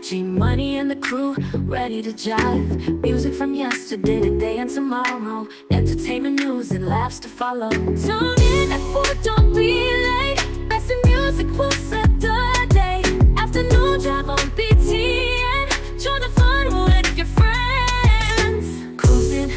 G-Money and the crew, ready to jive. Music from yesterday, today, and tomorrow. Entertainment news and laughs to follow. Tune in at 4, don't be late. Best in music will set the day. Afternoon drive on BTN. Join the fun with your friends. Cruising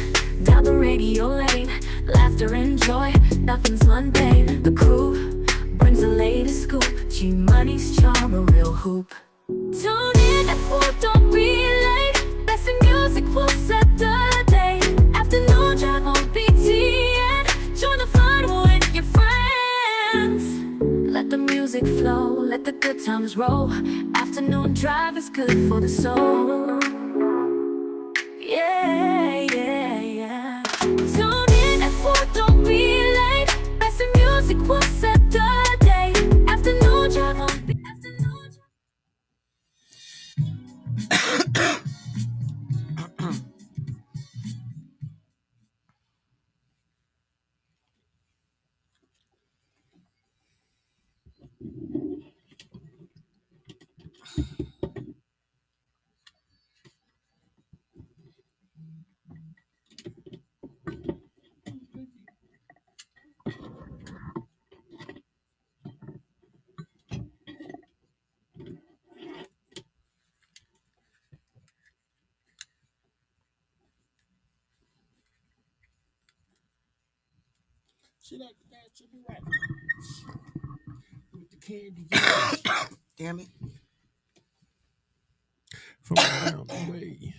down the radio lane. Laughter and joy, nothing's mundane. The crew brings the latest scoop. G-Money's charm, a real hoop. Tune in at 4, don't be late. Best in music will set the day. Afternoon drive on BTN. Join the fun with your friends. Let the music flow, let the good times roll. Afternoon drive is good for the soul. Yeah, yeah, yeah. Tune in at 4, don't be late. Best in music will set the day. Afternoon drive on BTN. She like that, she be right. With the candy. Damn it. From around the way.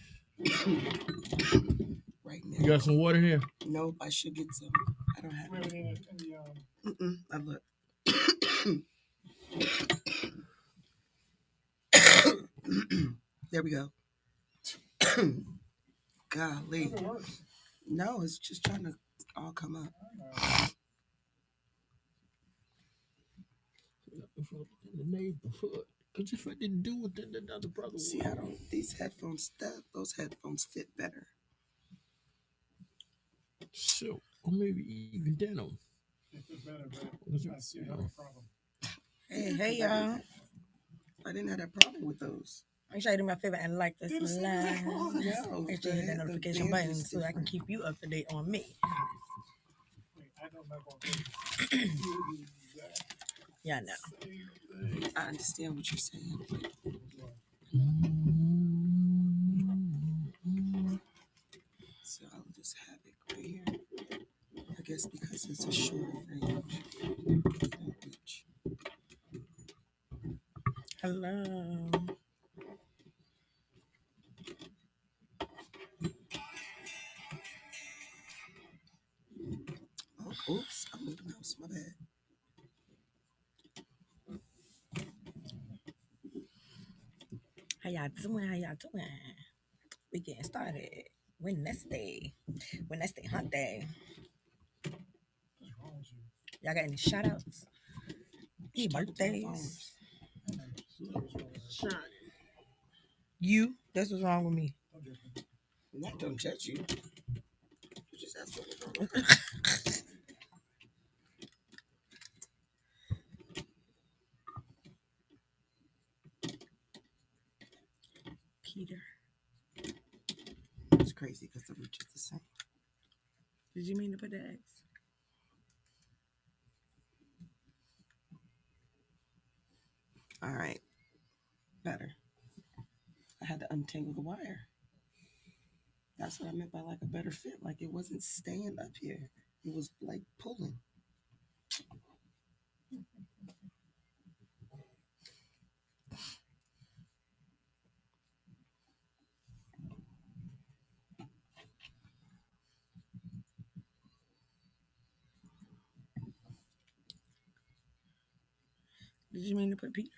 Right now. You got some water here? Nope, I should get some. I don't have it. I look. There we go. Golly. No, it's just trying to all come up. From the neighborhood. Cause if I didn't do it, then the other brother would. See, I don't. These headphones, those headphones fit better. So, or maybe even denim. Hey, y'all. I didn't have that problem with those. Make sure you do me a favor and like this live. No, Make sure you hit that notification button so I can keep you up to date on me. Yeah, I know. I understand what you're saying. So I'll just have it right here. I guess because it's a shorter range. Reach. Hello. Oh, oops, I moved the mouse. My bad. How y'all doing? How y'all doing? We getting started. Wednesday. Wednesday hunt day. Y'all got any shout outs? Any birthdays? You? That's what's wrong with me. Not don't judge you. You just ask what was wrong. Peter. It's crazy because the reach is the same. Did you mean to put the X? All right. Better. I had to untangle the wire. That's what I meant by like a better fit. Like it wasn't staying up here. It was like pulling. Did you mean to put Peter?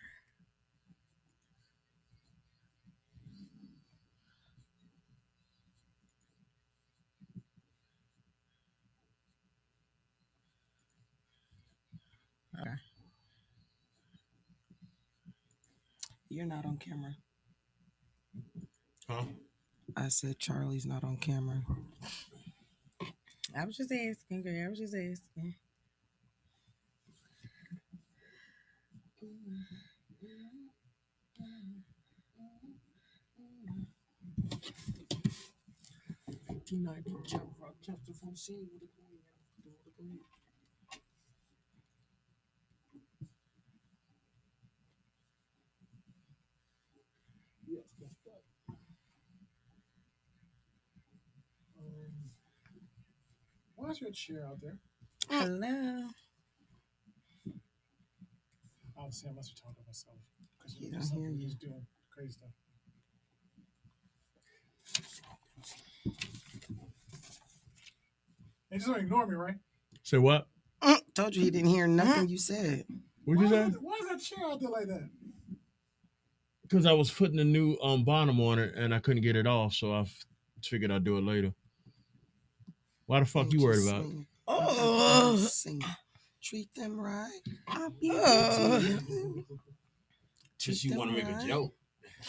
Okay. You're not on camera. Huh? I said Charlie's not on camera. I was just asking, girl. I was just asking. 1990 Chuck Rock Chester from scene with the queen. Yes, that's right. Why is your chair out there? Hello. Obviously, I must be talking to myself because Yeah, you're I just hear you. just doing crazy stuff. They just don't ignore me, right? Say what? Told you he didn't hear nothing you said. What'd you say? Why is that chair out there like that? Because I was putting a new bottom on it and I couldn't get it off, so I figured I'd do it later. Why the fuck And you worried just about? sing. Oh. Sing. Treat them right. I'll be Oh. good to you. Just Treat you them want to make a right. joke.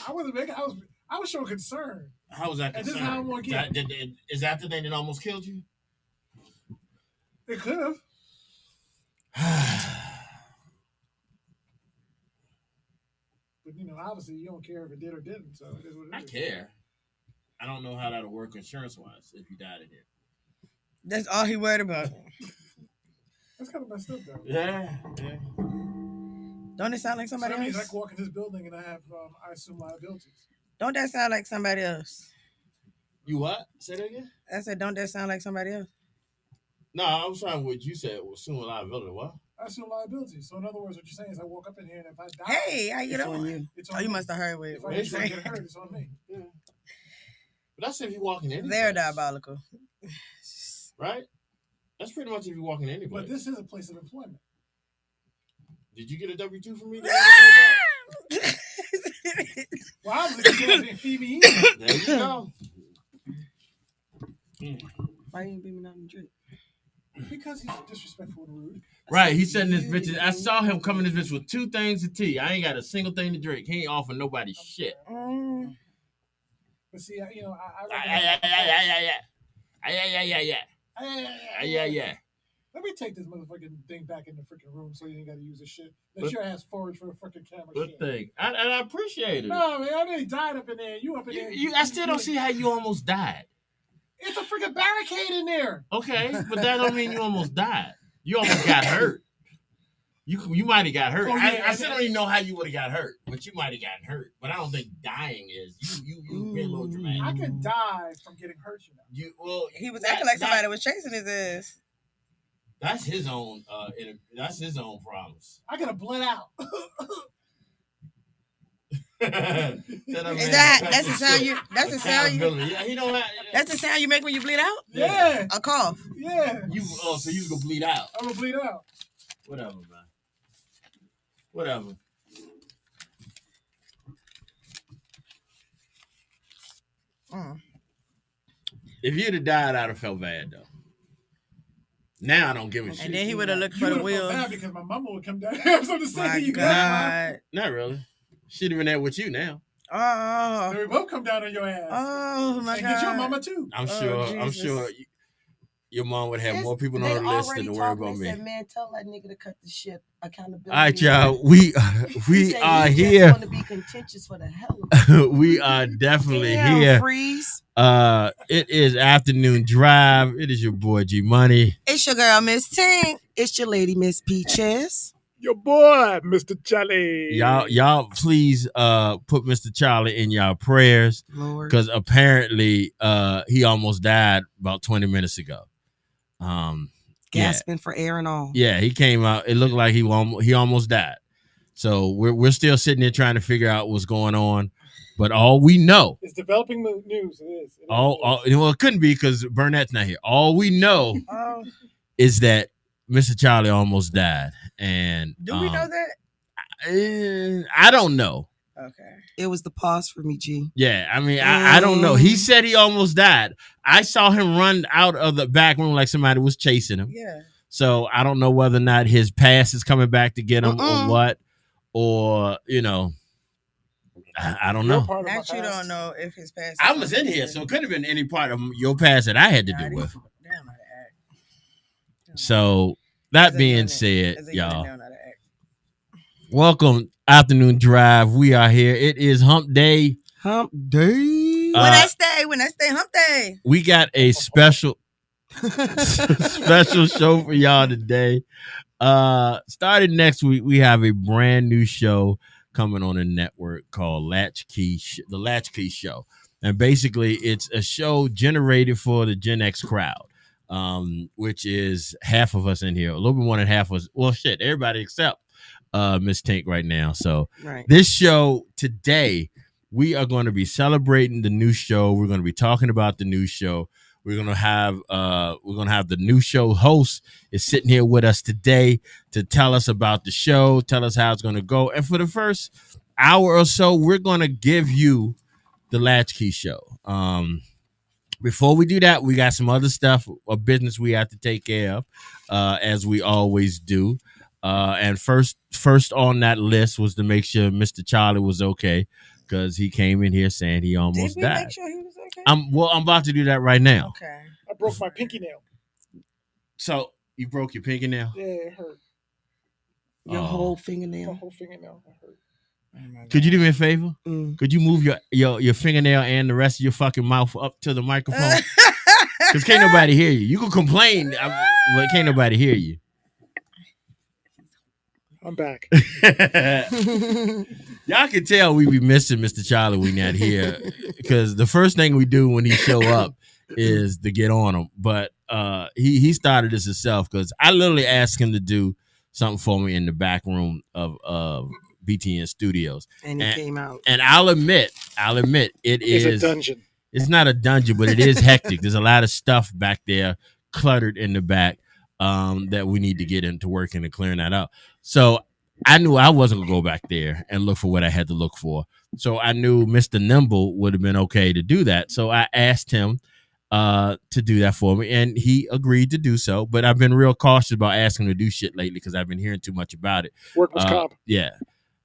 I wasn't making. I was showing concern. How was that And this is concerned? how I want to get. Is that the thing that almost killed you? It could have. But obviously you don't care if it did or didn't. So it is what it is. I care. I don't know how that'll work insurance-wise if you died in here. That's all he worried about. That's kind of messed up, though. Yeah. Don't it sound like So somebody that means I else? can walk in this building and I have, I assume, liabilities. Don't that sound like somebody else? You what? Say that again? I said, don't that sound like somebody else? No, I was trying what you said was assume liability. What? I assume liabilities. So in other words, what you're saying is I walk up in here and if I die, Hey, how you It's on doing? you. it's on Oh, you me. must have heard what If what I he get said. hurt, it's on me. Yeah. But that's if you're walking in. They're diabolical. Right? That's pretty much if you're walking in But this is a place of employment. Did you get a W-2 from me? Well, obviously, you can't feed me either. There you go. Why you ain't beaming out and drink? Because he's disrespectful and rude. Right, he said in this bitch. I saw him coming in this bitch with 2 things of tea. I ain't got a single thing to drink. He ain't offering nobody shit. But see, I Yeah. Let me take this motherfucking thing back in the freaking room so you ain't got to use this shit. Let your ass forward for the freaking camera. Good thing. And I appreciate it. No, man, I nearly died up in there. You up in there. I still don't see how you almost died. It's a freaking barricade in there. Okay, but that don't mean you almost died. You almost got hurt. You might have got hurt. Oh, yeah, I still don't even know how you would have got hurt, but you might have gotten hurt. But I don't think dying is. You being a little dramatic. I could die from getting hurt, He was acting like somebody was chasing his ass. That's his own. That's his own problems. I could have bled out. That's the sound you. That's the sound you. Yeah, he don't have. That's the sound you make when you bleed out. Yeah. A cough. Yeah. So you was gonna bleed out. I'm gonna bleed out. Whatever, man. Whatever. If you'd have died, I'd have felt bad though. Now I don't give a shit. And then he would have looked for the wheel. Because my mama would come down here. I'm to say My you God. Not really. She'd have been there with you now. Oh. We both come down on your ass. Oh my and God. get your mama too. I'm sure your mom would have more people on They her list already than to worry talking. about They me. said, man, tell that nigga to cut the shit. Accountability. All right, y'all. We said are he here. just want to be contentious for the hell of it. We are definitely Damn, here. Freeze. It is afternoon drive. It is your boy G Money. It's your girl, Miss Tink. It's your lady, Miss Peaches. Your boy, Mr. Charlie. Y'all please put Mr. Charlie in y'all prayers, Lord. because apparently he almost died about 20 minutes ago. Gasping for air and all. Yeah, he came out. It looked like he almost died. So we're still sitting there trying to figure out what's going on. But all we know, It's developing news. It is. well, it couldn't be because Burnett's not here. All we know is that Mr. Charlie almost died. And Do we know that? I don't know. Okay. It was the pause for me, G. Yeah, I mean, I don't know. He said he almost died. I saw him run out of the back room like somebody was chasing him. Yeah. So I don't know whether or not his past is coming back to get him or what. Or, I don't know. That you don't know if his past. I was in here, so it could have been any part of your past that I had to do with. Damn, how to act. So that being said, As a y'all, young man, how to act. welcome afternoon drive. We are here. It is hump day. Hump day. Wednesday, hump day. We got a special special show for y'all today. Starting next week, we have a brand new show coming on the network called The Latchkey Show. And basically, it's a show generated for the Gen X crowd, which is half of us in here, a little bit more than half of us. Well, shit, everybody except Miss Tink right now. So Right. this show today, we are going to be celebrating the new show. We're going to be talking about the new show. We're gonna have the new show host is sitting here with us today to tell us about the show, tell us how it's gonna go. And for the first hour or so, we're gonna give you the Latchkey Show. Before we do that, we got some other stuff of business we have to take care of, as we always do. And first on that list was to make sure Mr. Charlie was okay, because he came in here saying he almost Did we died. make sure he was okay? I'm about to do that right now. Okay. I broke my pinky nail. So you broke your pinky nail? Yeah, it hurt. Your Oh. whole My fingernail. whole fingernail hurt. Could you do me a favor? Mm. Could you move your fingernail and the rest of your fucking mouth up to the microphone? Because can't nobody hear you. You can complain, but can't nobody hear you. I'm back. Y'all can tell we be missing Mr. Charlie when not here, because the first thing we do when he show up is to get on him. But he started this himself, because I literally asked him to do something for me in the back room of BTN Studios, And he came out. and I'll admit It's a dungeon. It's not a dungeon, but it is hectic. There's a lot of stuff back there cluttered in the back that we need to get into working and clearing that up. So I knew I wasn't gonna go back there and look for what I had to look for. So I knew Mr. Nimble would have been okay to do that. So I asked him to do that for me, and he agreed to do so. But I've been real cautious about asking him to do shit lately, because I've been hearing too much about it. Workman's comp. Yeah,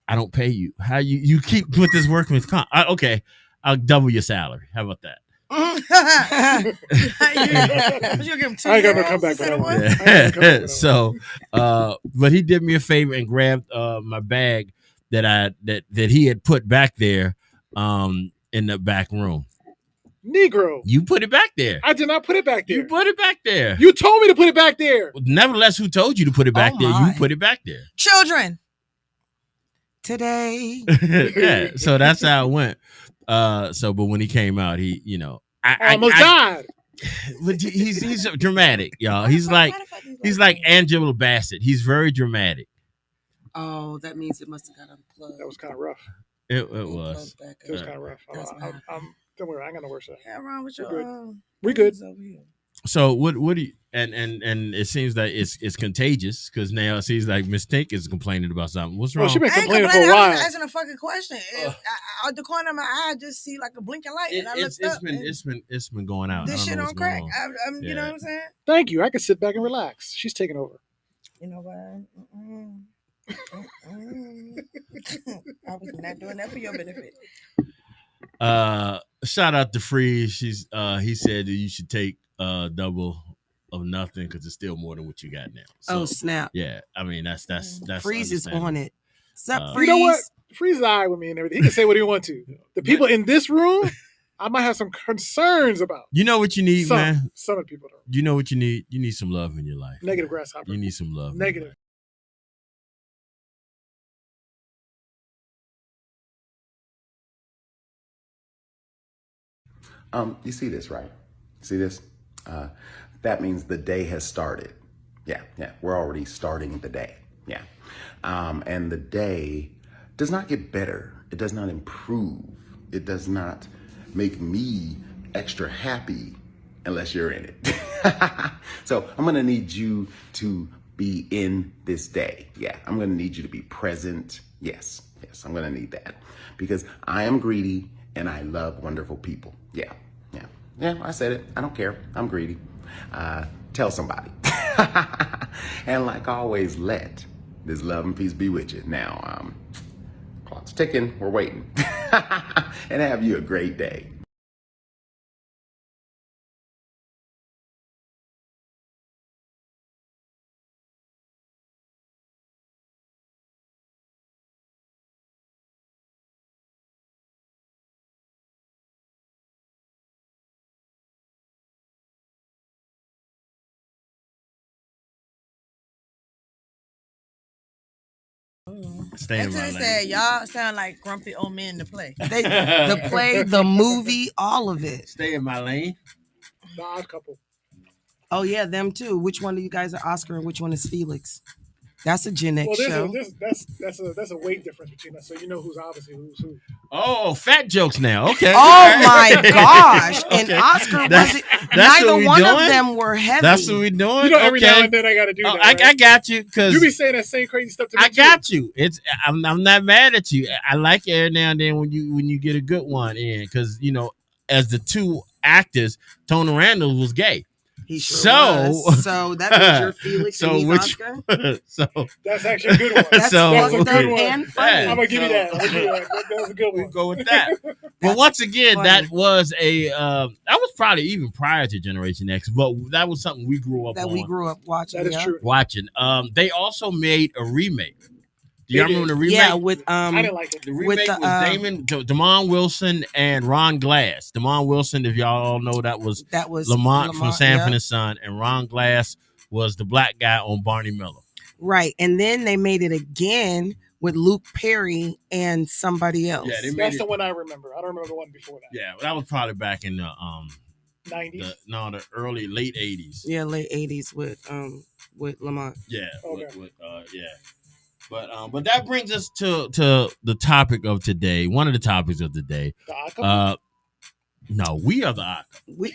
I don't pay you. How you keep with this workman's comp? Okay, I'll double your salary. How about that? You give him 2 I ain't got no euros comeback instead for of that one? one. Yeah. So, but he did me a favor and grabbed my bag that he had put back there in the back room. Negro. You put it back there. I did not put it back there. You put it back there. You told me to put it back there. Nevertheless, who told you to put it back Oh there? my. You put it back there. Children. Today. Yeah. So that's how it went. But when he came out, he, I almost died. But he's dramatic, y'all. He's like Angela Bassett. He's very dramatic. Oh, that means it must have got unplugged. That was kind of rough. It was. Unplugged back It was up. kind of rough. That's what happened. Don't worry, I ain't got no worse. Yeah, wrong with We're your We good. over here. So what do you and it seems that it's contagious, because now it seems like Miss Tink is complaining about something. What's wrong? Well, she been I ain't complaining for complaining. a I was while. asking a fucking question. Out the corner of my eye, I just see like a blinking light, and I looked up. It's been going out. This I shit don't know on what's crack. going on. You know what I'm saying? Thank you. I can sit back and relax. She's taking over. You know what? I was not doing that for your benefit. Shout out to Freeze. He said that you should take double of nothing, because it's still more than what you got now. So, Oh, snap. yeah, I mean that's Freeze is on it. Sup, You Freeze? You know what? Freeze is all right with me and everything. He can say what he wants to. The people in this room, I might have some concerns about. You know what you need, man? Some of the people don't. You know what you need? You need some love in your life. Negative grasshopper. You need some love. in your Negative. life. You see this, right? See this? That means the day has started. Yeah. We're already starting the day. Yeah. And the day does not get better. It does not improve. It does not make me extra happy unless you're in it. So I'm gonna need you to be in this day. Yeah, I'm gonna need you to be present. Yes, I'm gonna need that, because I am greedy and I love wonderful people. Yeah, I said it. I don't care. I'm greedy. Tell somebody. And like always, let this love and peace be with you. Now, clock's ticking. We're waiting. And have you a great day. Stay in That's my what it lane. said. Y'all sound like grumpy old men to play. The play, the movie, all of it. Stay in my lane. The Odd Couple. Oh yeah, them too. Which one of you guys are Oscar and which one is Felix? That's a Gen X Well, show. that's a weight difference between us, so you know who's obviously who's who. Oh, fat jokes now. Okay. Oh my gosh! And Okay. Oscar That's- wasn't. that's what Neither we one of doing? them were heavy. That's what we doing. You know, every okay. now and then I got to do Oh, that. I Right? got you because You be saying that same crazy stuff to me. I got you. It's I'm not mad at you. I like it every now and then when you get a good one in because as the two actors, Tony Randall was gay. He sure So- was. So that means you're Felix So and he's which- Oscar. So That's actually a good one. That's So- That's a fucked up good one. and funny. Yeah. I'm gonna give you So- that. I'm gonna give you that. That was a good we one. go with that. But That's once again, funny. that was that was probably even prior to Generation X, but that was something we grew up That on we grew up watching. That is yeah. true. watching. They also made a remake. Do you They remember the remake? Yeah, with I didn't like it. The with remake the, was Damon Wilson and Ron Glass. Damon Wilson, if y'all all know, that was that was Lamont from Sanford yeah. and Son, and Ron Glass was the black guy on Barney Miller. Right, and then they made it again with Luke Perry and somebody else. Yeah, they made That's it. the one I remember. I don't remember the one before that. Yeah, that was probably back in the 90s. the early late 80s. Yeah, late '80s with Lamont. Yeah, Okay. yeah. But that brings us to the topic of today. One of the topics of the day. The Odd Couple? No, we are the odd.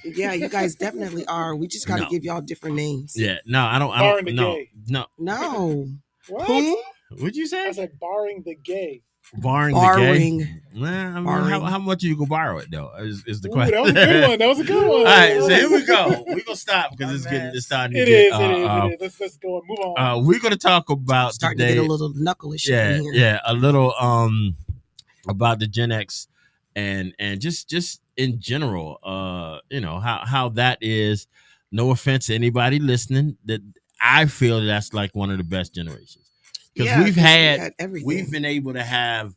Yeah, you guys definitely are. We just got to No. give y'all different names. Yeah, no, I don't. Barring the No, gay. no. No, What? who? What'd you say? I said barring the gay. Barring the gay. Barring. Nah, I mean, Barring. how much you can borrow it though? Is the Ooh, question. that was a good one. That was a good one. All right, so here we go. We're gonna stop because it's starting to It get. is. It is. Let's go and move on. We're gonna talk about Starting today. to get a little knuckleish Yeah, in here. yeah, a little about the Gen X and just in general, how that is. No offense to anybody listening, that I feel that's like one of the best generations because Yeah, we've 'cause we had everything. we've been able to have.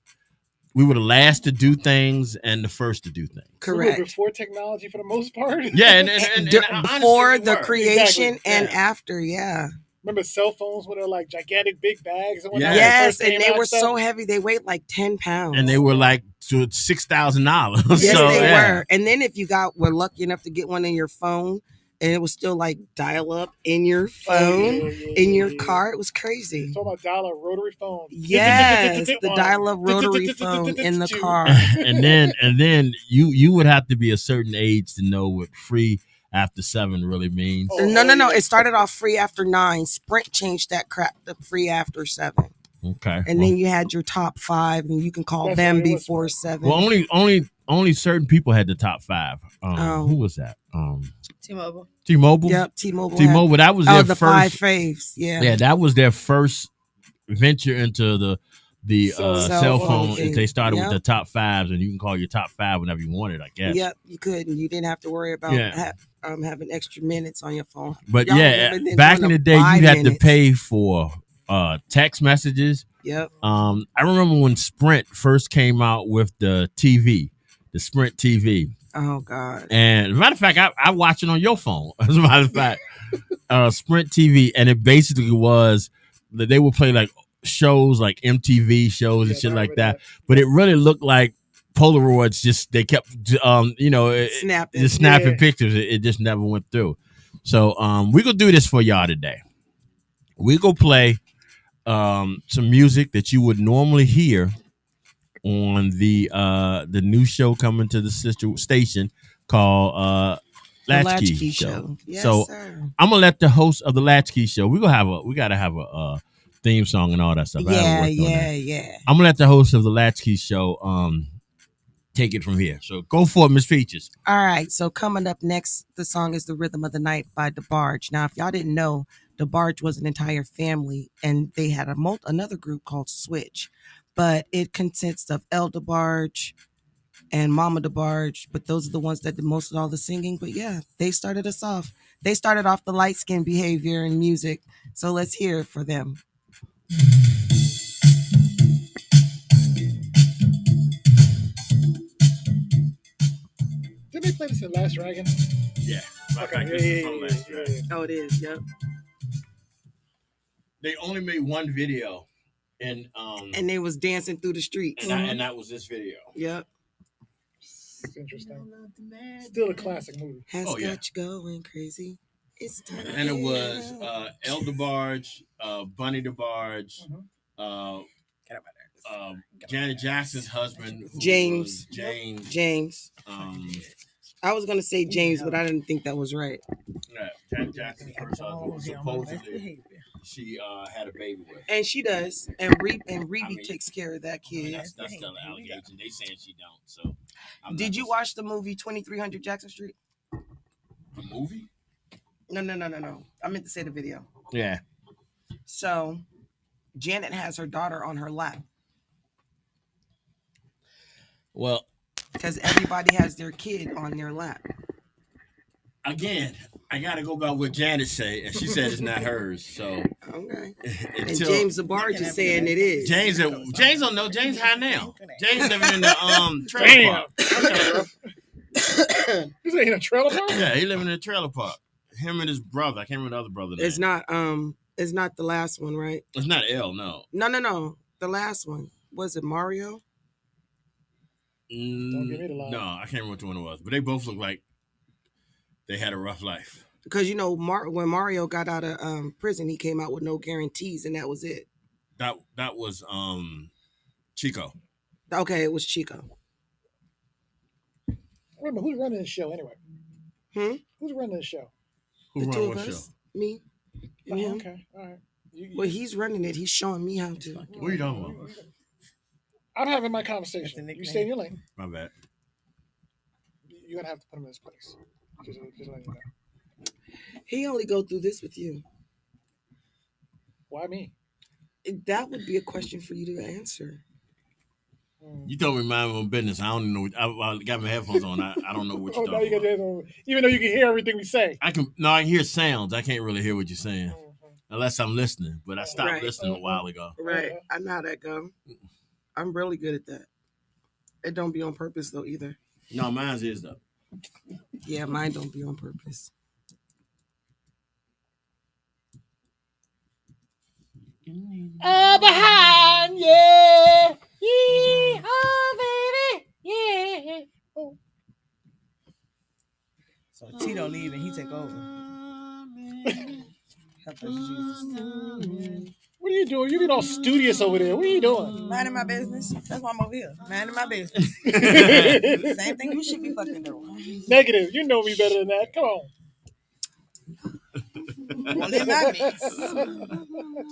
We were the last to do things and the first to do things. We were Correct. before technology for the most part. Yeah, and honestly, Before we the were. creation Exactly. and Yeah. after, yeah. Remember cell phones with their like gigantic big bags and whatnot? Yeah. Yes, First and came they out were stuff? so heavy. They weighed like 10 pounds. And they were like $6,000. Yes, so, they yeah. were. And then if you were lucky enough to get one in your phone, and it was still like dial up in your phone, in your car, it was crazy. Talking about dial-up rotary phone. Yes, the dial-up rotary phone in the car. and then you would have to be a certain age to know what free after 7 really means. Oh, No. It started off free after 9. Sprint changed that crap to free after 7. Okay. And then you had your top 5, and you can call That's them right, it was before Sprint. 7. well, only certain people had the top 5. Oh. Who was that? T-Mobile. T-Mobile. Yep, T-Mobile. T-Mobile. That was Oh, their the first. 5 faves. Yeah. Yeah, that was their first venture into the Cell cell phone. phone thing. They started Yep. with the top 5s, and you can call your top 5 whenever you wanted, I guess. Yep, you could, and you didn't have to worry about Yeah. having extra minutes on your phone. But Y'all yeah, remember then back in doing the the day, you 5 had to minutes. pay for text messages. Yep. I remember when Sprint first came out with the TV, the Sprint TV. Oh God. And as a matter of fact, I watch it on your phone. As a matter of fact, Sprint TV, and it basically was that they would play like shows, like MTV shows and Yeah, shit I like remember that. But it really looked like Polaroids. Just they kept, Snapping. just snapping Yeah. pictures. It just never went through. So we gonna do this for y'all today. We go play some music that you would normally hear on the new show coming to the sister station called The Latchkey Show. Yes, So sir. I'm gonna let the host of the Latchkey Show. We gotta have a theme song and all that stuff. I haven't worked on that. Yeah. I'm gonna let the host of the Latchkey Show take it from here. So go for it, Miss Peaches. All right. So coming up next, the song is "The Rhythm of the Night" by DeBarge. Now, if y'all didn't know, DeBarge was an entire family, and they had another group called Switch, but it consists of El DeBarge and Momma DeBarge. But those are the ones that did most of all the singing. But yeah, they started us off. They started off the light skin behavior and music. So let's hear it for them. Didn't they play this in Last Dragon? Yeah. Okay. Yeah. Oh, it is. Yep. They only made one video and they was dancing through the streets. and that was this video. Yep. It's interesting. Still a classic movie. Has Oh, got yeah. you going crazy. It's time. And it was El DeBarge, Bunny DeBarge, Get up out there. Janet Jackson's husband, who James. was James. James. I was gonna say James, but I didn't think that was right. Yeah, Janet Jackson's first husband, who supposedly she had a baby with. And she does. And Rebe mean, takes care of that I mean, kid. that's still an allegation. They saying she don't. So, Did you watch the movie 2300 Jackson Street? the movie? No. I meant to say the video. Yeah. So Janet has her daughter on her lap Well, because everybody has their kid on their lap. again, I gotta go by what Janet say, and she said it's not hers. So Okay. And until James DeBarge is saying it is. James don't know. James high now. James living in the trailer park. He's in a trailer park? Yeah, he living in a trailer park. Him and his brother. I can't remember the other brother. It's not the last one, right? It's not L. No. No. The last one. Was it Mario? Don't give me the line. No, I can't remember which one it was. But they both look like they had a rough life. Because you know, when Mario got out of prison, he came out with no guarantees, and that was it. That was Chico. Okay, it was Chico. Wait a minute, who's running this show anyway? Who's running this show? Who The run two of what us, show? me, and him. Okay, all right. Well, he's running it. He's showing me how to. What are you talking about? I'm having my conversation. You stay in your lane. My bad. You're gonna have to put him in his place. Just letting you know. He only go through this with you. Why me? That would be a question for you to answer. You told me mind my own business. I don't know. I got my headphones on. I don't know what you're Oh, now talking you about. got even though you can hear everything we say. I can hear sounds. I can't really hear what you're saying unless I'm listening. But I stopped Right. listening a while ago. Right. I know how that go. I'm really good at that. It don't be on purpose though either. No, mine's is though. Yeah, mine don't be on purpose. Oh, behind, yeah. Oh, baby, yeah. Oh. So Tito leave and he take over. Help us, Jesus. What are you doing? You get all studious over there. What are you doing? Minding my business. That's why I'm over here. Minding my business. Same thing you should be fucking doing. Negative. You know me better than that. Come on. Only in my mix.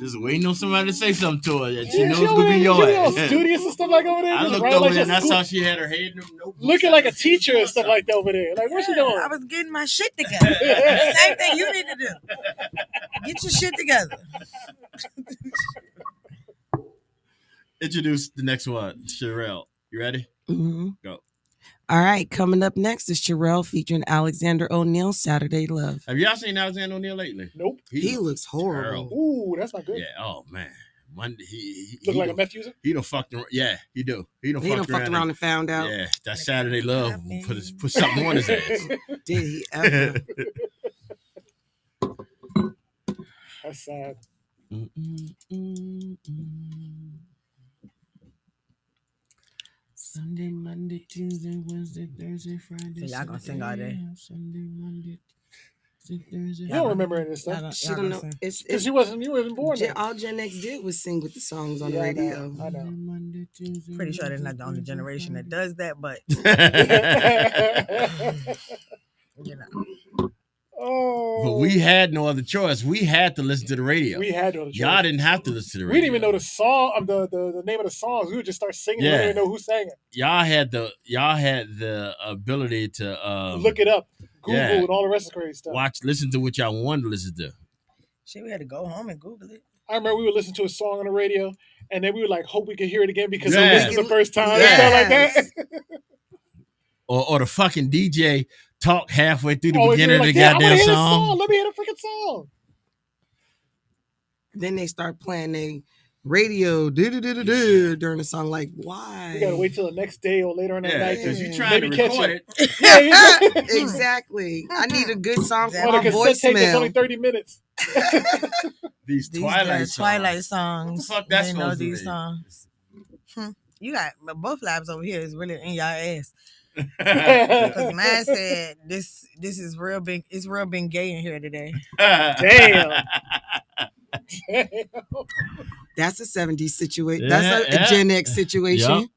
Just waiting on somebody to say something to her that she Yeah, knows she could over be there, your she be all ass. studious and stuff like over there. I just looked running over like there and she's I saw school- she had her head in them notebooks. looking like a teacher and stuff like that over there. Like, what's she doing? I was getting my shit together. Same thing you need to do. Get your shit together. Introduce the next one, Sherelle. You ready? Mm-hmm. Go. All right, coming up next is Sherelle featuring Alexander O'Neal, Saturday Love. Have y'all seen Alexander O'Neal lately? Nope. He looks horrible. Ooh, that's not good. Yeah. Oh man. Monday. He Look like a done- meth user. He done fucked around. Yeah, he do. He done He done fucked fucked around and and found out. yeah, that Saturday Love put something on his ass. Did he ever? That's sad. Sunday, Monday, Tuesday, Wednesday, Thursday, Friday. So y'all gonna sing all day? Sunday, Monday, Tuesday, Thursday. You don't remember any of this stuff She don't know. It's because you wasn't born then. all Gen X did was sing with the songs on the Yeah, I radio. know. I know. Monday, Tuesday, Pretty sure they're not the only generation that does that, but you know. Oh, But we had no other choice. We had to listen to the radio. we had to. Y'all didn't have to listen to the radio. We didn't even know the song, the name of the songs. We would just start singing. Yeah. We didn't even know who sang it. Y'all had the ability to Look it up, Google, yeah. and all the rest of the crazy stuff. listen to what y'all wanted to listen to. Shit, we had to go home and Google it. I remember we would listen to a song on the radio, and then we would like hope we could hear it again because Yes. it was the first time Yes. and stuff like that. Or the fucking DJ talk halfway through the Always beginning of like, the "Yeah, I wanna goddamn hear this song. Let me hear the freaking song. Then they start playing a radio during the song. Like, why? We gotta wait till the next day or later on that Yeah, night because to you trying to maybe catch record it. it. Yeah, yeah. Exactly. I need a good song for On my a cassette tape that's only voicemail. 30 minutes. These Twilight songs. Twilight songs. What the fuck that's They know supposed to these be? songs. You got both labs over here is really in y'all ass. Because man said this is real big. It's real been gay in here today. Damn. That's a 70s situation. Yeah, That's a yeah. Gen X situation. Yup.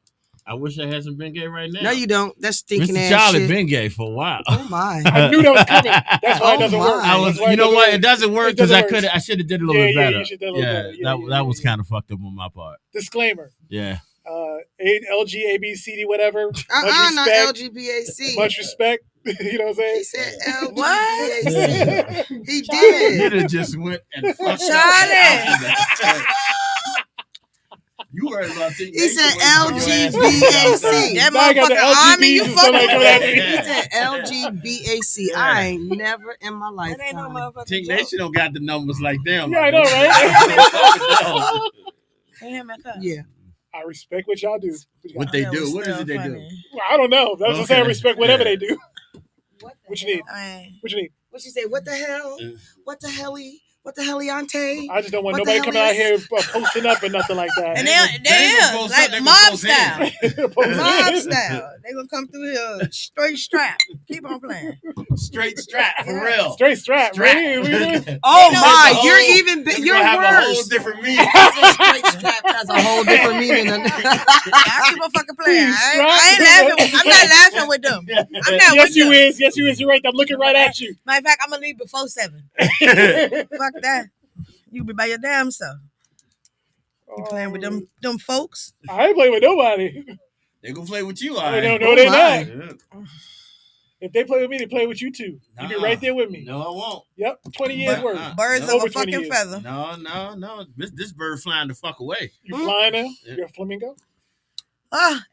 I wish I hasn't been gay right now. No, you don't. That's stinking Mr. ass Charlie shit. been gay for a while. Oh my. I knew that was coming. That's why it doesn't my. work. I was, That's why you know doesn't what? work. It doesn't work It doesn't because work. I should have did it a little bit Yeah, better. you should do a little better. Yeah, that was kind of fucked up on my part. Disclaimer. Yeah. LG, ABCD, whatever. Not Much respect. LGBAC. Much respect. You know what I'm saying? He said What? LGBAC. He He did. just went and fucked Charlie. up. You heard about Teen He Nation said when you put your ass LGBAC. down. That Now I got the motherfucking army, you LGBs and somebody coming after me. He said LGBAC. Yeah. I ain't never in my That ain't no lifetime. motherfucking Teen joke. Nation don't got the numbers like them. Yeah, I know, right? Can you hear me? Yeah. I respect what y'all do. What they do? What is it they do? Well, I don't know. That's just saying I respect whatever they do. What you need? What you need? What she say? What the hell? What the helly? What the heliante? I just don't want What the nobody hell coming out is- here posting up and nothing like that. And They they gonna is post up, like they gonna mob post style. in. Mob style. They gonna come through here straight strap. Keep on playing. Straight strap for real. Straight strap, Strap. really? Oh know, my! it's a You're whole- even. It's You're gonna have a whole worse. different meaning. Straight strap has a whole different meaning. Y'all keep on fucking playing. Please, I ain't laughing. I'm not laughing with them. I'm not Yes, with you them. is. Yes, you is. You're right. I'm looking right at you. Matter of fact, I'm gonna leave before 7. Fuck that. You be by your damn self. You playing with them folks? I ain't playing with nobody. They gonna play with you, all I right? don't know they my. not. If they play with me, they play with you too. You be right there with me. No, I won't. Yep, 20 years worth. Birds Over of a 20 fucking years. feather. No. This bird flying the fuck away. You flying now? Yeah. You're a flamingo?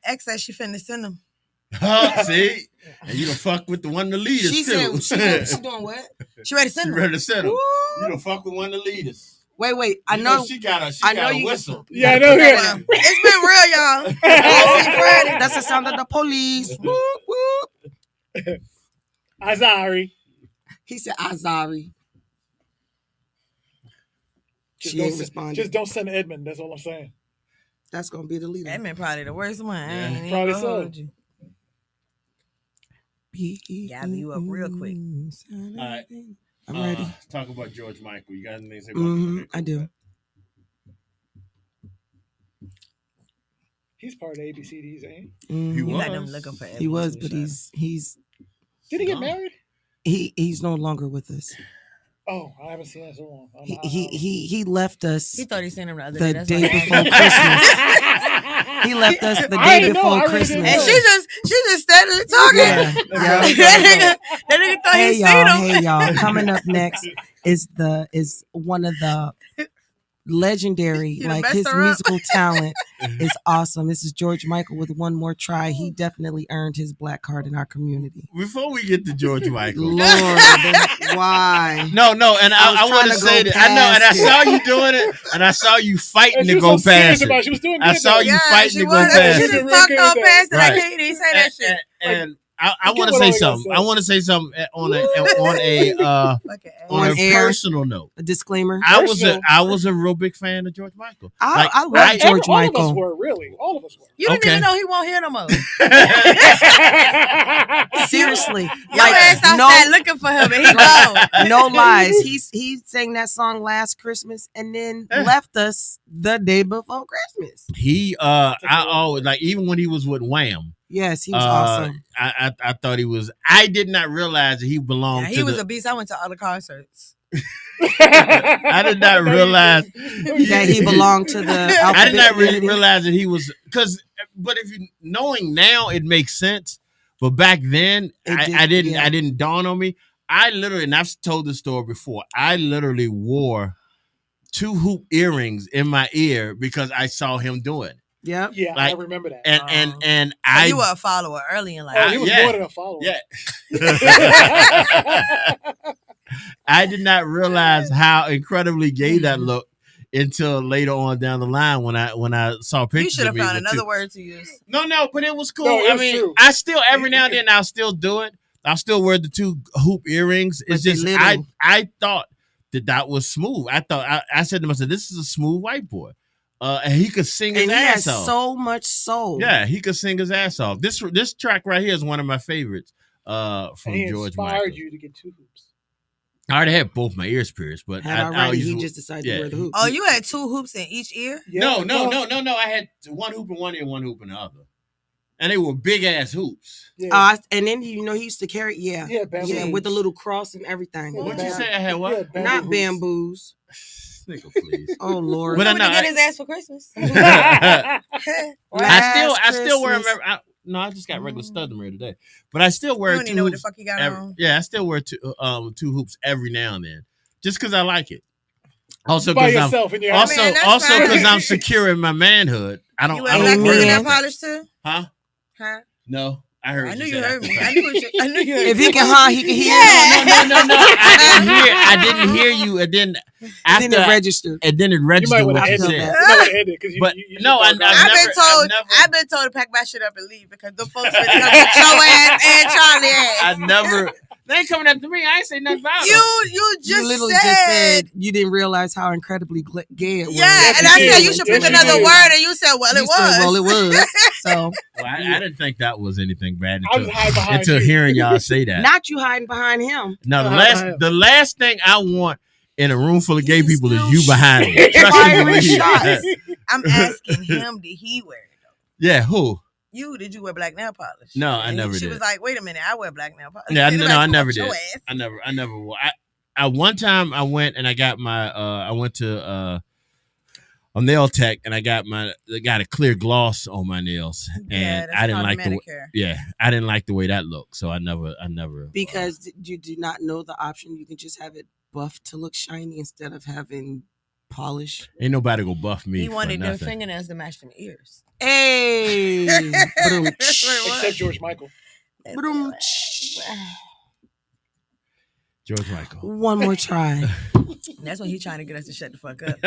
X said she finna send them. See? And you done fuck with the one of the leaders, She too. said she doing what? She ready to She send them. ready to set him. You done fuck with one of the leaders. Wait. I You know. she got a I know got a you- whistle. Yeah, I know. Yeah. Yeah. It's been real, y'all. I see Friday. That's the sound of the police. Whoop, whoop. Azari. He said Azari. Just She don't ain't send- responding. Just don't send Edmund. That's all I'm saying. That's gonna be the leader. That man probably the worst one. I ain't even Probably gonna so. hold you. Gather you up real quick. All right. I'm ready. Talk about George Michael. You got anything to say about Mm-hmm, George I do. He's part of the ABCDs, ain't Mhm. He You was. let them looking for He was, but evidence, he's he? Did he get No. married? he's no longer with us. Oh, I haven't seen that so long. He left us He thought he seen him the other the day. That's day why before Christmas. He left us the I day didn't know. I before really Christmas. didn't And know. she just steadily talking. Yeah, yeah. that nigga thought Hey he y'all, seen him. hey y'all. Coming up next is one of the legendary, You done like messed his her up. musical talent is awesome. This is George Michael with One More Try. He definitely earned his black card in our community. Before we get to George Michael. Lord, why? No, and I was want to trying to say go that. I know, and I past it. saw you doing it, and I saw you fighting And she to was go so serious past about it. it. She was doing good. I saw though. you Yeah, fighting she to go was. past She it. just Real talked good all with past it. I Right. can't even say that shit. And I get want to what say all you gotta something. say. I want to say something on a Fucking ass. on On a air. personal note. A disclaimer. Personal. I was a real big fan of George Michael. I love I- George All of us Michael. were, really. All of us were. You didn't Okay. even know he won't hear no more. Seriously, Your ass outside looking for him and he gone. no lies. He sang that song last Christmas and then left us the day before Christmas. He I always like even when he was with Wham. Yes, he was awesome. I thought he was. I did not realize that he belonged Yeah, to he was the. a beast. I went to other concerts. I did not realize That he belonged to the I did alphabet not really community. realize that he was because. But if you knowing now, it makes sense. But back then, I didn't. yeah. I didn't dawn on me. I literally, and I've told this story before. I literally wore 2 hoop earrings in my ear because I saw him do it. Yep. Yeah, Like- I remember that. And So I you were a follower early in life. Oh, he was yeah. more than a follower. yeah. I did not realize how incredibly gay that looked until later on down the line when I saw pictures. You should have of me found with another 2. word to use. No, but it was cool. No, it I was mean, true. I still every now and then I'll still do it. I'll still wear the 2 hoop earrings. It's But they just little. I thought that was smooth. I thought I said to myself, this is a smooth white boy. And he could sing his And he ass has off. so much soul. Yeah, he could sing his ass off. This track right here is one of my favorites And from he George inspired Michael. you to get 2 hoops. I already had both my ears pierced, but Had I already. used He to- just decided yeah. to wear the hoop. Oh, you had 2 hoops in each ear? Yeah, No. I had one hoop in one ear, one hoop in the other, and they were big ass hoops. Yeah, And then he used to carry bamboo with hoops. the little cross and everything. Yeah, What'd you bamboo. say? I had what? Yeah, bamboo Not hoops. bamboos. Nigga, please. Oh Lord. But I But know to get I- his ass for Christmas. I still wear. Christmas. No, I just got regular Studmer today, but I still wear You don't 2 even know what the hoops. fuck you got on. Yeah, I still wear 2 hoops every now and then, just because I like it. Also, By because I'm yourself in your also house. Man, that's also fine. because I'm secure in my manhood. I don't. You I wear don't black worry man. about fingernail that. polish too? Huh? Huh? No, I heard. I knew you you said heard that. me. I knew you heard If me. he can he can hear. Yeah. No. I didn't hear you. And then after Then it registered. and then it You might registered want what to you feel end it. said. that. You might want to end it because But you no, just I've I've never- been told. never- I've been told to pack my shit up and leave because the folks finna come get your ass and Charlie ass. I never. They ain't coming after me. I ain't say nothing about them. You just You literally said. just said you didn't realize how incredibly gay it was. Yeah, and you I did. said you should Yes, pick you another did. word, and you said, "Well, You it said, was." well, it was. So Well, I didn't think that was anything bad I was hiding behind until you. hearing y'all say that. not you hiding behind him. Now Uh-huh. the last thing I want in a room full of gay He's people is still you behind me. Trust firing and believe. shots. I'm asking him, did he wear it? Yeah, who? Did you wear black nail polish? No, I And never She did. was like, "Wait a minute, I wear black nail polish." Yeah, They no, like, I "Fuck never your did. ass." I never wore. I one time I went and I got my I went to a nail tech and I got a clear gloss on my nails and that's I didn't called like the way, manicure. I didn't like the way that looked, so I never Because you do not know the option. You can just have it buffed to look shiny instead of having polish. ain't nobody go buff me He for wanted their nothing. fingernails to match them ears. Hey. Ba-dum. Except George Michael. Ba-dum. George Michael. One more try. That's when he's trying to get us to shut the fuck up.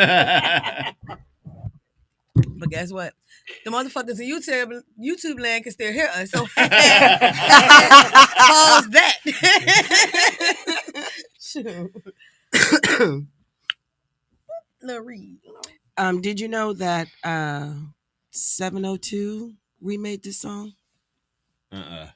But guess what? The motherfuckers in YouTube land can still hear us. So pause that. Shoot. Lil Reed. Did you know that 702 remade this song? Yeah.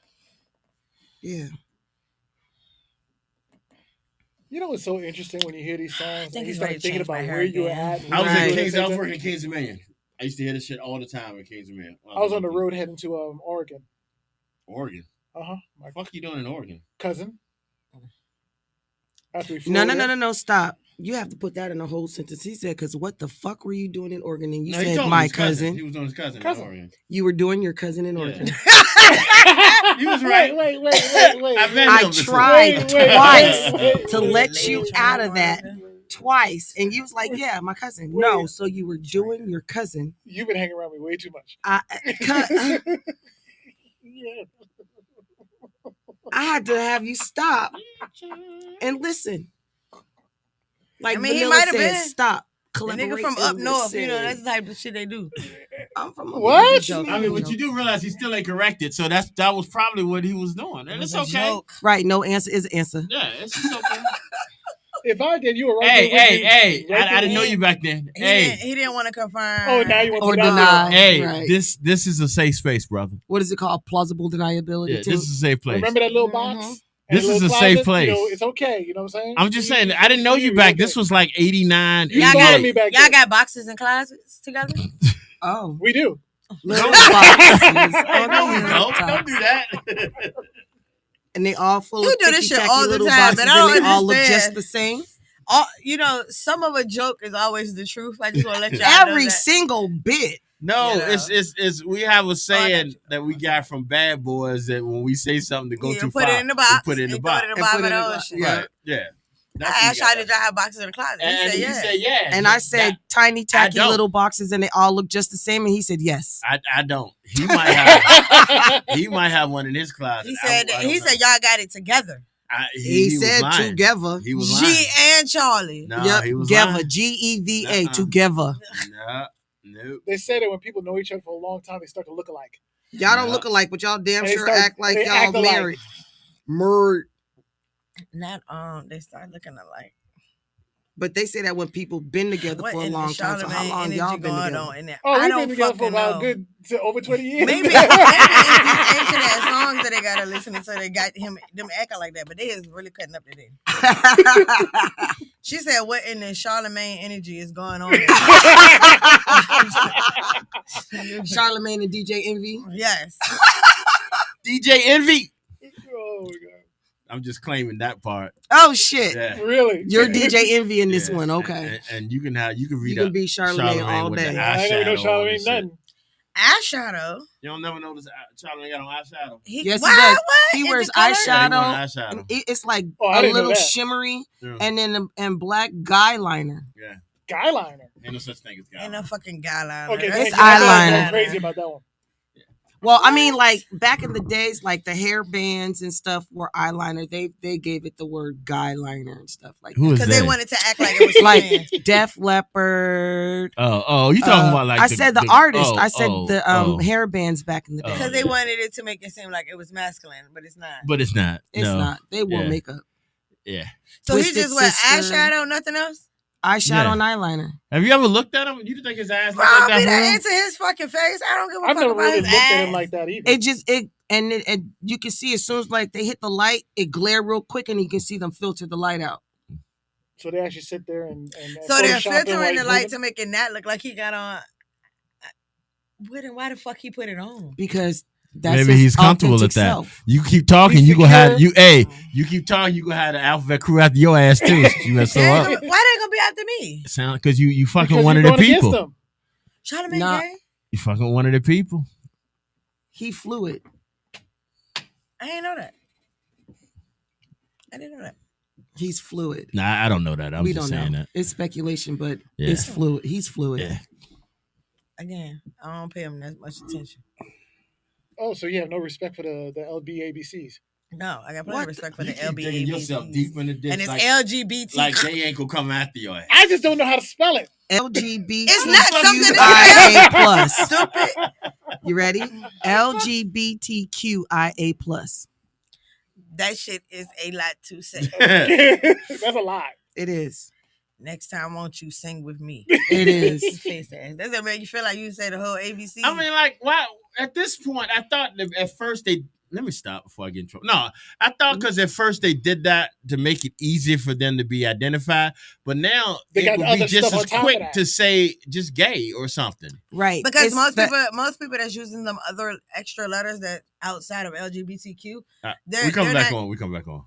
You know what's so interesting when you hear these songs think and you he's start ready to thinking change my about hair where you were again. at. I was Right. in Kings. I was working in Kings Dominion. I used to hear this shit all the time in Kings Dominion. I was on the road heading to Oregon. Oregon. My What the fuck you doing in Oregon? cousin. After we flew No, there. stop. You have to put that in a whole sentence. He said, because what the fuck were you doing in Oregon? And you No, he said, told me my his cousin. He was doing his cousin Cousin. in Oregon. You were doing your cousin in Oregon. You was right. Wait. I met I him before. tried twice to wait. let you out of that. Twice. And you was like, yeah, my cousin. No, so you were doing your cousin. You've been hanging around me way too much. I had to have you stop and listen. Like I mean, he Vanilla might have said, been. stop. The Collaborate nigga from and up north, listen. that's the type of shit they do. I'm from What? I mean, but you do realize he still ain't corrected, so that was probably what he was doing. And it's okay. Right, no answer is an answer. Yeah, it's just okay. If I did, you were right. Hey, Right I didn't know there. you back then. He Hey, didn't want to confirm. Oh, now you want to Or put it out deny. there. hey, Right. this is a safe space, brother. What is it called? Plausible deniability. Yeah, too? this is a safe place. Remember that little box? Mhm. And This a is little a safe closet? place. You know, it's okay. You know what I'm saying? I'm just saying, I didn't know you back. This was like 89, You Y'all saw 88. me back Y'all then. got boxes and closets together? Oh, We do. little boxes. Hey, on no, we the don't. top. Don't do that. And they all full You of do this shit ticky-tacky all the little time, boxes, but I don't and they all look understand. just the same. Some of a joke is always the truth. I just want to let y'all know Every that. single bit. No, You know. it's we have a saying you. that we got from Bad Boys that when we say something to go Yeah, too put far, it in the box. we put it in the and box. Throw it in the And bottom put of it in the the ocean. box. Right? Yeah. That's I what asked we got. y'all, did y'all have boxes in the closet? And he said, yeah. And I said, tiny, tacky don't. little boxes, and they all look just the same. And he said, yes. I don't. He might have. He might have one in his closet. He said I don't know. y'all got it together. He was said lying. together. He was lying. G and Charlie. No, Yep, he was together. lying. Geva, Nuh-uh. together. No. They say that when people know each other for a long time, they start to look alike. Y'all don't Yeah. look alike, but y'all damn And they sure start- act like they y'all act alike. married. Married. Not they start looking alike. But they say that when people been together What for a in the long time. So how Charlamagne long energy y'all been going together? on in there? Oh, I we've don't been together for fucking about know. good over 20 years. Maybe it's these ancient ass songs that they gotta listen to, so they got them acting like that. But they is really cutting up today. She said, "What in the Charlamagne energy is going on?" Charlamagne and DJ Envy. Yes. DJ Envy. Oh my god! I'm just claiming that part. Oh shit! Yeah. Really? You're DJ Envy in this Yeah. one, okay? And you can read You can be Charlamagne all with day. the I never know eyeshadow on Charlamagne and shit. nothing. Eyeshadow. You don't never notice Charlamagne got on eyeshadow. Yes, he Why? does. What? He Is wears it color? Yeah, he eyeshadow. wears eyeshadow. It's like Oh, I a didn't know little that. shimmery, Yeah. and then and black guy liner. Yeah. Guy liner. Ain't no such thing as guy. Ain't no fucking guy liner. Okay, It's thank you. I thought I was eyeliner. going crazy about that one. Well, I mean, like back in the days, like the hair bands and stuff were eyeliner. They gave it the word guy liner and stuff like Who that. is Because they that? wanted to act like it was Like like Def Leppard. Oh, you talking about like I said the artist. oh, I said oh, the oh. hair bands back in the day. Oh, because they wanted it to make it seem like it was masculine, but it's not. But it's not. It's no. not. They wore Yeah. makeup, Yeah. So he Twisted just wear Sister. eyeshadow, nothing else. eyeshadow Yeah. and eyeliner. Have you ever looked at him? You think his ass Bro, look like I'll be that? that for him? into his fucking face. I don't give a I've fuck never about really his looked at him ass. like that either. It just and you can see as soon as like they hit the light, it glare real quick, and you can see them filter the light out. So they actually sit there and So they're Photoshop him while filtering he's the light moving? to make it not look like he got on. Why the fuck he put it on? Because that's Maybe his he's comfortable authentic at that. self. You keep talking, He's you gonna have secure. you keep talking, you gonna have the alphabet crew after your ass too. You mess so Why up. they gonna be after me? Sound because you fucking Because one of you're the going against people. them. Charlamagne Nah. gay? You fucking one of the people. He fluid. I ain't know that. I didn't know that. He's fluid. Nah, I don't know that. I'm We just don't saying know. that. It's speculation, but Yeah. it's fluid. He's fluid. Yeah. Again, I don't pay him that much attention. Oh, so you have no respect for the LBABCs? No, I got plenty What of respect for You the keep digging yourself LBABCs. deep in the ditch And it's like, LGBT. like they ain't gonna come after your ass. I just don't know how to spell it. It's not something LGBTQIA plus. Stupid. You ready? LGBTQIA plus. That shit is a lot to say. That's a lot. It is. Next time, won't you sing with me? It is. Face ass. Does that make you feel like you say the whole ABC? I mean, like, why? At this point, I thought that at first they. Let me stop before I get in trouble. No, I thought because at first they did that to make it easier for them to be identified, but now They it got would other be just stuff on as top of quick that. to say just gay or something. Right. because It's most the- people that's using them other extra letters that outside of LGBTQ, they're We come they're back not- on. We come back on.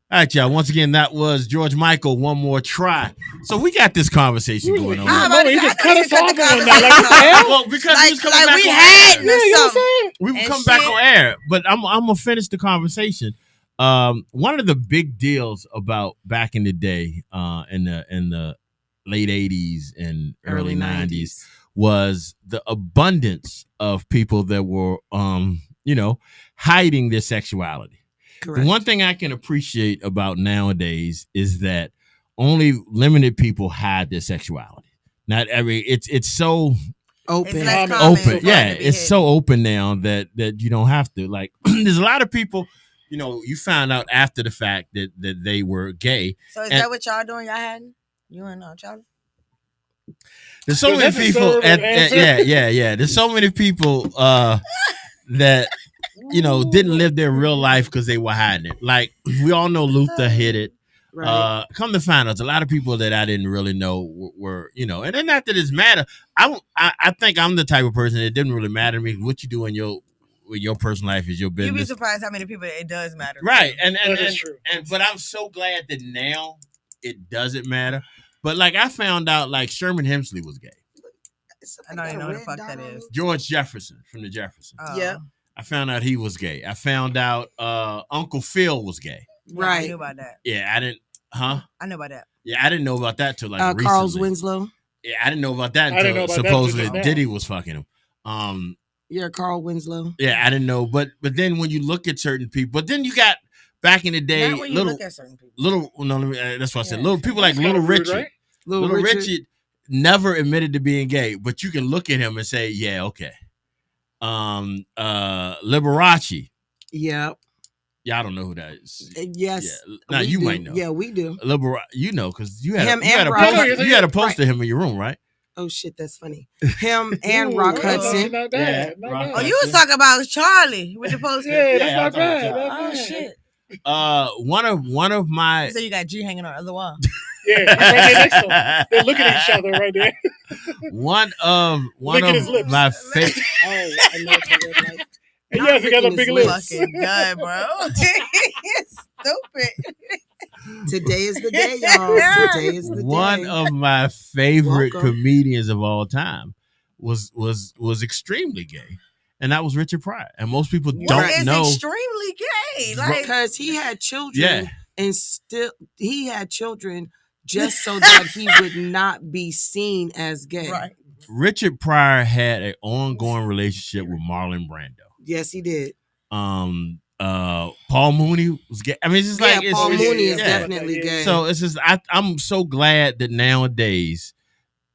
All right, y'all. Once again, that was George Michael. One more try. So we got this conversation going on. Ah, I'm about to He say, just I cut thought us you cut off the on that. Like, what the conversation hell? Well, because we was coming like back we on had air. Yeah, you know what I'm something. saying? We will and come back shit. on air, but I'm gonna finish the conversation. One of the big deals about back in the day, in the late '80s and early '90s, was the abundance of people that were, hiding their sexuality. Correct. The one thing I can appreciate about nowadays is that only limited people hide their sexuality. Not every. It's so Open. It's less Open. common open. for it Yeah, to be it's hidden. so open now that you don't have to. Like, there's a lot of people. You found out after the fact that they were gay. So is And- that what y'all doing? Y'all hadn't? You and Charlie? There's so Does many that people. deserve an answer? Yeah. There's so many people that didn't live their real life because they were hiding it. Like, we all know Luther hid it. Right. Come to find out, a lot of people that I didn't really know were, and then not that it's matter. I think I'm the type of person that didn't really matter to me. What you do in your personal life is your You'd be business. surprised how many people it does matter. to. Right. And That is true. but I'm so glad that now it doesn't matter. But like, I found out like Sherman Hemsley was gay. I don't even know what the fuck that is. George Jefferson from the Jeffersons. Oh. Yeah. I found out he was gay. I found out Uncle Phil was gay. Yeah, I Right. knew about that. Yeah, I didn't. Huh? I know about that. Yeah, I didn't know about that till like Carl's recently. Winslow. Yeah, I didn't know about that I didn't until know about that supposedly till just now. Diddy was fucking him. Yeah, Carl Winslow. Yeah, I didn't know, but then when you look at certain people, but then you got back in the day, Not when you little look at certain people. that's what I said. Yeah. Little people like That's Little kinda rude, Richard. right? Little Little Richard. Richard never admitted to being gay, but you can look at him and say, yeah, okay. Liberace, Yeah. Y'all don't know who that is. Yes. Yeah. Now we you do. might know. Yeah, we do. Liberal, you know, because you had Him you had and a Rock poster, Hudson. you had a poster of him in your room, right? Oh shit, that's funny. Him and Ooh, Rock that's actually Hudson. not bad. Yeah, Not Rock bad. Oh, you was talking about Charlie with the poster. Yeah, that's Yeah, not I thought it bad. was Not Oh bad. shit! One of my So you got G hanging on the other wall. Yeah, he's right there next to him. They're looking at each other right there. one of Licking his lips. my favorite. Oh, I know what you look like. And Not yes, he got licking the big his lips. Fucking God, bro. Stupid. Today is the day, y'all. Today is the One day. of my favorite Welcome. comedians of all time was extremely gay, and that was Richard Pryor. And most people What don't What is know. extremely gay? Like, Because he had children Yeah, and still he had children just so that he would not be seen as gay. right. Richard Pryor had an ongoing relationship with Marlon Brando. Yes, he did. Paul Mooney was gay. I mean, it's just like yeah, Paul it's, Mooney is yeah. definitely Yeah. gay. So it's just I'm so glad that nowadays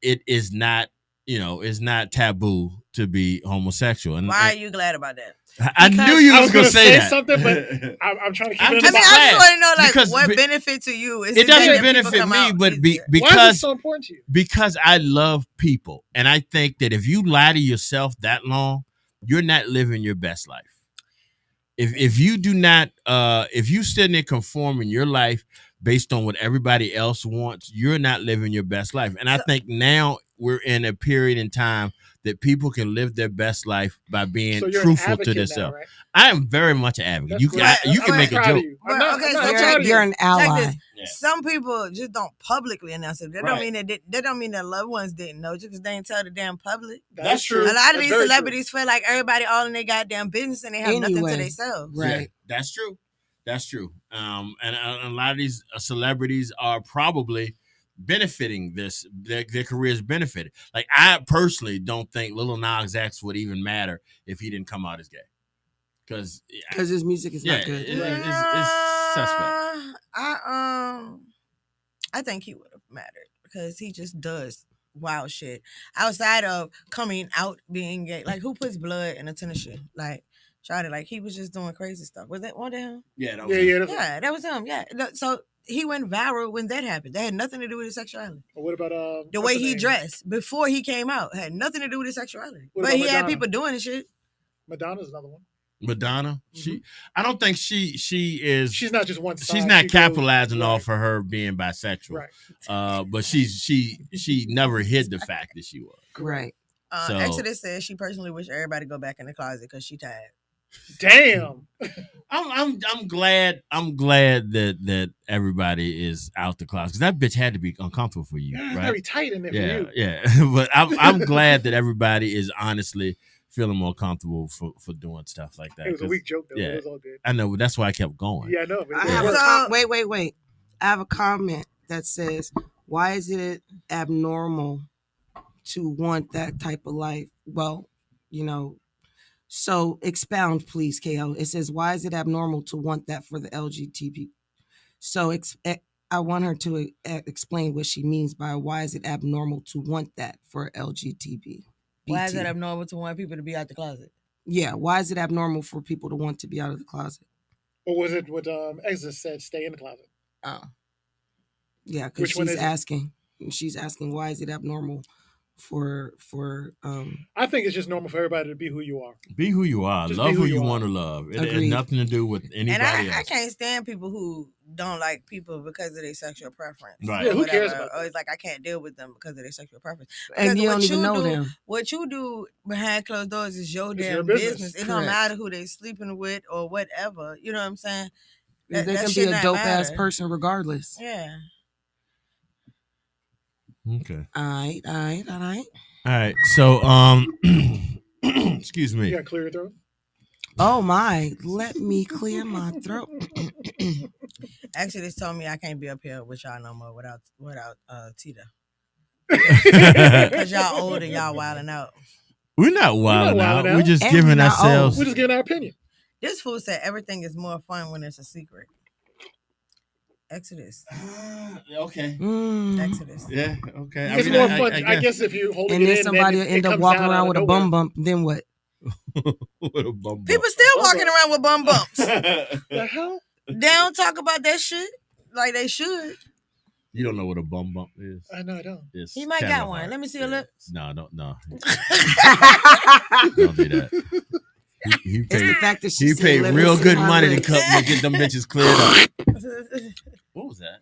it is not, it's not taboo to be homosexual. And Why are you glad about that? I Because- knew you I was was gonna gonna say say that. something, but I'm trying to keep I'm it in I the mean, just box. I just want to know, like, Because what be- benefit to you is It that doesn't people benefit come me, out but easier? Why is it because so important to you? because I love people, and I think that if you lie to yourself that long, you're not living your best life. If you do not, if you sitting there conforming your life based on what everybody else wants, you're not living your best life. And I think now we're in a period in time that people can live their best life by being So you're truthful an to advocate now, themselves. right? I am very much an advocate. That's You great. can you can I'm make a proud joke. of you. I'm But, not, okay, I'm so not check proud of You're you. an ally. this. Yeah. Some people just don't publicly announce it. That Right. don't mean that don't mean that loved ones didn't know just because they didn't tell the damn public. That's true. A lot of That's these very true. celebrities feel like everybody all in their goddamn business and they have nothing Anyway. to themselves. Right. Yeah, that's true. That's true. And a lot of these celebrities are probably benefiting this. Their careers benefited. Like I personally don't think Lil Nas X would even matter if he didn't come out as gay, because Because his music is yeah, not good. it's suspect. I think he would have mattered because he just does wild shit outside of coming out being gay. Like, who puts blood in a tennis shoe? Like, tried it. Like, he was just doing crazy stuff. Was that one of him? Yeah, that Yeah, yeah. That's, Yeah, that was him. Yeah. So he went viral when that happened. That had nothing to do with his sexuality. What about The what's way her he name? dressed before he came out had nothing to do with his sexuality. What But about he had Madonna? people doing the shit. Madonna's another one. Madonna. Mhm. I don't think she is. She's not just one side. She's not She goes- capitalizing right, off of her being bisexual. Right. But she never hid the fact that she was. Right. So- Exodus says she personally wish everybody go back in the closet because she tired. Damn. I'm glad that everybody is out the closet, because that bitch had to be uncomfortable for you, Yeah, it's right? very tight in there for Yeah, you. yeah. But I'm glad that everybody is honestly feeling more comfortable for doing stuff like that. It was a 'cause weak joke though. yeah. It was all good. I know, but that's why I kept going. Yeah, I know. but I it have worked. wait. I have a comment that says, why is it abnormal to want that type of life? Well, so expound, please, KO. It says, why is it abnormal to want that for the LGBT? So I want her to explain what she means by why is it abnormal to want that for LGBT? Why is it abnormal to want people to be out the closet? Yeah, why is it abnormal for people to want to be out of the closet? Or was it what Exodus said? Stay in the closet. Oh. Yeah, because Which one she's is it? asking. She's asking why is it abnormal for I think it's just normal for everybody to be who you are. Be who you are. Just Love be who who you you are. want to love. It has Agreed. nothing to do with anybody And I else. can't stand people who don't like people because of their sexual preference. Right. Yeah, or who cares whatever. about Or that? it's like I can't deal with them because of their sexual preference. and Because you what don't even you know do- them. What you do behind closed doors is your It's your damn business. business. It don't Correct. matter who they sleeping with or whatever. You know what I'm saying? They that can be should a not dope ass matter. person regardless. Yeah. Okay. All right. All right. So excuse me. You got to clear your throat. Oh my, let me clear my throat. Actually, they told me I can't be up here with y'all no more without Tita. We're Because y'all old and y'all wilding out. not wilding wilding out. out. We're just And giving we're not ourselves. We're just giving our opinion. This fool said everything is more fun when it's a secret. Exodus. Okay. Mm. Exodus. Yeah. Okay. It's more fun. I guess if you hold And it then in, somebody then will end it up comes walking out around of with a nowhere. bum bump. Then what? With a bum bump. People still walking around with bum bumps. The hell? They don't talk about that shit like they should. You don't know what a bum bump is? I know I don't. It's He might kinda got one. hard. Let me see your lips. No. Don't do that. He It's the paid, fact that she he said, paid "Let me real see good my money to lips." get them bitches cleared up. What was that?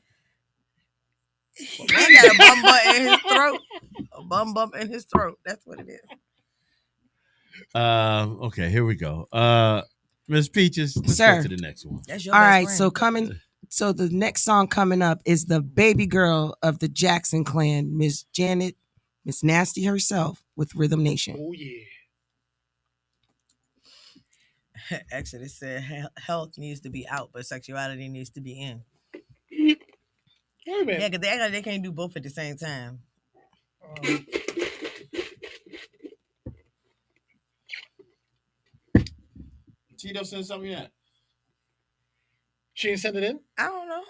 He got a bum bump in his throat. A bum bump in his throat. That's what it is. Okay, here we go. Miss Peaches, let's Sir. go to the next one. That's your All best right, friend. so the next song coming up is the baby girl of the Jackson clan, Miss Janet, Miss Nasty herself, with Rhythm Nation. Oh yeah. Exodus said health needs to be out, but sexuality needs to be in. Wait a Yeah, minute. because they act like they can't do both at the same time. Tito said something yet? She didn't send it in? I don't know.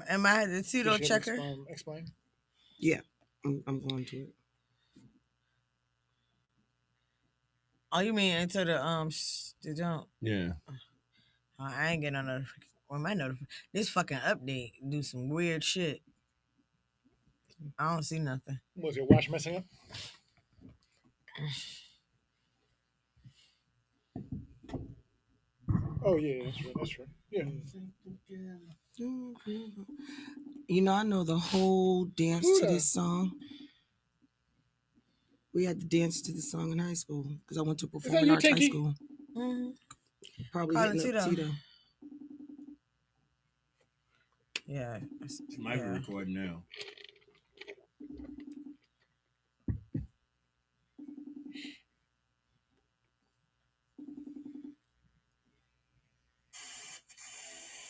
Am I the Tito Did she checker? Explain. Yeah, I'm going to. Oh, you mean into the the jump? Yeah. Oh, I ain't getting no notification. Well, my this fucking update do some weird shit. I don't see nothing. Was your watch messing up? Oh yeah, that's true. That's true. Yeah. You know, I know the whole dance to Huda. this song. We had to dance to this song in high school because I went to performing you, arts high Tinky? school. Mm-hmm. Probably Call it hitting up Tito. Tito. Yeah. She might be recording now.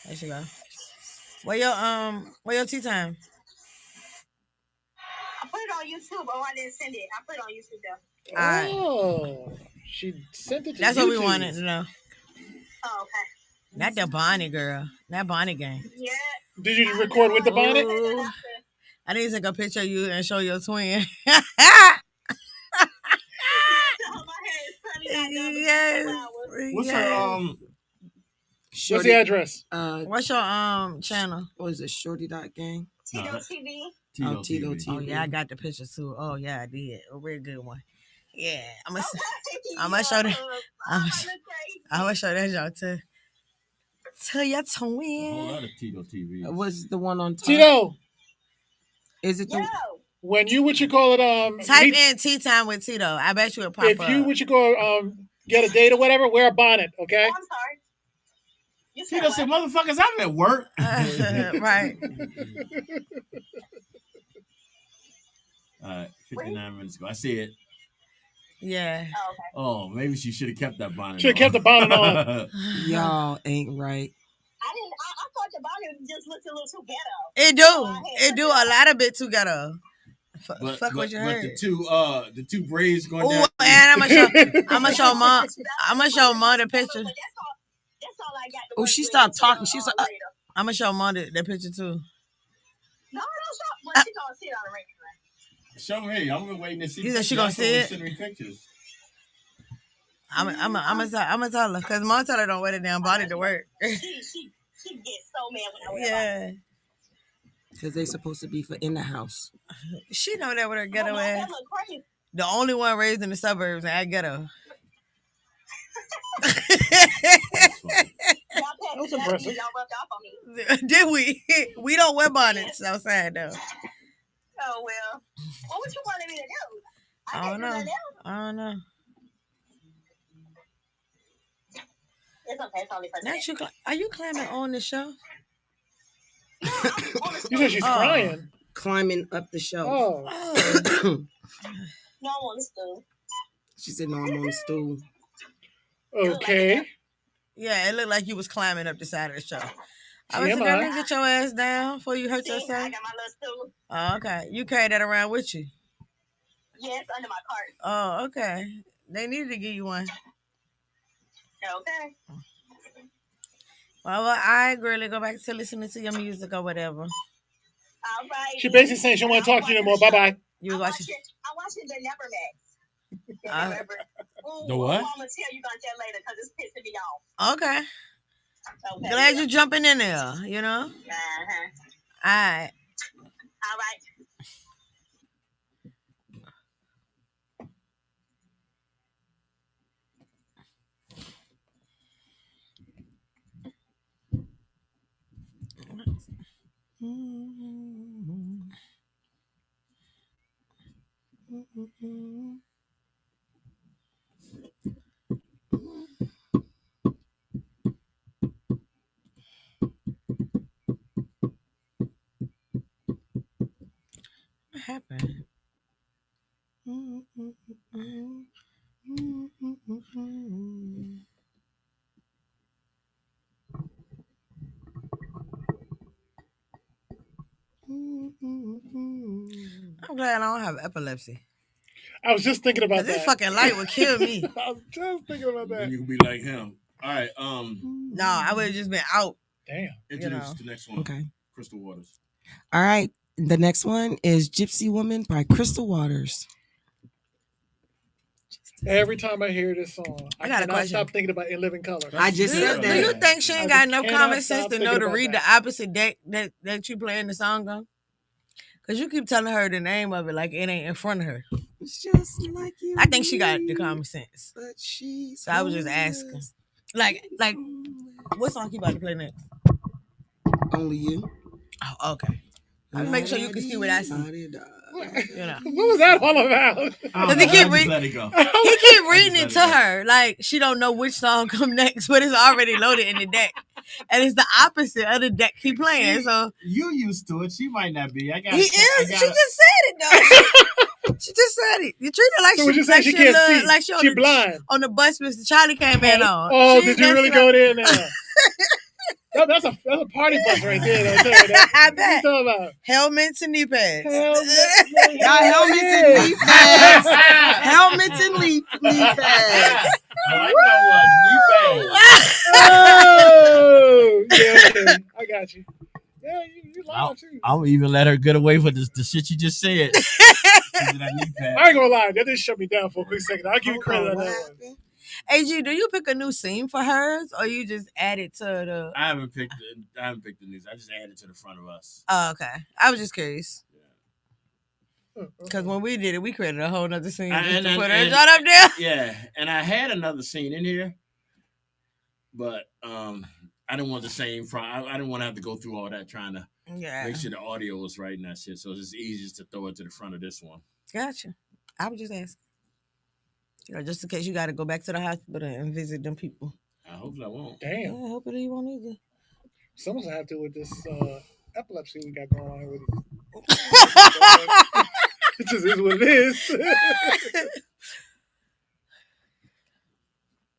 There she go. Where your tea time? I put it on YouTube. Oh, I didn't send it. I put it on YouTube though. Alright. Oh, she sent it to That's YouTube. what we wanted to know. Oh, okay. Not that Bonnie girl. That Bonnie gang. Yeah. Did you record with the bonnet? Ooh. I need to take a picture of you and show your twin. Yes. What's Yes. her What's the address? What's your channel? What is it? Shorty Dot Gang. Tito No, TV. Tito Tito TV. TV. Oh yeah, I got the picture too. Oh yeah, I did. A real good one. Yeah, I'm Okay. gonna show that. I'm I look crazy. gonna show that y'all to your A whole twin. lot of Tito TV. Was the one on top? Tito, Is it the? Yo. when you Type meet- in tea time with Tito. I bet you it'll pop if up. you get a date or whatever, wear a bonnet, okay? Oh, I'm sorry. You said Tito said, what? "Motherfuckers, I'm at work." Right. All right, 59 minutes ago. I see it. Yeah. Oh, okay. Oh, maybe she should have kept that bonnet. Should have kept the bonnet on. Y'all ain't right. I thought the bonnet just looked a little too ghetto. It do. It do a lot of bit together. But, Fuck what you heard. the two braids going Oh, down. and I'm gonna show mom. I'm gonna show mom the picture. But that's all I got. to Oh, work she with stopped until, talking. She was like, later. I'm gonna show mom the picture too. No, don't stop. Well, she gonna see it on the regular. Show me. I'm been waiting to see. You said she gonna see it? Send me pictures. I'm gonna tell her because mom tell her don't wear the damn body to work. She gets so mad when I wear Yeah, Because they supposed to be for in the house. she know that with her ghetto that ass. look crazy. The only one raised in the suburbs and I ghetto. That's funny. That was impressive. Y'all rubbed off on me. Did we? We don't wear bonnets outside though. Oh well. Well, what you wanted me to do? I can't don't do know. nothing else. I don't know. It's okay. It's only for today. Not you. Are you climbing on the shelf? No, I'm on the You said she's Oh. crying. Climbing up the shelf. Oh, Oh, No, I'm on the stool. She said, "No, I'm on the stool." okay. yeah. It looked like you was climbing up the side of the shelf. I was TMI. like, get your ass down before you hurt See, I yourself. got my little stool. Oh, okay. You carry that around with you. Yeah, it's under my cart. Oh, okay. They needed to give you one. Okay. Well, I really go back to listening to your music or whatever. All right. She basically saying she don't want to talk to you no more. Bye bye. You was watching. I'm watching the Never Met. The what? I'm gonna tell you about that later because it's pissing me off. Okay. Okay. Glad you're jumping in there, you know? Uh-huh. All right. All right. What happened? I'm glad I don't have epilepsy. I was just thinking about Because that. this fucking light would kill me. I was just thinking about that. Then you can be like him. All right. No, I would have just been out. Damn. Introduce the next one. Okay. Crystal Waters. All right. The next one is Gypsy Woman by Crystal Waters. Every time I hear this song, I got a cannot question. stop thinking about In Living Color. I just Do said you, that. do you think she ain't I got enough cannot common sense stop to know thinking to about read that. the opposite deck that you playing the song on? Because you keep telling her the name of it like it ain't in front of her. It's just like you. I think she got the common sense. But she's So I was just asking. Like, what song you about to play next? Only You. Oh, okay. I'll make sure you can see what I see. You know. What was that all about? Because he keep let it go. He keep reading let it it to go. her like she don't know which song come next, but it's already loaded in the deck, and it's the opposite of the deck he playing. So You used to it. She might not be. I got. he is. She just said it though. She just said it. You treat her like So what you she saying? like She she, can't look- see. like she on She the blind. on the bus Mr. Charlie came in on. Oh, She did you just really like- go there now? That's a party bus right there. Though, too. I What bet. you talking about? Helmets and knee pads. Y'all helmets and knee pads. Helmets and knee pads. I like that one. Knee pads. Oh, yeah, okay. I got you. Yeah, you lying too. I'll even let her get away with the shit you just said. I ain't gonna lie, that did shut me down for a quick second. I'll give you credit on that one. AG, do you pick a new scene for hers, or you just add it to the? I haven't picked the news. I just added to the front of us. Oh, okay. I was just curious. Because when we did it, we created a whole nother scene just to put her shot up there. Yeah, and I had another scene in here, but I didn't want the same front. I didn't want to have to go through all that trying to make sure the audio was right and that shit. So it's just easiest to throw it to the front of this one. Gotcha. I was just asking. You know, just in case you got to go back to the hospital and visit them people. I hope I won't. Damn. Yeah, I hope it won't either. Someone's gonna have to with this epilepsy we got going on here with it. It just is what it is.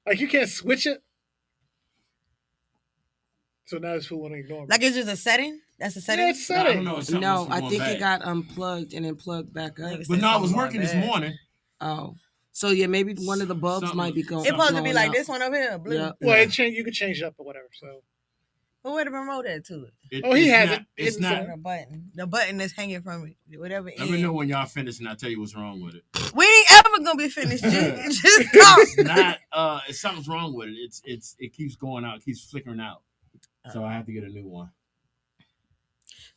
Like you can't switch it. So now this fool want to ignore me. Like it's just a setting? That's a setting? Yeah, it's I setting. don't know. It's something No, else I going think bad. it got unplugged and then plugged back up. But no, it was working this bad. morning. Oh. So yeah, maybe one of the bulbs Something- might be going. It's supposed to be blowing like out. this one up here, blue. Yeah. Well, you can change it up or whatever. So But where the remote at to it? Oh, he it's has not- it. It's It's not. The button. The button is hanging from it. Whatever. Let me know end. when y'all finish, and I'll tell you what's wrong with it. We ain't ever gonna be finished, G. Just talk. It's not. Something's wrong with it. It keeps going out, keeps flickering out. So I have to get a new one.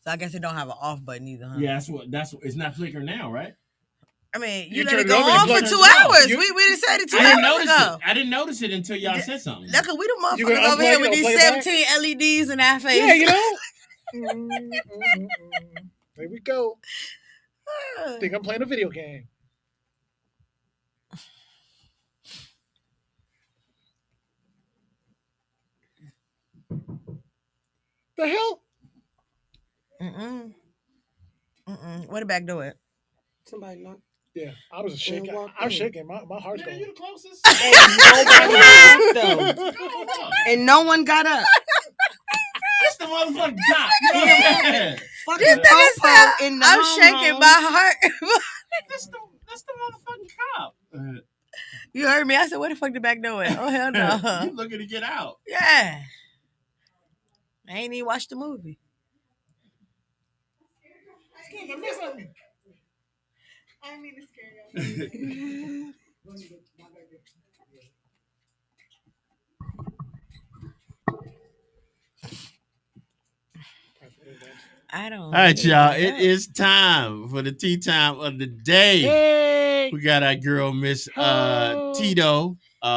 So I guess it don't have an off button either, huh? Yeah, that's what. It's not flickering now, right? I mean, You you let turned it it go over and on for plugged 2 it in. hours. You- We didn't say it 2 I didn't hours notice ago. it. I didn't notice it until y'all said something. Look, we the You gonna motherfuckers over unplug here it with or these plug it back? 17 LEDs in our face. yeah, you know. There we go. Think I'm playing a video game. The hell? Mm-mm. Where the back door at? Somebody knocked. Yeah, I was shaking. walk I'm in. shaking. My heart's Yeah, going. you the closest. Nobody got up, though. And no one got up. That's the motherfucking cop. You know what I'm saying? Fucking This nigga popo said, in the I'm home shaking home. my heart. That's the motherfucking cop. You heard me. I said, where the fuck the back door at? Oh, hell no. You looking to get out? Yeah. I ain't even watched the movie. I didn't mean to scare you. I don't. All right, y'all. It Yeah. is time for the tea time of the day. Hey, We got our girl Miss Ho. Tito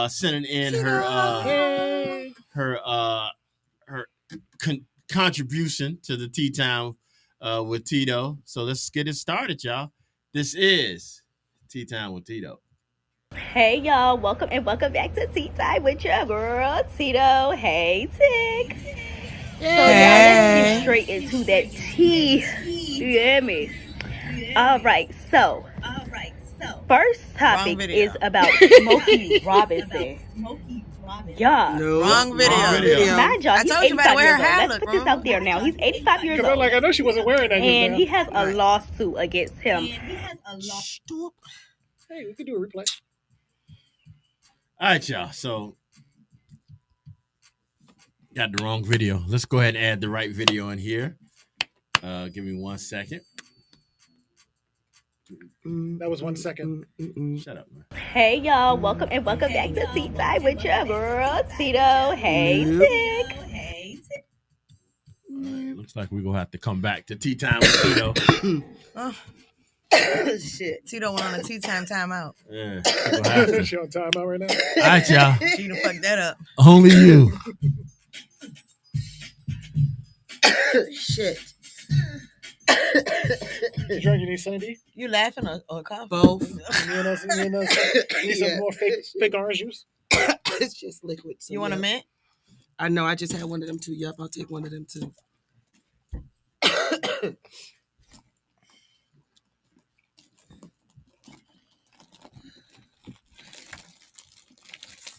sending in hey. her contribution to the tea time with Tito. So let's get it started, y'all. This is Tea Time with Tito. Hey y'all, welcome back to Tea Time with your girl Tito. Hey Tick. So y'all, let's get straight into that tea. You hear me? All right. So first Wrong topic video. is about Smokey Robinson. Yeah. No. Wrong video. Wrong video. Mind y'all, I he's told you about 85 wear years her old. hair Let's look put this wrong. out there now. He's 85 years Yeah, but old. like I know she wasn't wearing that just And now. he has a Right. lawsuit against him. Stop. Hey, we could do a replay. All right, y'all. So got the wrong video. Let's go ahead and add the right video in here. Give me 1 second. That was 1 second. Shut up, man. Hey y'all, welcome back to Tea Time with your girl Tito. Hey Tick. All right, looks like we're gonna have to come back to tea time with Tito. Oh, shit. Tito went on a tea time timeout. Yeah, we're gonna have to. She on timeout right now. All right, y'all. She done fucked that up. Only you. Shit. You drink? You need Sunny? You laughing or coughing? Both. Me and us. Need some Yeah. more fake orange juice. It's just liquid. So You want a yeah. mint? I know. I just had one of them too. Yep, I'll take one of them too.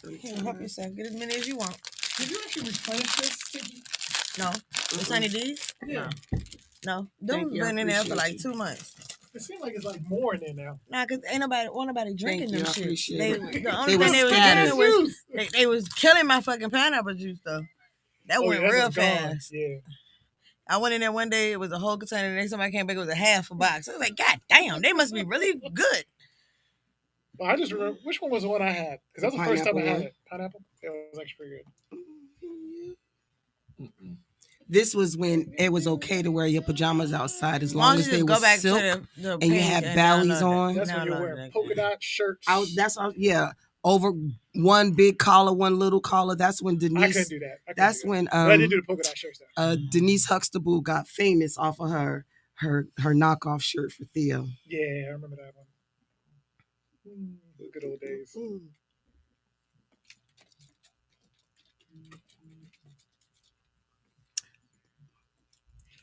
You can help yourself. Get as many as you want. Did you actually replenish this? No. The Sunny D's? Yeah. No. Thank Them you, I been in there for appreciate like you. 2 months. It seems like it's like more in there now. Nah, cause ain't nobody drinking you, them I shit. appreciate They, it. the only They thing was they was scattered. drinking was they was killing my fucking pineapple juice though. That Oh, went yeah, that's real what's gone. fast. Yeah. I went in there one day, it was a whole container. The next time I came back, it was a half a box. I was like, God damn, they must be really good. Well, I just remember which one was the one I had because that was the first time I Pineapple had one. it. Pineapple. It was actually pretty good. This was when it was okay to wear your pajamas outside as As long long as as they you were go back silk. to the and you page had and ballies download on. That's when you're Download wearing that. polka dot shirts. That's all. Yeah, over one big collar, one little collar. That's when I couldn't Denise. do that. That's when But I did do the polka dot shirts though. Denise Huxtable got famous off of her knockoff shirt for Theo. Yeah, I remember that one. The good old days.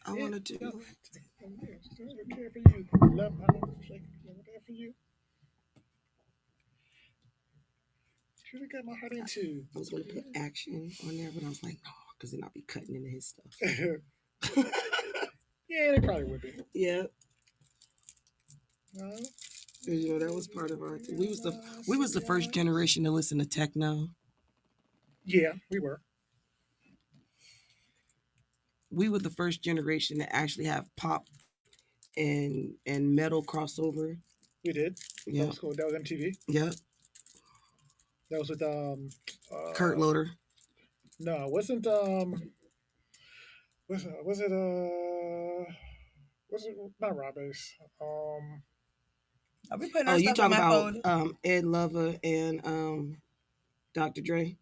I want to do. I don't care for you. Love, I don't care for you. Should have got my heart into. I was going to put action on there, but I was like, no, because then I'll be cutting into his stuff. Yeah, they probably would be. Yeah, No? you know that was part of our. We was the first generation to listen to techno. Yeah, we were. We were the first generation to actually have pop and metal crossover. We did. Yeah, That was cool. That was MTV. yeah. That was with Kurt Loder. No, it wasn't was it not Rob Bass? Are we putting Oh, our you stuff in talking my about folder? Ed Lover and Dr. Dre?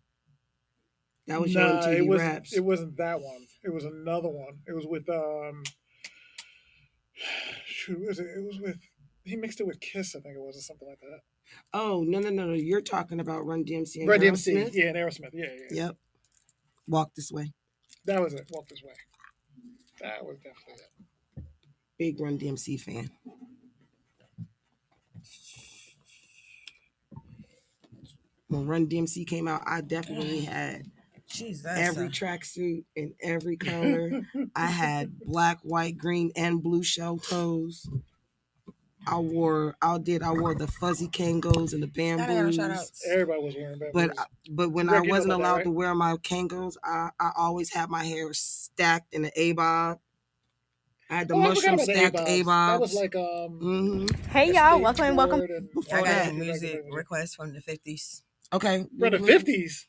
That was your Nah, MTV Raps. it wasn't that one. It was another one. It was with shoot, what was it? It was with he mixed it with Kiss, I think it was, or something like that. Oh no! You're talking about Run DMC and Run Aerosmith? DMC, yeah, and Aerosmith, yeah. Yep. Walk This Way. That was it. Walk This Way. That was definitely it. Big Run DMC fan. When Run DMC came out, I definitely had Jesus. every tracksuit in every color. I had black, white, green, and blue shell toes. I wore the fuzzy Kangos and the Gotta have a shout out. bamboos. Everybody was wearing bamboos. But when Greg, I you know wasn't about that, allowed right? to wear my Kangos, I always had my hair stacked in an A-bob. I had the Oh, I forgot mushroom about the stacked A-Bobs. That was A-Bobs. like Hey y'all, welcome and welcome. Before I got that, a music request from the 50s. okay. for the 50s.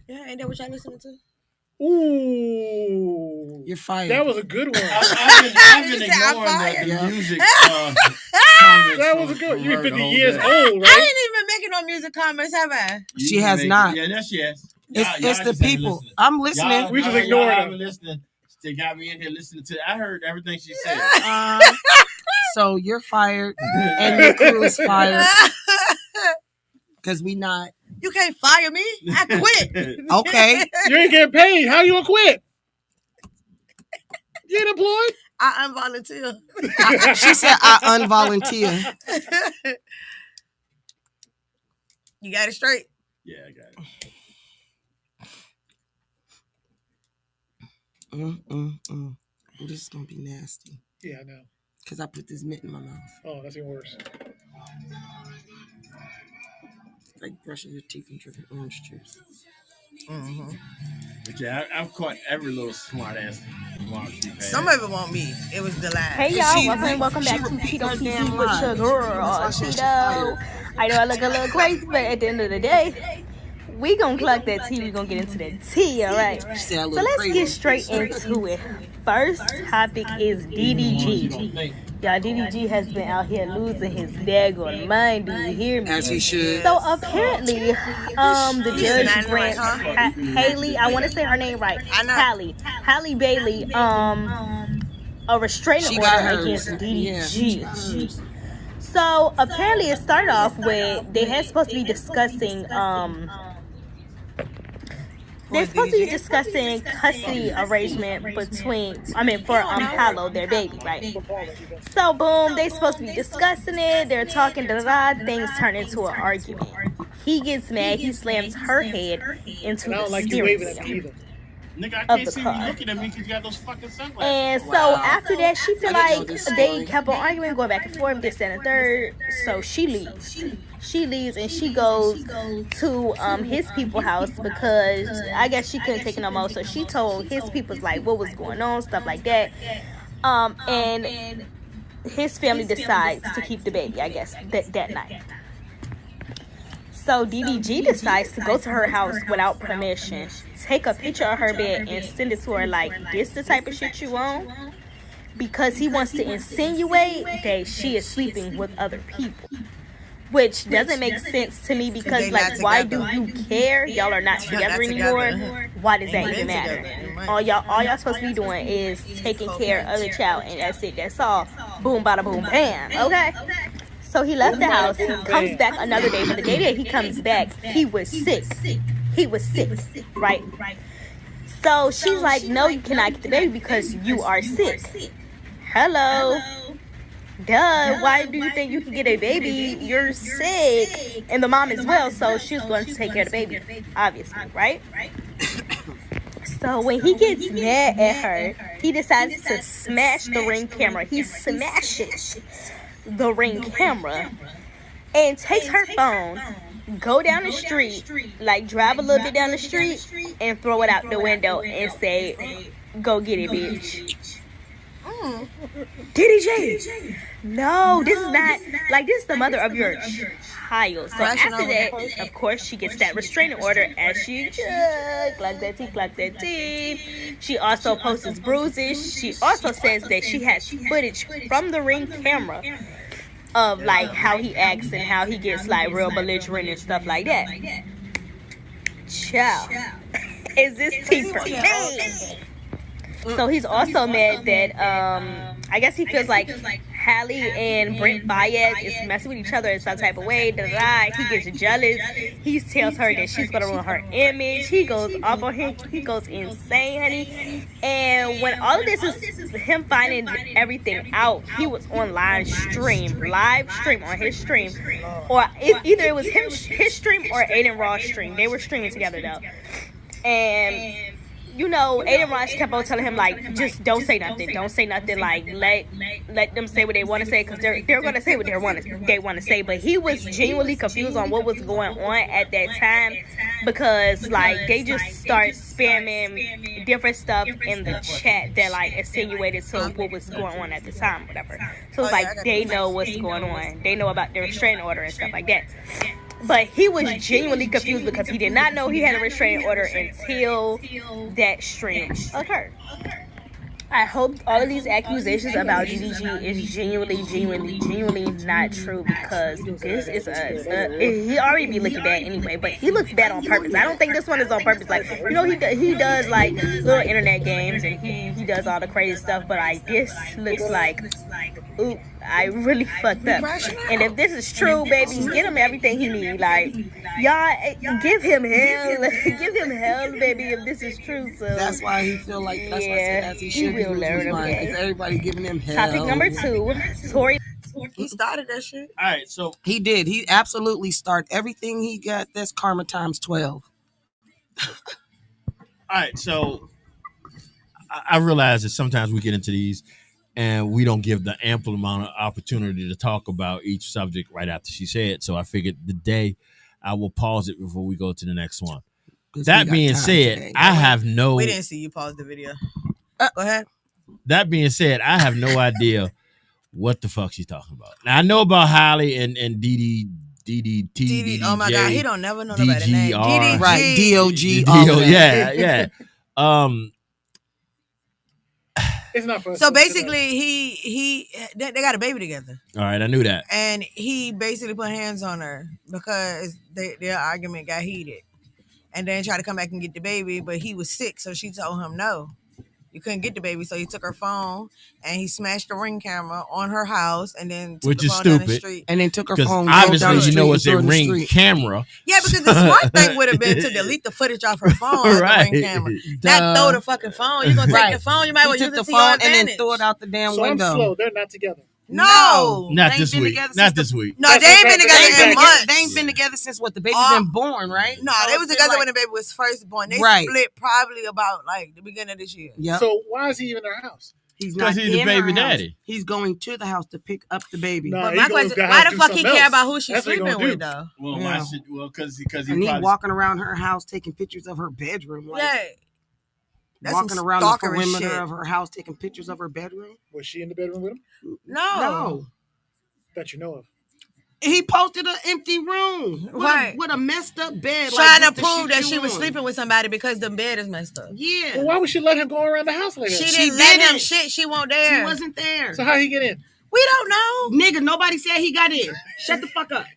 Yeah, ain't that what y'all listening to? Ooh, You're fired. that was a good one. I've been You said I'm ignoring fired. the music comments. That was a good one. from You're her the 50 whole years day. old, I right? ain't even making no music comments, have I? She has not. Yeah, yes, she has. It's the people. I'm listening. We just ignored y'all her. been listening. They got me in here listening to. I heard everything she said. So you're fired, and your crew is fired because we not. You can't fire me. I quit. Okay. You ain't getting paid. How you gonna quit? You ain't employed? I unvolunteer. She said I unvolunteer. You got it straight. Yeah, I got it. Ooh, this is gonna be nasty Yeah, I know. because I put this mitt in my mouth. Oh, that's even worse. Like brushing your teeth and drinking orange juice. But yeah, I've caught every little smart ass remark she had. Some of it won't me. It was the lie. Hey y'all, welcome and welcome back to repeats Tito her TV damn with lies. your girl, That's why she Tito. fired. I know I look a little crazy, but at the end of the day, we gonna clock that T. We gonna get into that T, all right? She said I So look let's crazy. get straight into it. First topic is DDG. Y'all, DDG has been out here losing his daggone mind. Do you hear me? As he should. So apparently, the judge not grants right, Haley, I want to say her name right, I know. Haley Bailey, a restraining She got order hers. against DDG. Yeah. So apparently, it started off with they had supposed to be discussing they're supposed to be discussing custody arrangement for Paolo, their baby, right? So boom, they supposed to be discussing it. They're talking, things turn into an argument. He gets mad. He slams her head into And I the don't like you steering waving at me wheel. either. Nigga, I Of can't the see car. you looking at me because you got those fucking sunglasses. And so Wow. after that, she feel I didn't know like this they story. kept on arguing, going back and forth, this, that, and the third. So she leaves. She leaves and she goes to his people's house because I guess she couldn't take it no more. So she told his people's like what was going on, stuff like that. And his family decides to keep the baby, I guess, that night. So DDG decides to go to her house without permission, take a picture of her bed and send it to her like, this the type of shit you want? Because he wants to insinuate that she is sleeping with other people. Which doesn't make sense to me because, They like, not why together. do you care? Y'all are not together anymore. Why does that even matter? All y'all supposed to be doing is taking care of the child, and that's it. That's all. Boom, bada, boom, bam. Okay? So he left the house. He comes back another day. But the day that he comes back, he was sick. He was sick, right? So she's like, no, you cannot get the baby because you are sick. Hello. Duh, why do you think you can get a baby? You're sick. And the mom as well, so she's going to take care of the baby, obviously, right? So when he gets mad at her, he decides to smash the Ring camera. He smashes the Ring camera and takes her phone, go down the street, like drive a little bit down the street, and throw it out the window and say, go get it, bitch. DDJ. No, this is not, like, this is the mother of your child. So after that, of course, she gets that restraining order as she clock that teeth. She also posts bruises. She also says that she has footage from the Ring camera of, like, how he acts and how he gets, like, real belligerent and stuff like that. Child. Is this tea for me? So he's also mad that I guess he feels like Hallie and Brent Baez is messing with each other in some type of way. He gets jealous. He tells her that she's gonna ruin her image. He goes off on him. He goes insane, honey. And when all of this is him finding everything out, he was on live stream on his stream, or either it was his stream or Aiden Ross' stream. They were streaming together though, and you know, Aiden Ross kept on telling him like, just don't say nothing, like let them say what they want to say, because they're gonna say what they want to say. But he was genuinely confused on what was going on at that time, because like they just start spamming different stuff in the chat that like insinuated to what was going on at the time, whatever. So it's like they know what's going on, they know about the restraining order and stuff like that. But he was genuinely confused because he did not know he had a restraining order until that stream occurred. I hope all of these accusations about DDG is genuinely not true, because this is he already be looking bad anyway, but he looks bad on purpose. I don't think this one is on purpose. Like, you know, he does like little internet games and he does all the crazy stuff, but like this looks like, oop, I really fucked up. And if this is true, baby, get him everything he need. Like, y'all, give him hell, baby, if this is true. So that's why he feel like that's why I said as he should will learn, okay? Because everybody giving him hell. Topic number 2, Tory. He started that shit. All right, so He did. He absolutely started everything he got. That's karma times 12. all right, so I realize that sometimes we get into these and we don't give the ample amount of opportunity to talk about each subject right after she said. So I figured today I will pause it before we go to the next one. That being said, today. I have no. We didn't see you pause the video. Go ahead. That being said, I have no idea what the fuck she's talking about. Now I know about Holly and DDT. Oh my God, he don't never know about the name. DGR. Right, DOG. Yeah. It's not for us. So basically, they got a baby together, All right, I knew that. and he basically put hands on her because their argument got heated, and then tried to come back and get the baby, but he was sick, so she told him no, you couldn't get the baby. So he took her phone and he smashed the Ring camera on her house, and then took Which the is phone down the stupid. street. And then took her Because phone. drove down the obviously, you street know, and it's threw a it in the Ring street. camera. Yeah, because the smart thing would have been to delete the footage off her phone, of Right. the Ring camera, not throw the fucking phone. You're gonna take the phone, you might He well use took it the to your phone and then advantage. threw it out the damn So window. I'm slow. They're not together. No, Not They this ain't been week. together Not since this week. no, they ain't been They They together ain't in been months. together, they ain't been together since what the baby Oh. been born, right? No, So they was it's together like- when the baby was first born. They Right. split probably about like the beginning of this year. Yep. So why is he even in our house? He's 'Cause not he's the in baby her house. daddy. He's going to the house to pick up the baby. Nah, But he my goes question: to why house the do fuck he something care else. about who she's That's what he sleeping gonna do. with though? Well, Yeah. because And he he probably walking around her house taking pictures of her bedroom. Like, Yeah, that's walking some around the stalkery perimeter shit. of her house taking pictures of her bedroom. Was she in the bedroom with him? No. That you know of. He posted an empty room Right. with a messed up bed. Trying like to this the prove shit that you she was want. sleeping with somebody because the bed is messed up. Yeah. Well, why would she let him go around the house like that? She She didn't let him didn't. shit. She won't She there. wasn't there. So how he get in? We don't know. Nigga, nobody said he got in. Shut the fuck up.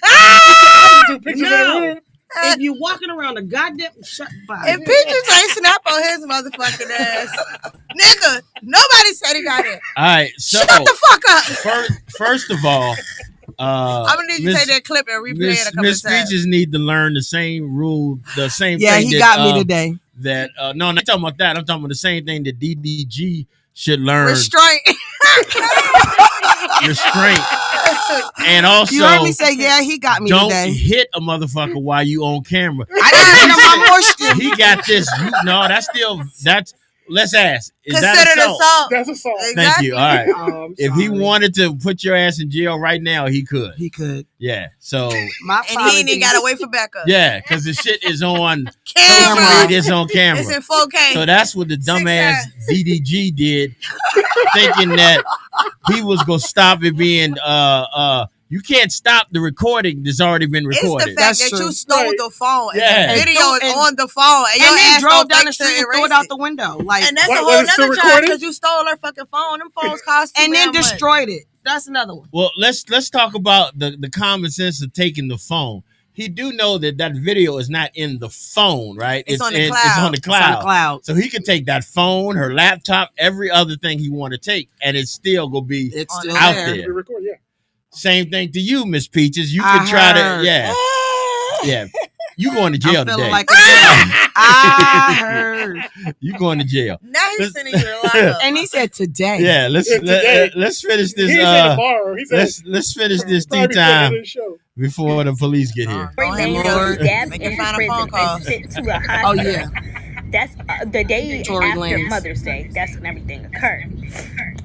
I took pictures No. of the room. If you walking around a goddamn shut by. If Peaches ain't snap on his motherfucking ass, nigga, nobody said he got it. All right, so Shut the fuck up. first of all, I'm gonna need you to take that clip and replay it a couple Miss of times. Peaches need to learn the same rule, the same Yeah, thing. he that, got me today. That no, I'm not talking about that. I'm talking about the same thing that DDG should learn: Restraint. restraint. And also, You heard me say, yeah, he got me don't today. hit a motherfucker while you on camera. I didn't hit him on moisture. He got this. No, that's. Let's ask. Is Consider that it assault? assault. That's assault. Thank you. All right. Oh, I'm If he sorry. wanted to put your ass in jail right now, he could. he could. Yeah. So My And he ain't even gotta wait for backup. yeah, because the shit is on Camera. social media. It's on It's camera. in 4K. So that's what the dumbass DDG did, thinking that he was gonna stop it being you can't stop the recording that's already been It's the recorded. fact That's that true. you stole Right. the phone. And Yeah. the video And- is on the phone. And, your And then ass drove don't down think the to street and erase threw it out it. the window. Like, And that's What, a was whole it still nother charge recorded? because you stole her fucking phone. Them phones cost too and then damn much. destroyed it. That's another one. Well, let's talk about the common sense of taking the phone. He do know that video is not in the phone, right? It's on the It's on cloud. the It's on the cloud. So he could take that phone, her laptop, every other thing he want to take, and it's still gonna be It's On still the out there. there. We record, yeah. Same thing to you, Miss Peaches. You I could try heard. to, yeah. You going to jail I'm feeling today? like a I heard. You going to jail? Now he's sending you to lock up. And he said today. Yeah. Let's Yeah, today. let's finish this. He said tomorrow. He said Let's finish this tea probably before the end time of the show. before the police get here. Tory Oh, Lanez Lord. was stabbed Make in him find a prison phone call. and sent to a Oh hospital. yeah. that's the day Tory after Lanez. Mother's Day. That's when everything occurred.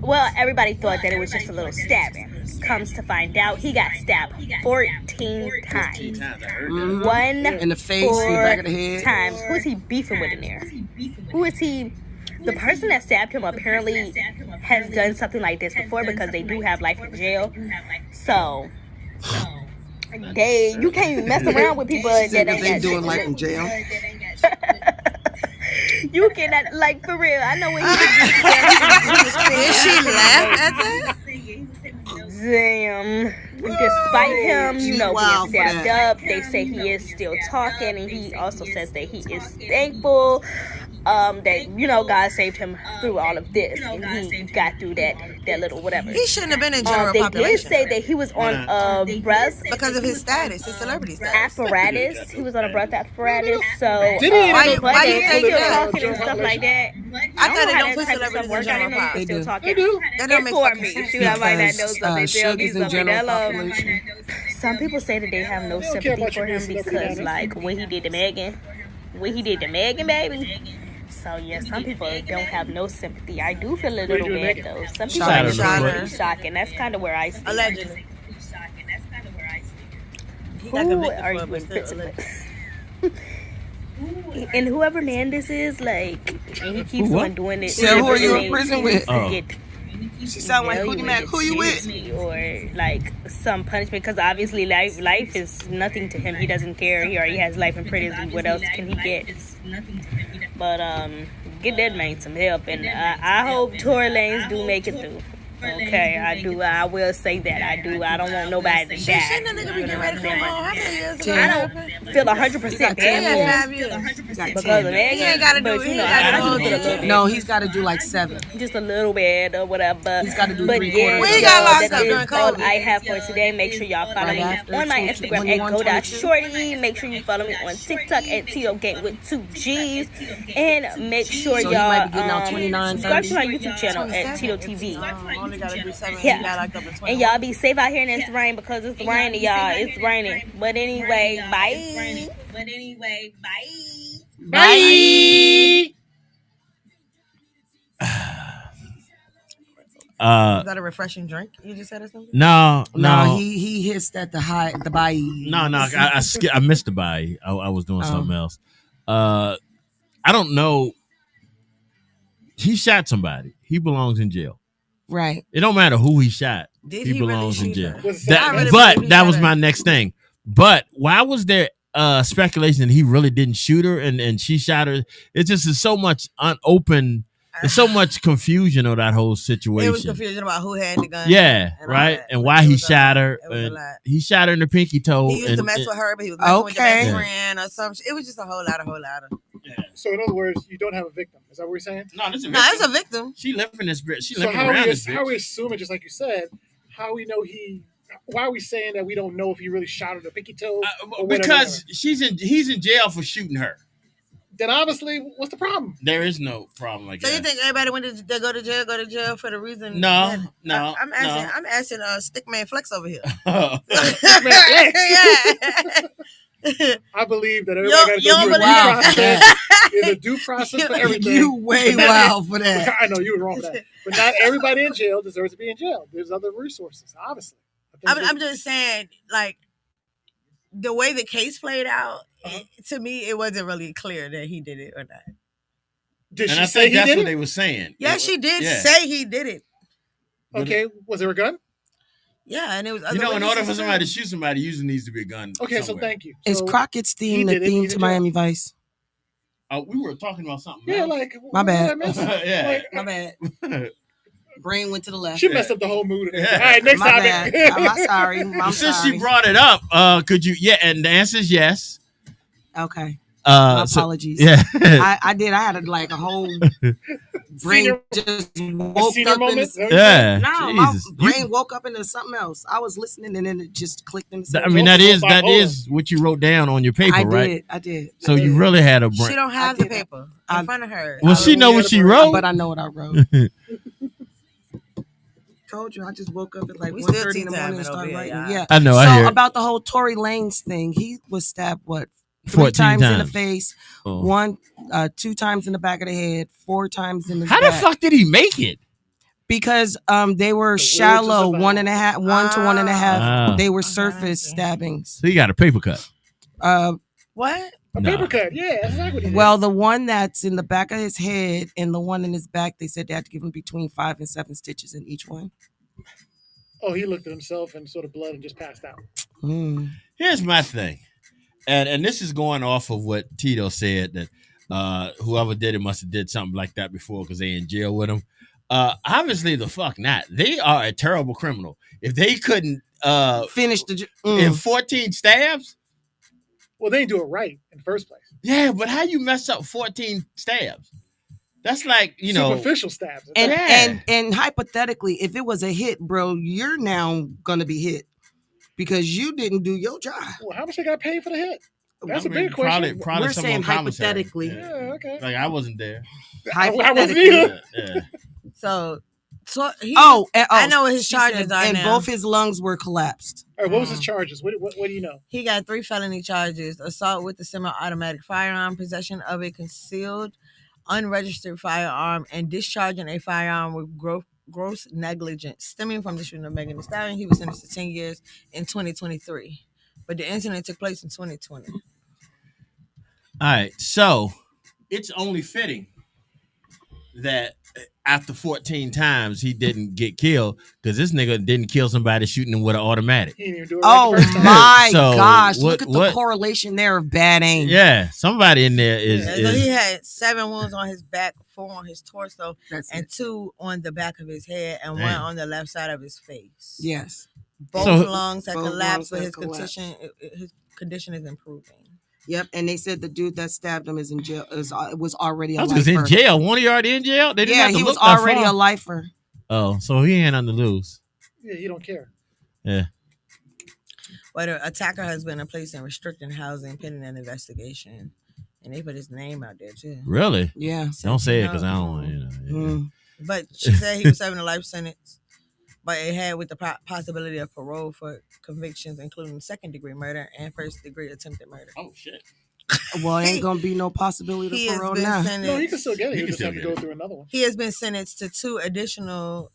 Well, everybody thought that it was just a little stabbing. Comes to find out, he got stabbed 14 times. One In the face, in the back of the head. times. Who is he beefing with in there? Who is he? The person that stabbed him apparently has done something like this before because they do have life in jail. So you can't even mess around with people that ain't They got doing shit. life in jail. You cannot, like, for real. I know when he Did she laugh at that? Damn. Despite him, She being wild for stabbed that. up, they say he is still talking, and he also says that he is thankful that God saved him through all of this, and he got through that little whatever. He shouldn't have been in general They did population say that he was on a breath because of his status, his celebrity status. apparatus. He was on a breath apparatus. So Did he? Why but you they think still that? talking and stuff like that. I thought they how don't that put type of celebrities stuff in work. I general didn't know you pop. could They still do. talk They do. That don't make for fucking me. sense. Shoot, I might not know Because something. Tell me Suge is in something. general That love. population. Some people say that they have no They don't care sympathy about for your him celebrity because, status. like, when he did the Megan, baby. So yeah, some people don't have no sympathy. I do feel a little do, bad Megan? though. Some people Shot are her in the foot. really shocking. That's kind of where I stand. Allegedly. He got Who convicted are for you it, but in still prison allegedly. with? And whoever man this is, like, and he keeps What? on doing it. Said, who are you in it prison makes with? me Oh. get She sound like Hootie Mac. Who you with? or like some punishment, because obviously life is nothing to him. He doesn't care. He already has life in prison. What else can he get? But get that man some help, and I hope Tory Lanez do make it through. Okay, I do. I will say that I do. I don't want nobody to die. Shouldn't the nigga be getting ready to come home? How many years ago? I don't feel 100% Yeah, bad 5 years. because of Megan. He ain't gotta do but, it. you He know, ain't gotta I do do it. feel a little bit. No, he's got to do like 7. Just a little bit or whatever. He's gotta do but 3/4. yeah, We got locked that up is during all COVID. I have for today. Make sure y'all follow Right me after on my 22, Instagram at 21, 22. go.shorty. Make sure you follow me on TikTok at Tito Gang with 2 G's. And make sure So he y'all might be getting out 29, subscribe to 30. my YouTube channel at Tito 27. TV. Only gotta do 7. Yeah. He got locked up in 21. And y'all be safe out here in this rain because it's raining, y'all. It's raining. But anyway, bye. Bye. Is that a refreshing drink you just said or something? No, No, he hissed at the bye. No, I missed the bye. I was doing something else. I don't know. He shot somebody. He belongs in jail. Right. It don't matter who he shot. Did he he really belongs in shoot jail. her? Was it That- I really but believe he that shot was her. my next thing. But why was there speculation that he really didn't shoot her and she shot her? It's just so much unopened. There's so much confusion on that whole situation. It was confusion about who had the gun. Yeah, and all right. that. And why It he was a shot lot. her. It was a And lot. he shot her in the pinky toe. He used to mess with her, but he was messing with the Okay. best friend or something. It was just a whole lot of. So in other words, you don't have a victim. Is that what we're saying? No, this is No, it's a victim. She living this bitch. She So living how around are this how are we bitch. assuming, just like you said, how we know he? Why are we saying that we don't know if he really shot her in the pinky toe? or whatever? Because he's in jail for shooting her. Then obviously, what's the problem? There is no problem like So that. you think everybody went to go to jail for the reason? No, that- no, I'm asking Stickman Flex over here. no. Yeah. I believe that everybody You don't got to go believe through a due that? process. There's a due process for everything. You way wild for that. I know you were wrong for that, but not everybody in jail deserves to be in jail. There's other resources, obviously. I think I'm just saying, like, the way the case played out, to me, it wasn't really clear that he did it or not. did And she I say think he that's did what it? they were saying. Yeah, It she was- did yeah. say he did it. Okay, was there a gun? Yeah, and it was. You know, in order for witnesses somebody to too. shoot somebody, usually needs to be a gun. Okay, somewhere. so thank you. Is So, Crockett's he theme the did it, theme he's to in jail. Miami Vice? We were talking about something. yeah, else. like My what bad. did I miss? Yeah. My bad. Brain went to the left. She messed up the whole mood. Yeah. All right, next My topic. bad. I'm sorry. I'm Since sorry. she brought it up, could you? Yeah, and the answer is yes. Okay. My apologies. Yeah. I did. I had a whole brain Senior- just woke senior up moment? into Yeah. no, my Jesus. brain woke up into something else. I was listening and then it just clicked into I something mean, else. that is what you wrote down on your paper, I right? did. So you really had a She brain. don't have I the did. paper I- in front of her. Well, she know what she wrote. But I know what I wrote. Told you, I just woke up at like We 1:30 still in the morning and tea-timing over started here, writing. y'all. Yeah. I know. So I hear. about the whole Tory Lanez thing, he was stabbed 3 14 times in the times. face, Oh. 2 times in the back of the head, 4 times in the How back. the fuck did he make it? Because they were The will to shallow, survive. 1 to 1.5. Ah. They were Okay, surface I see. stabbings. So he got a paper cut. What? A Nah. paper cut. Yeah, that's exactly what he did. Well, the one that's in the back of his head and the one in his back, they said they had to give him between 5 and 7 stitches in each one. Oh, he looked at himself and saw the blood and just passed out. Here's my thing, and this is going off of what Tito said that whoever did it must have did something like that before because they in jail with him. Obviously, the fuck not. They are a terrible criminal. If they couldn't Finish the in 14 stabs, Well, they didn't do it right in the first place. yeah, but how you mess up 14 stabs? That's like, you know, Superficial stabs. and, Yeah. and hypothetically, if it was a hit, bro, you're now gonna be hit because you didn't do your job. Well, how much they got paid for the hit? That's I a mean, big question. Probably We're someone saying commissary. hypothetically. Yeah, okay. Like I wasn't there. I wasn't Hypothetically. either. Yeah. So he, I know what his she charges said, are and now. both his lungs were collapsed. All right, what was his charges? What do you know? He got 3 felony charges: assault with a semi-automatic firearm, possession of a concealed, unregistered firearm, and discharging a firearm with gross negligence stemming from the shooting of Megan Thee Stallion. He was sentenced to 10 years in 2023, but the incident took place in 2020. All right, so it's only fitting that after 14 times he didn't get killed because this nigga didn't kill somebody shooting him with an automatic. He didn't even do it right Oh the first time. my So, gosh! what- Look at the what- correlation there of bad aim. Yeah, somebody in there is. Yeah, So he had 7 wounds on his back, 4 on his torso, That's and it. 2 on the back of his head, and 1 Damn. on the left side of his face. Yes. Both So- lungs had Both collapsed, lungs but had his collapsed. his condition is improving. Yep. And they said the dude that stabbed him is in jail. Was already a I was just in lifer. jail. One of you already in jail? They didn't Yeah, have to he was look that already far. a lifer. Oh, so he ain't nothing to lose. Yeah, you don't care. Yeah. But the attacker has been placed in restricted housing pending an investigation. And they put his name out there too. Really? Yeah. Don't say it because I don't want you know. Yeah. Mm. But she said he was serving a life sentence. But it had with the possibility of parole for convictions, including 2nd-degree murder and 1st-degree attempted murder. Oh shit. Well, ain't gonna be no possibility He of has parole been now. sentenced. No, he can still get it. He He can just still have to get go it. through another one. He has been sentenced to 2 additional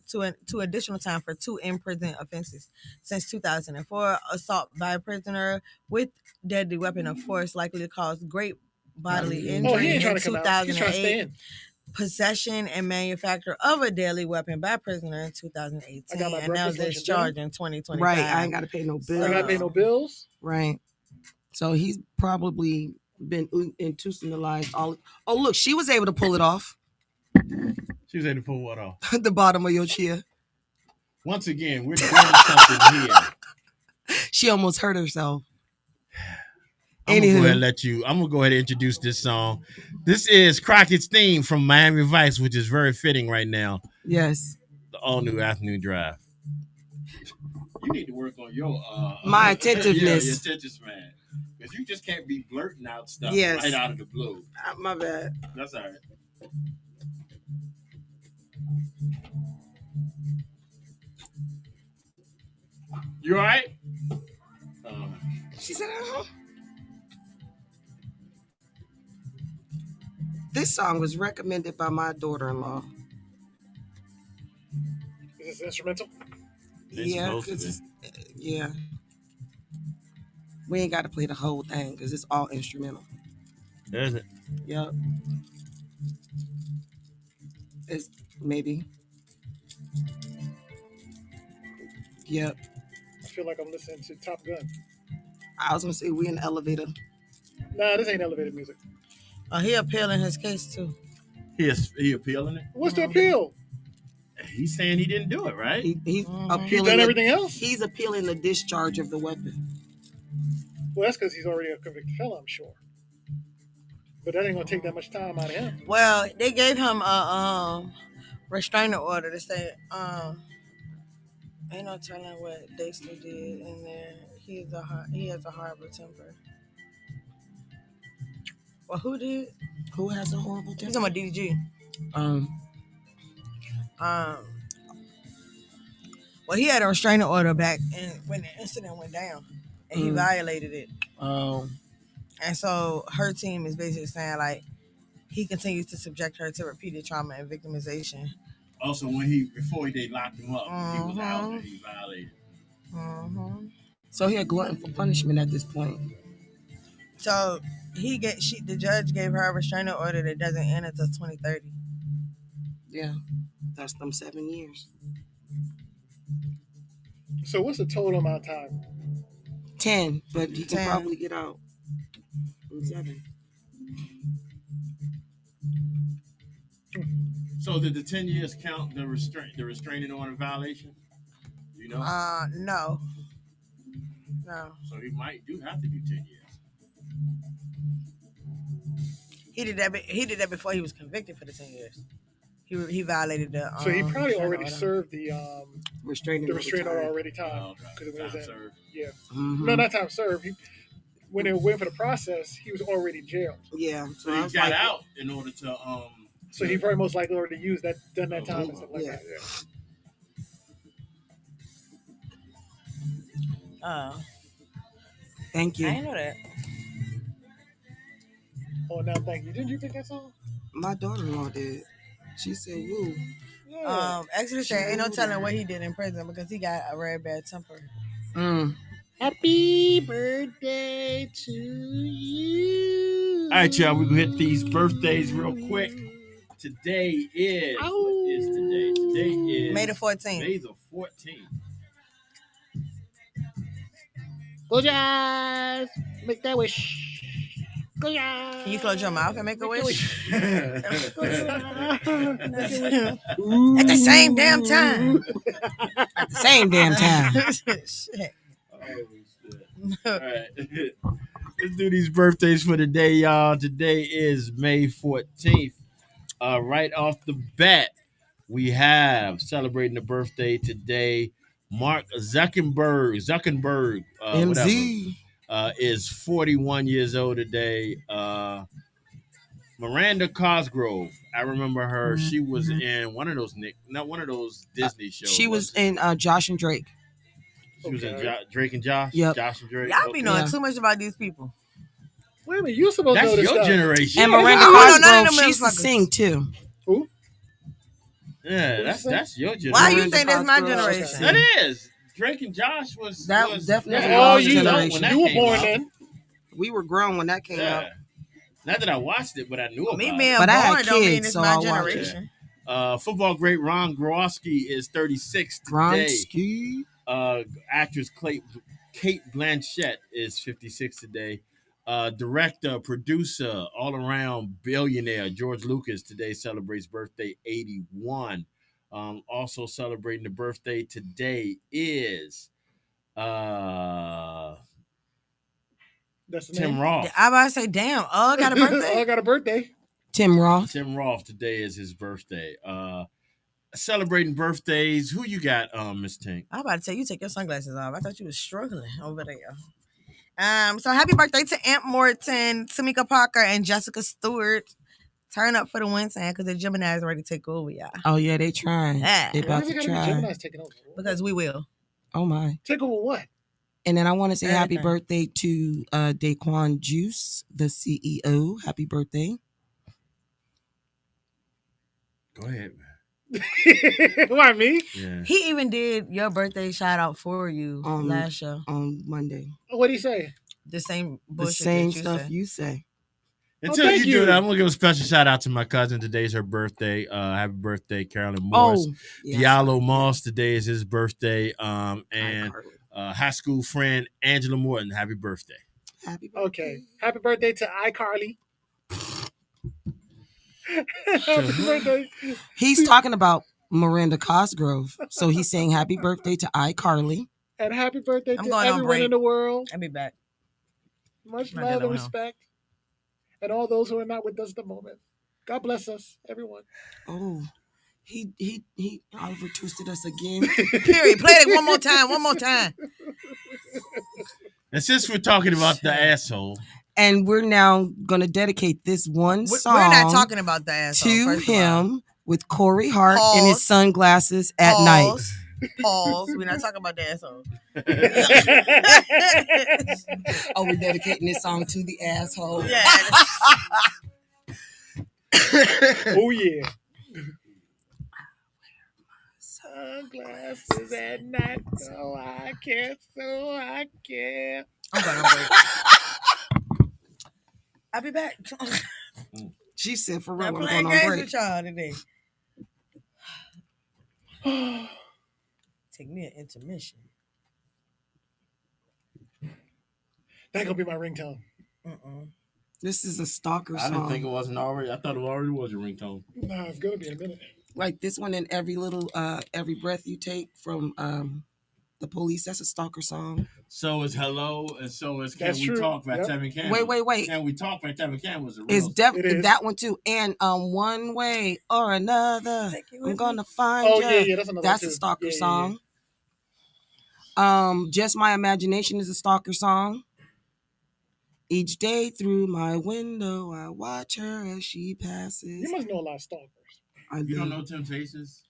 time for 2 in-prison offenses since 2004: assault by a prisoner with deadly weapon of force likely to cause great bodily Oh, Oh, injury he ain't trying in to come out. He's trying to stay 2008, in. possession and manufacture of a deadly weapon by a prisoner in 2018, I got my and now breakfast, lunch, and discharged in 2025. Right. I ain't gotta pay no I bill. gotta pay no bills. Right. So he's probably been institutionalized all. Oh, look, she was able to pull it off. She was able to pull what off? The bottom of your chair. Once again, we're doing something here. She almost hurt herself. I'm gonna go Anywho. ahead and I'm gonna go ahead and introduce this song. This is Crockett's theme from Miami Vice, which is very fitting right now. Yes. The all new afternoon drive. You need to work on your My attentiveness. Yeah, your attention span. Because you just can't be blurting out stuff Yes. right out of the blue. My bad. That's all right. You all right? She said, This song was recommended by my daughter-in-law. Is this instrumental? It's Yeah, supposed to 'cause yeah. We ain't got to play the whole thing because it's all instrumental. Is it? Yep. It's maybe. Yep. I feel like I'm listening to Top Gun. I was gonna say we in the elevator. Nah, this ain't elevated music. He appealing his case too. He appealing it? What's the appeal? He's saying he didn't do it, right? He's He's appealing. done the- everything else? He's appealing the discharge of the weapon. Well, that's because he's already a convicted felon, I'm sure. But that ain't gonna take that much time out of him. Well, they gave him a restraining order to say ain't no telling what Dexter did, and then he has a horrible temper. Well, who did? Who has a horrible He's temper? talking about DDG. Well, he had a restraining order back when the incident went down, and he violated it. And so her team is basically saying like he continues to subject her to repeated trauma and victimization. Also, before they locked him up, he was out and he violated. Mm-hmm. So he a glutton for punishment at this point. So the judge gave her a restraining order that doesn't end until 2030. Yeah, that's them 7 years. So what's the total amount of time? 10, but he can 10. probably get out in 7. So did the 10 years count the restraining order violation? You know? No. So he do have to do 10 years. He did that before he was convicted for the 10 years. He violated the. So he probably already order. served the Restraining order already time. Oh, okay. Because it was served. Yeah. Mm-hmm. No, not time served. When they went for the process, he was already jailed. Yeah. So he got out in order to So he probably most likely already done that time and stuff like Yeah. that. Yeah. Thank you. I didn't know that. Oh, now thank you. Didn't you pick that song? My daughter-in-law did. She said, "Woo." Yeah. Actually said ain't no telling what he did in prison because he got a very bad temper. Happy birthday to you. All right, y'all. We're going to hit these birthdays real quick. Today is... What is today? Today is... May the 14th. May the 14th. Close your eyes. Make that wish. Close your eyes. Can you close your mouth and make a wish? At the same damn time. At the same damn time. Shit. Oh, shit. All right. Let's do these birthdays for today, y'all. Today is May 14th. Right off the bat, we have celebrating the birthday today. Mark Zuckerberg, MZ. is 41 years old today. Miranda Cosgrove, I remember her. She was in one of those Disney shows. She was in Josh and Drake. She was in Drake and Josh. Yep. Josh and Drake. Y'all be knowing too much about these people. Wait a minute, you supposed to know That's this your stuff. generation. And I Miranda don't know none of Cosgrove, them she used to motherfuckers. sing too. Who? Yeah, that's your generation. Why you Miranda think that's my Cosgrove. generation? That is. Drake and Josh was definitely Oh, our you generation. you were born then. We were grown when that came out. Not that I watched it, but I knew about Me it. being But I had born don't mean kids, it's so my I watched generation. Football great Ron Grosky is 36 today. Gronsky. Actress Kate Blanchett is 56 today. Director, producer, all-around billionaire George Lucas today celebrates birthday 81. Also celebrating the birthday today is That's the Tim name. Roth. I about to say, damn, got a birthday. I got a birthday. Tim Roth. Tim Roth today is his birthday. Celebrating birthdays. Who you got, Miss Tink? I about to tell you take your sunglasses off. I thought you was struggling over there. So happy birthday to Aunt Morton, Tamika Parker, and Jessica Stewart. Turn up for the win sign because the Gemini's ready to take over, y'all. Oh yeah, they trying. Yeah. They Why about is it to gotta be try. Gemini's taking over? Because we will. Oh my. Take over what? And then I want to say happy Everything. birthday to Daquan Juice, the CEO. Happy birthday. Go ahead, man. Why me? Yeah. He even did your birthday shout out for you last show. On Monday. What did he say? The same The bullshit same that you stuff said. you say. Until thank you do you. that, I'm gonna give a special shout out to my cousin. Today's her birthday. Happy birthday, Carolyn Morris. Yes. Diallo Moss. Today is his birthday. And high school friend Angela Morton. Happy birthday. Happy birthday. Okay. Happy birthday to iCarly. Happy birthday. He's talking about Miranda Cosgrove. So he's saying happy birthday to iCarly. And happy birthday I'm to going on everyone break. in the world. I'll be back. Much I'm love dealing and with him. respect. And all those who are not with us at the moment. God bless us, everyone. Oh, he Oliver twisted us again. Period. Play it one more time. One more time. And since we're talking about the asshole, And we're now going to dedicate this one song We're not talking about the asshole. to first of all. him with Corey Hart Pause. and his sunglasses at night. Pause. We're not talking about the asshole. Oh, we're dedicating this song to the asshole. Yes. Oh yeah. Sunglasses at night, so I can't, I'm going on break. I'll be back. She said, for I'm real, I'm playing going on games break. with y'all today. Take me an intermission. That gonna be my ringtone. This is a stalker I song. didn't think it wasn't already. I thought it already was your ringtone. Nah, it's gonna be in a minute. Like this one in every little, every breath you take from the Police. That's a stalker song. So is Hello, and so is Can That's We true. Talk by Yep. Tevin Campbell. Wait. Can We Talk by Tevin Campbell was a real. It's It definitely is. that one too. And one way or another, Take you I'm with gonna me. find Oh you. yeah, that's another. That's one a too. stalker Yeah. song. Just My Imagination is a stalker song. Each day through my window, I watch her as she passes. You must know a lot of stalkers. I You don't do. know Temptations?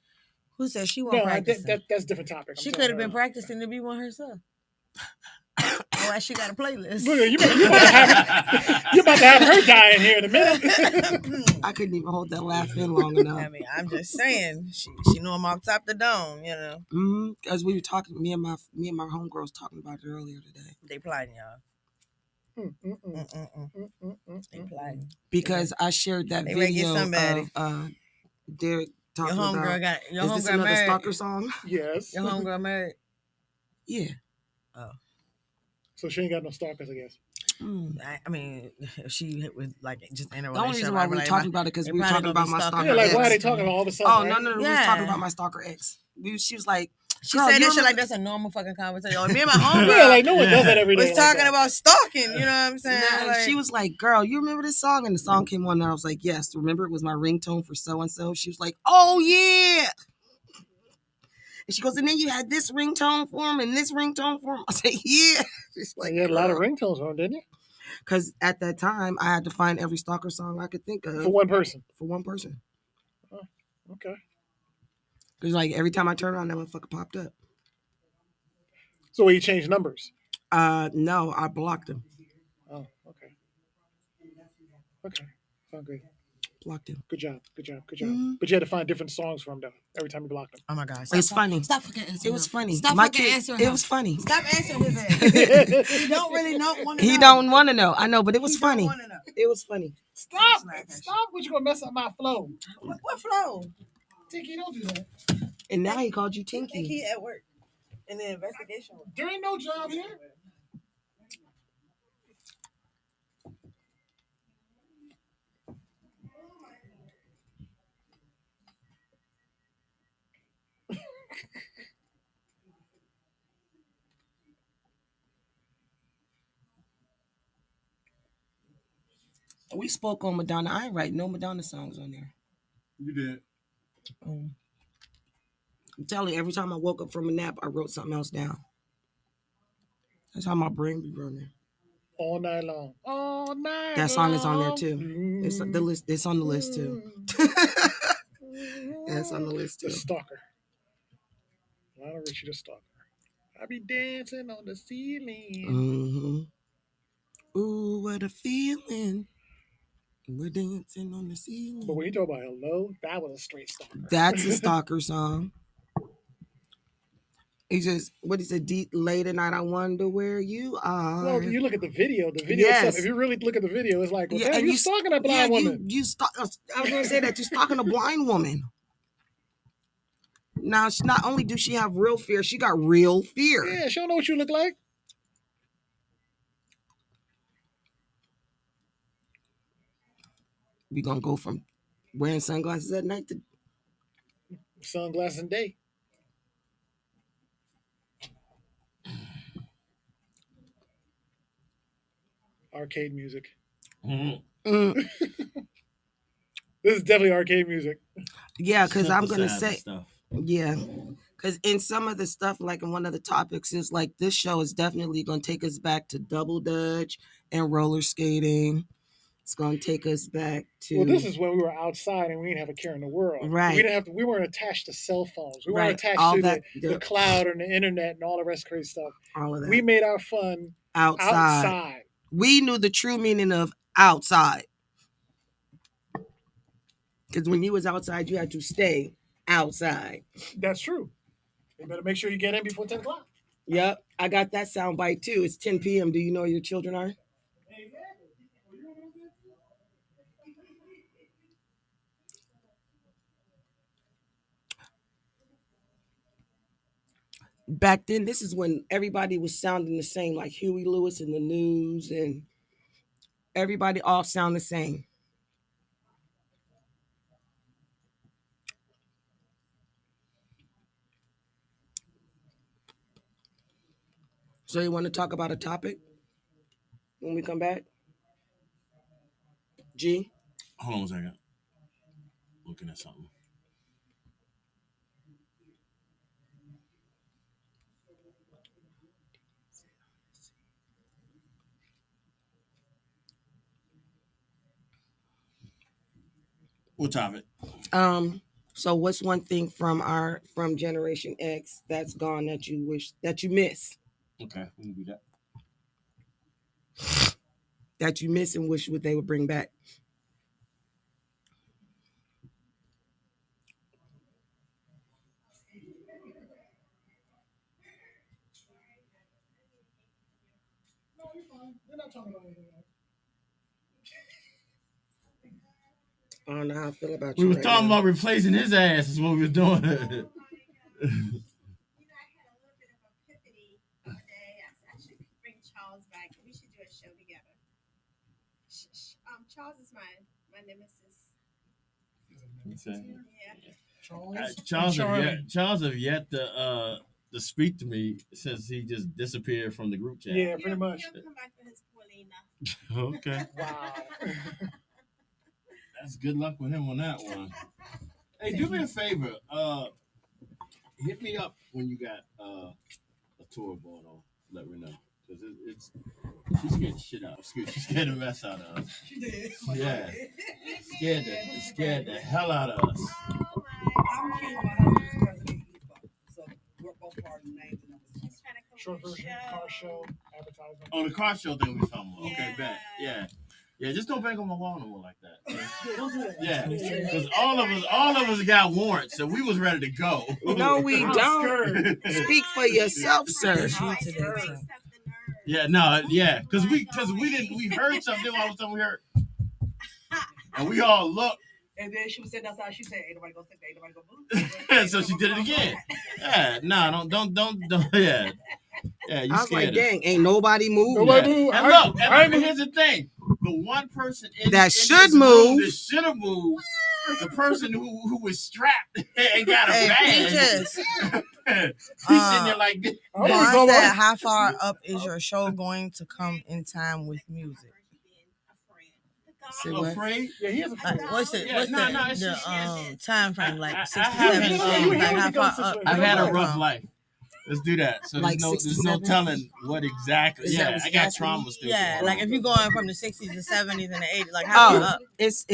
Who said she wasn't No, practicing? that's a different topic. She could have been practicing to be one herself. Oh, why she got a playlist? Look, you about to have her dying here in a minute. I couldn't even hold that laugh in long enough. I mean, I'm just saying, she knew I'm off top the dome, you know. As we were talking, me and my homegirls talking about it earlier today. They plotting, y'all. They plotting. Because I shared that They ready to get video somebody. of Derek Your talking homegirl about. got your Is this homegirl another married. stalker song? Yes. Your homegirl married. Yeah. Oh, So she ain't got no stalkers, I guess. I mean, if she was like just in a The only relationship, reason why I'd be we were like, talking about it because they we were probably talking gonna about be my stalking stalker Yeah, like ex. why are they talking all of a sudden? Oh right? no, we was Yeah. talking about my stalker ex. She was like, She "Girl, said you that shit remember-" like that's a normal fucking conversation. Or me and my homegirl Yeah, like no one does that every day. was like talking that. about stalking. You know what I'm saying? Nah, Like, she was like, "Girl, you remember this song?" And the song came on, and I was like, "Yes, remember it was my ringtone for so and so." She was like, "Oh yeah." And she goes, "And then you had this ringtone for him and this ringtone for him." I said, "Yeah." She's like, You had a lot of "Girl." ringtones on, didn't you? Because at that time, I had to find every stalker song I could think of For one person. for one person. Okay. Because like every time I turned around, that motherfucker popped up. So you changed numbers. No, I blocked him. Oh, okay. Okay. Sound good. Blocked him. Good job. Mhm. But you had to find different songs from them every time you blocked them. oh my god, It's funny. Stop fucking answering. It was him. funny. Stop My fucking kid, answering. it him. was funny. Stop answering his ass. He don't really want to know. He don't want to know. I know, but it was He don't funny. wanna know. It was funny. Stop! Stop! What you gonna mess up my flow? What flow? Tiki, don't do that. And now he called you I think Tinky. he at work in the investigation room. There ain't no job here. We spoke on Madonna. I ain't write no Madonna songs on there. You did. I'm telling you, every time I woke up from a nap, I wrote something else down. That's how my brain be running. All night long. All night. That song is on there long. too. It's the list. It's on the list too. Yeah, it's on the list The too. stalker. Lionel Richie, the stalker. I be dancing on the ceiling. Mm-hmm. Ooh, what a feeling. We're dancing on the ceiling. But when you talk about Hello, that was a straight stalker. That's a stalker song. He just, what is it? Deep late at night, I wonder where you are. Well, you look at the video. The video Yes. itself. If you really look at the video, it's like, well, Yeah, damn, and you you- stalking a blind woman. I was gonna say that you're stalking a blind woman. Now, not only do she have real fear, she got real fear. Yeah, she don't know what you look like. We gonna go from wearing sunglasses at night to Sunglasses and day. Arcade music. Mm-hmm. This is definitely arcade music. yeah, because I'm gonna Synthesizer say stuff. yeah, because in some of the stuff, like in one of the topics, is like this show is definitely gonna take us back to double dutch and roller skating It's gonna take us back to Well, this is when we were outside and we didn't have a care in the world. Right. We didn't have to, we weren't attached to cell phones. We weren't Right. attached All to that- the cloud and the internet and all the rest of crazy stuff. all of that. We made our fun outside. We knew the true meaning of outside. Because when you was outside, you had to stay outside. That's true. You better make sure you get in before 10 o'clock. Yep, I got that sound bite too. It's 10 p.m. Do you know where your children are? Back then, this is when everybody was sounding the same, like Huey Lewis in the news, and everybody all sound the same. So you want to talk about a topic when we come back? G? Hold on a second. Looking at something. What topic? So what's one thing from Generation X that's gone that you wish that you miss? Okay, we can do that. That you miss and wish they would bring back? I don't know how I feel about you. We were right talking now. about replacing his ass. Is what we were doing. I had a little bit of epiphany the other day. I should bring Charles back. We should do a show together. Charles is my nemesis. Yeah. Charles have yet to speak to me since he just disappeared from the group chat. Yeah, pretty much. He'll come back for his Paulina. Okay. Wow. That's good luck with him on that one. Hey, do me a favor. Hit me up when you got a tour going on. Let me know. Because she's getting shit out. She's scared the mess out of us. She did. Yeah. Scared the hell out of us. I'm kidding. My husband's president. So we're both part of the names and numbers. She's trying to come Short on the version, car show, advertisement. Oh, the car show thing we talking about. Okay, Yeah. bet. Yeah. Yeah, just don't bang on my wall no more like that. Yeah, don't do that. Yeah, because all of us got warrants, so we was ready to go. No, we I'm don't. scared. Speak for yourself, sir. Yeah, no, yeah, because we heard something all of a sudden we heard, and we all looked. And then she was sitting outside. She said, "Ain't nobody gonna sit there. Ain't nobody gonna move." So she did it again. Yeah, no, don't. Yeah, you I was like, scared us. "Dang, ain't nobody moving." Nobody move. And look, here's the thing: the one person That in should this room move. that should have moved, the person who was strapped and got a Hey, badge. Peaches. He's sitting there like this. I was Mom all said, right. how far up is your show going to come in time with music? Say what? Afraid? Yeah, he has a Like, what's the Yeah, no, it's the just- time frame? Like I 60, haven't- 70 Yeah, days? you Like haven't how gone far up? situation. I've had a you rough come? life. Let's do that. So Like there's no 67? telling what exactly. Is that Yeah, what's I got happening? trauma still. Yeah, going like on. if you're going from the 60s to 70s and the 80s, like how far Oh, up? it's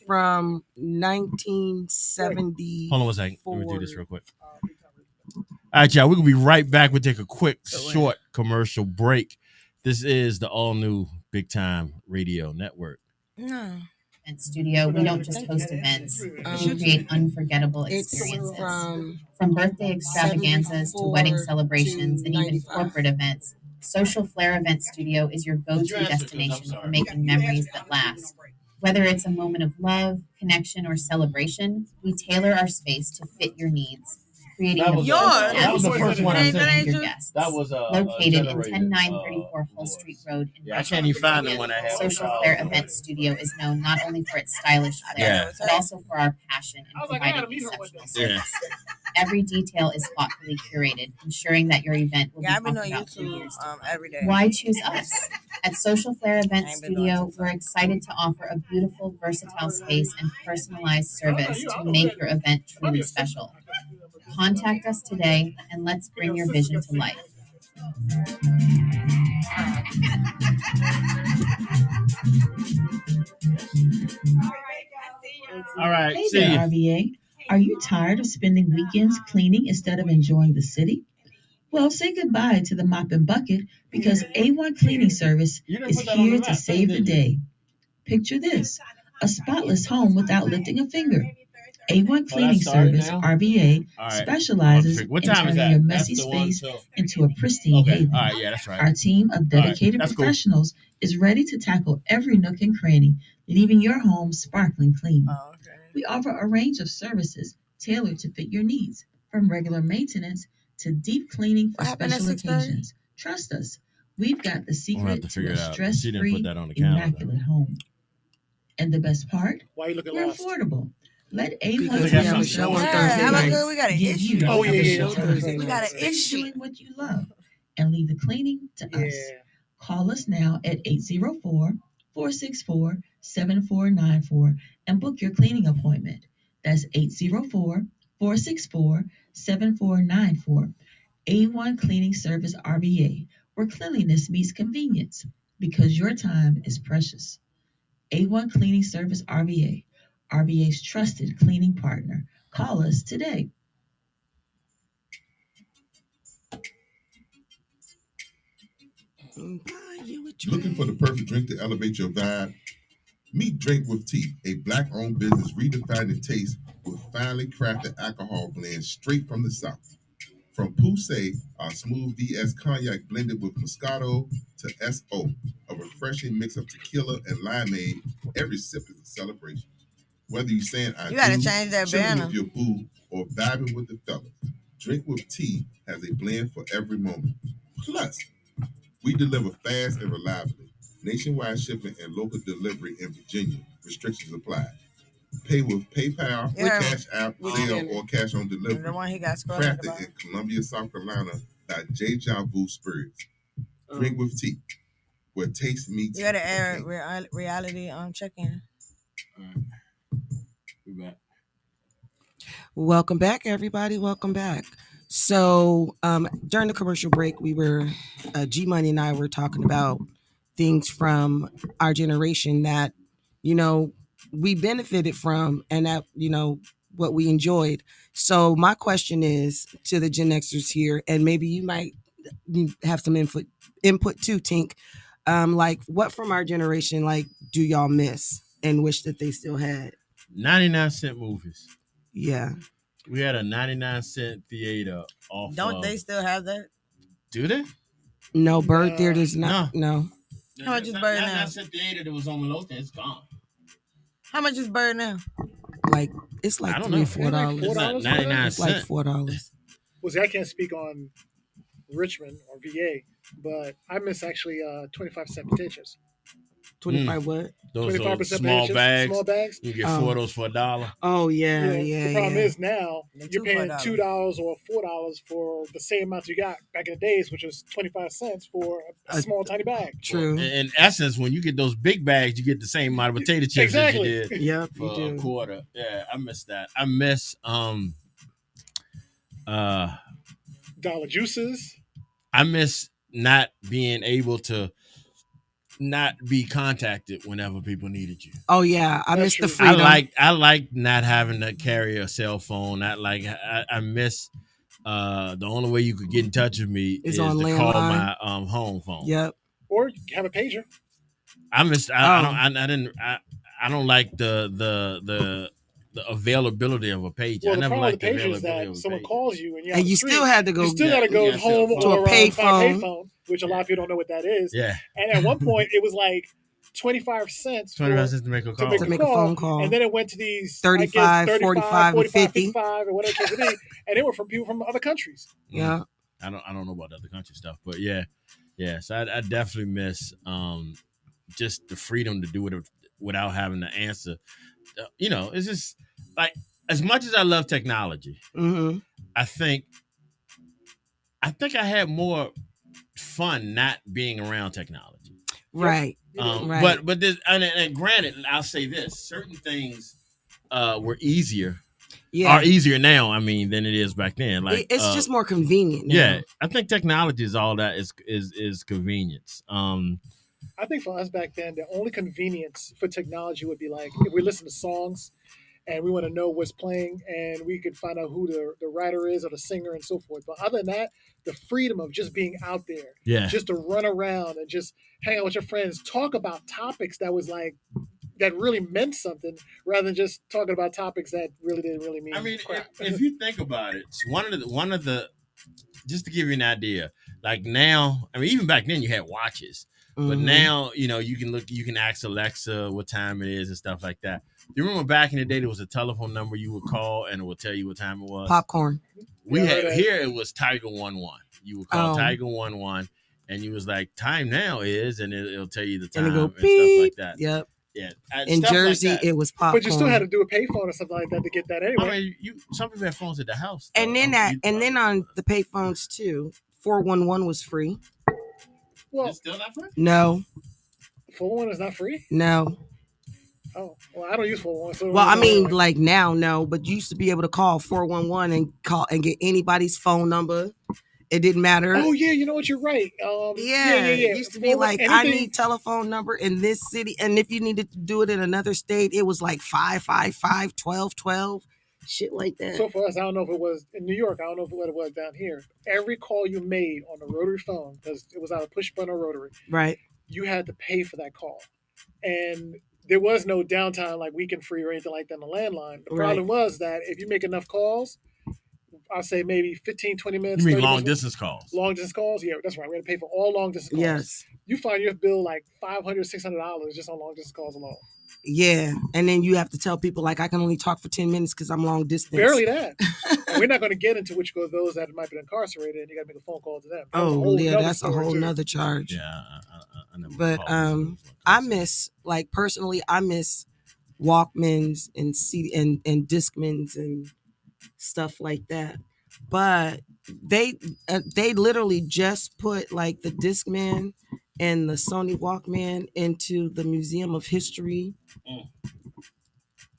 from 1970. Hold on one second. Let me do this real quick. All right, y'all. We're gonna be right back. We'll take a quick, short commercial break. This is the all new Big Time Radio Network. No. And studio, we don't just host events, we create unforgettable It's experiences. from birthday extravaganzas to wedding 74 celebrations to and even 95. corporate events, Social Flair Event Studio is your go-to destination for making memories that last. Whether it's a moment of love, connection, or celebration, we tailor our space to fit your needs, creating That the was- perfect that was the atmosphere first for one I you said. and your guests. That was Located in generated, 10934 Hull Street Road in Yeah, I can't even find the one I have. Social Flair Event Studio is known not only for its stylish flair, Yeah. but also for our passion I in was like, I gotta providing meet her one exceptional day. service. Every detail is thoughtfully curated, ensuring that your event will Yeah, I've be been talked on about for YouTube years to come. every day. Why choose us? At Social Flair Event I ain't been on Studio, TikTok. we're excited to offer a beautiful, versatile space and personalized service to make your event truly special. Contact us today and let's bring your vision to life. right. Hey See there, you. RVA. Are you tired of spending weekends cleaning instead of enjoying the city? Well, say goodbye to the mop and bucket because A1 Cleaning Service You didn't is put that on here the to map, save the did you? day. Picture this: a spotless home without lifting a finger. A1 Cleaning started Service, now? RVA, All right. specializes What in time is turning that? your That's messy the one space till. into a pristine Okay. haven. All right. Yeah, that's right. Our team of All right. dedicated That's cool. professionals is ready to tackle every nook and cranny, leaving your home sparkling clean. Oh, okay. We offer a range of services tailored to fit your needs, from regular maintenance to deep cleaning for What happened at special 6:30? occasions. Trust us, we've got the I'm gonna have to secret to figure a it out. She didn't put stress-free, that on the calendar. immaculate home. And the best part? Why are you looking We're lost? affordable. Let A1 Because got we have a Cleaning something show on going. Service Thursday Yeah, how about nights. good? We got an give issue. you Oh, We have yeah, a yeah, show yeah. Thursday We got nights. an issue. doing what you love and leave the cleaning to us. Yeah. Call us now at 804-464-7494 and book your cleaning appointment. That's 804-464-7494. A1 Cleaning Service RVA, where cleanliness meets convenience because your time is precious. A1 Cleaning Service RVA, RVA's trusted cleaning partner. Call us today. Looking for the perfect drink to elevate your vibe? Meet Drink with Tea, a black-owned business redefining taste with finely crafted alcohol blends straight from the South. From Poussey, our smooth VS cognac blended with Moscato, to SO, a refreshing mix of tequila and limeade, every sip is a celebration. Whether you're saying I You gotta do, change that chilling banner. with your boo, or vibing with the fellas, Drink with Tea has a blend for every moment. Plus, we deliver fast and reliably. Nationwide shipping and local delivery in Virginia. Restrictions apply. Pay with PayPal, Yeah. Cash App, Zelle, or cash on The delivery. one he got scrolling at the Crafted bottom. in Columbia, South Carolina by Deja Vu Spirits. Drink with Tea, where taste meets. You gotta air drink. reality check-in. All right. We back. Welcome back, everybody. Welcome back. So during the commercial break, we were G Money and I were talking about things from our generation that we benefited from, and that what we enjoyed. So my question is to the Gen Xers here, and maybe you might have some input too, Tink. Like, what from our generation do y'all miss and wish that they still had? 99-cent movies. Yeah. We had a 99-cent theater off. Don't they still have that? Do they? No, Bird No. Theater's not. No. How much is Bird now? 99-cent theater that was on Willow, it's gone. How much is Bird now? Like, it's I like don't $3 know. or $4. It's like It's not 99 It's like cents. $4. Well, see, I can't speak on Richmond or VA, but I miss actually 25-cent potatoes. 25 what? Those 25% small potatoes, bags. small bags. You get 4 of those for $1. Oh yeah, yeah. The problem yeah. is now The you're two for paying $1. $2 or $4 for the same amount you got back in the days, which was 25 cents for a small tiny bag. True. In essence, when you get those big bags, you get the same amount of potato chips Exactly. as you did Yep, for you do. a quarter. Yeah, I miss that. I miss Dollar juices. I miss not being able to not be contacted whenever people needed you. Oh yeah, I That's miss the true. freedom. I like not having to carry a cell phone. I miss the only way you could get in touch with me Is is on to call landline. my home phone. Yep. Or you have a pager. I missed. I don't like the availability of a page. Well, I the never problem liked with the the pager is availability that of a someone page. calls you and you're And on the you street. still had to go You still got to go Yeah, home to or a around payphone. payphone, which a lot of people don't know what that is. Yeah, And at one point, it was like 25 cents 25 cents to make a call. To make a phone call. And then it went to these 35, 45, and 50. 55, or whatever it could be. And they were from people from other countries. Yeah. I don't know about the other country stuff, but yeah. So I definitely miss just the freedom to do it without having to answer. It's just like, as much as I love technology, Mm-hmm. I think I had more fun not being around technology. Right. Right. But this, and granted, I'll say this: certain things were easier. Yeah. Are easier now. I mean, than it is back then. Like it's just more convenient now. Yeah, I think technology is all that is convenience. I think for us back then, the only convenience for technology would be like if we listen to songs and we want to know what's playing, and we could find out who the writer is or the singer and so forth. But other than that, the freedom of just being out there, Yeah. just to run around and just hang out with your friends, talk about topics that was like that really meant something, rather than just talking about topics that really didn't really mean. I mean, crap. if you think about it, one of the just to give you an idea, like now, I mean, even back then you had watches, but now, you know, you can ask Alexa what time it is and stuff like that. You remember back in the day, there was a telephone number you would call and it would tell you what time it was? Popcorn. We had here, it was Tiger 11. You would call Tiger 11 and you was like, time now is, and it'll tell you the time and, stuff like that. Yep. Yeah. In Jersey, like it was popcorn. But you still had to do a payphone or something like that to get that anyway. I mean, some people had phones at the house. And then on the payphones too, 411 was free. Well, it's still not free? No. 411 is not free? No. Oh, well, I don't use 411. So well, I mean, like now, no, but you used to be able to call 411 and call and get anybody's phone number. It didn't matter. Oh yeah, you know what? You're right. Yeah. It used to be like, I need telephone number in this city, and if you needed to do it in another state, it was like 555 1212, shit like that. So for us, I don't know if it was in New York. I don't know what it was down here. Every call you made on the rotary phone, because it was either push button or rotary, right? You had to pay for that call, and there was no downtime like weekend free or anything like that on the landline. The problem was that if you make enough calls, I'll say maybe 15, 20 minutes. You mean long distance calls? Long distance calls? Yeah, that's right. We had to pay for all long distance calls. Yes. You find your bill like $500, $600 just on long distance calls alone. Yeah. And then you have to tell people, like, I can only talk for 10 minutes because I'm long distance. Barely that. And we're not going to get into which go those that might be incarcerated, and you got to make a phone call to them. That's a whole nother charge. Yeah. But I miss, like, personally, I miss Walkmans and and Discmans and stuff like that. But they literally just put like the Discman and the Sony Walkman into the Museum of History.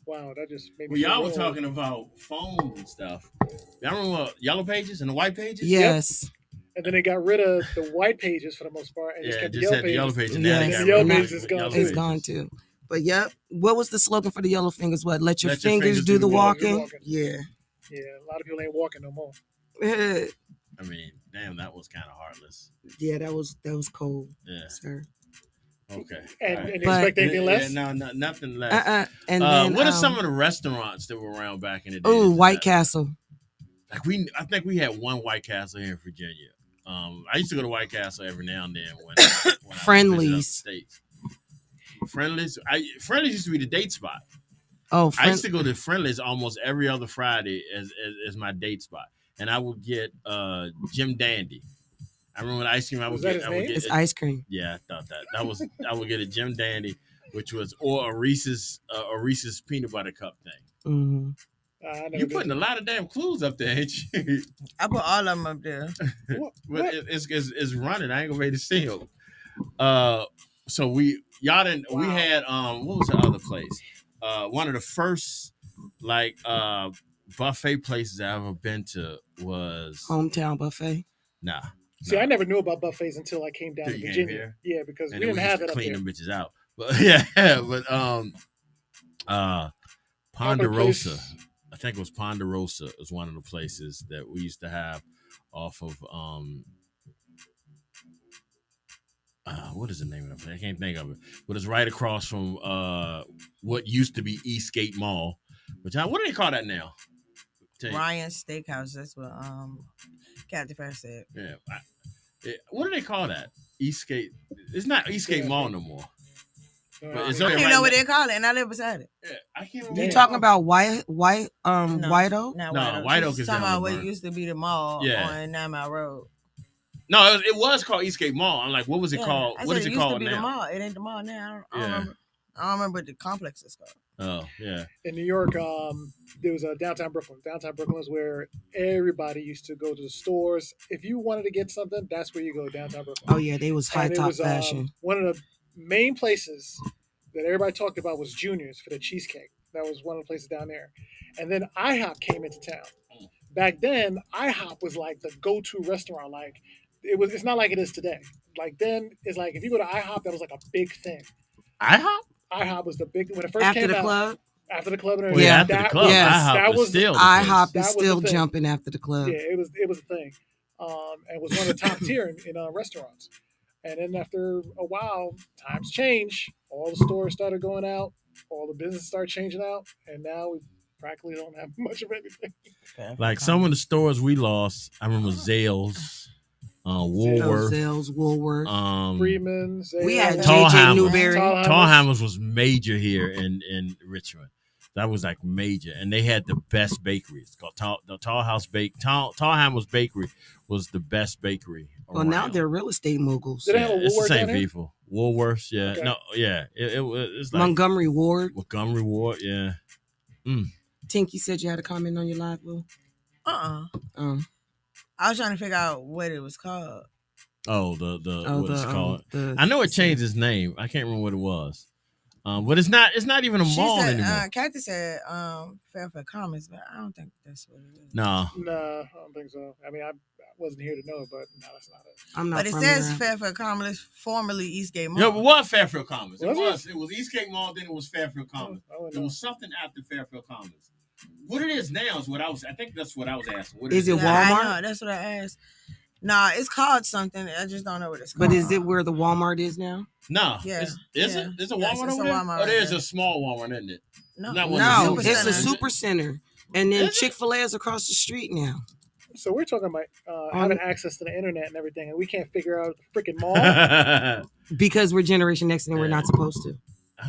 Wow, that just made me. Well, y'all were talking about phones and stuff. Y'all remember Yellow Pages and the White Pages? Yes. Yep. And then they got rid of the white pages for the most part, and just kept the yellow pages. And now the yellow pages is gone. It's gone too. But yep, what was the slogan for the Yellow Fingers? What? Let your fingers do the walking. Yeah. Yeah, a lot of people ain't walking no more. I mean, damn, that was kind of heartless. Yeah, that was cold. Yeah, sir. Okay. And you expect anything less? Yeah, no, nothing less. And then, what are some of the restaurants that were around back in the day? Oh, White Castle. Like I think we had one White Castle here in Virginia. I used to go to White Castle every now and then when Friendlies. Friendlies. Friendlies used to be the date spot. Oh, I used to go to Friendlies almost every other Friday as my date spot, and I would get Jim Dandy. I remember the ice cream I would get. It's ice cream. Yeah, I thought that. I would get a Jim Dandy, which was or a Reese's peanut butter cup thing. Mm-hmm. You're putting a lot of damn clues up there, ain't you? I put all of them up there. But it's running. I ain't gonna be able to see them. So we had what was the other place? One of the first like buffet places I ever been to was Hometown Buffet. Nah. See, I never knew about buffets until I came down to Virginia. Yeah, because we didn't have it up clean here. them bitches out. But Ponderosa. I think it was Ponderosa was one of the places that we used to have off of what is the name of it? I can't think of it. But it's right across from what used to be Eastgate Mall. What do they call that now? Ryan's Steakhouse. That's what Captain Fair said. Yeah. What do they call that? Eastgate. It's not Eastgate Mall no more. I didn't know what they call it, and I live beside it. Yeah, I can't remember. You talking about White Oak? No, White Oak is talking about what Laverne. used to be the mall on 9 Mile Road. No, it was called Eastgate Mall. I'm like, what was it called? What is it called now? The mall. It ain't the mall now. I don't remember. I don't remember what the complex is called. Oh, yeah. In New York, there was a downtown Brooklyn. Downtown Brooklyn was where everybody used to go to the stores. If you wanted to get something, that's where you go, downtown Brooklyn. Oh, yeah, they was high top fashion. One of the main places that everybody talked about was Junior's for the cheesecake. That was one of the places down there. And then IHOP came into town. Back then, IHOP was like the go-to restaurant. Like it's not like it is today. Like then, it's like if you go to IHOP, that was like a big thing. IHOP? IHOP was the big when it first after came the out. club. After the club and Oh, everything. yeah, after the That club, was- Yes. IHOP that was was still the IHOP place. is That was still the thing. jumping after the club. Yeah, it was a thing, and was one of the top tier in restaurants. And then after a while, times change. All the stores started going out. All the business started changing out, and now we practically don't have much of anything. Like some of the stores we lost, I remember Zales, Woolworth, Zales, Woolworth. Freeman, We had Zales, Tall JJ Hammers. Newberry. Tall Hammers was major here in Richmond. That was like major, and they had the best bakery. It's called Tall Hammers Bakery was the best bakery. Well, now around. they're real estate moguls. Did they have a It's the Woolworth same down here? people. Woolworths, yeah. Okay. No, yeah. It's like Montgomery Ward. Montgomery Ward, yeah. Tinky said you had a comment on your live, Will. I was trying to figure out what it was called. Oh, what it's called. the- I know it changed its name. I can't remember what it was. But it's not even a She mall said, anymore. Kathy said Fairfield Commons, but I don't think that's what it is. No. No, I don't think so. I mean, I wasn't here to know, but no, that's not it. I'm not But it from says here. Fairfield Commons, formerly Eastgate Mall. Yeah, it was Fairfield Commons. Was It was Eastgate Mall, then it was Fairfield Commons. I wouldn't There know. was something after Fairfield Commons. What it is now is what I think that's what I was asking. What Is it Yeah, I Walmart? know, that's what I asked. Nah, it's called something. I just don't know what it's called. But is it where the Walmart is now? No. Yeah, Is yeah. it? There's a Yes, Walmart it's over a there? Walmart Oh, there's right a small Walmart, isn't it? No, Not one No, of the it's super a centers. super center. And then Is it? Chick-fil-A is across the street now. So we're talking about having access to the internet and everything, and we can't figure out the freaking mall. Because we're Generation X and we're not supposed to.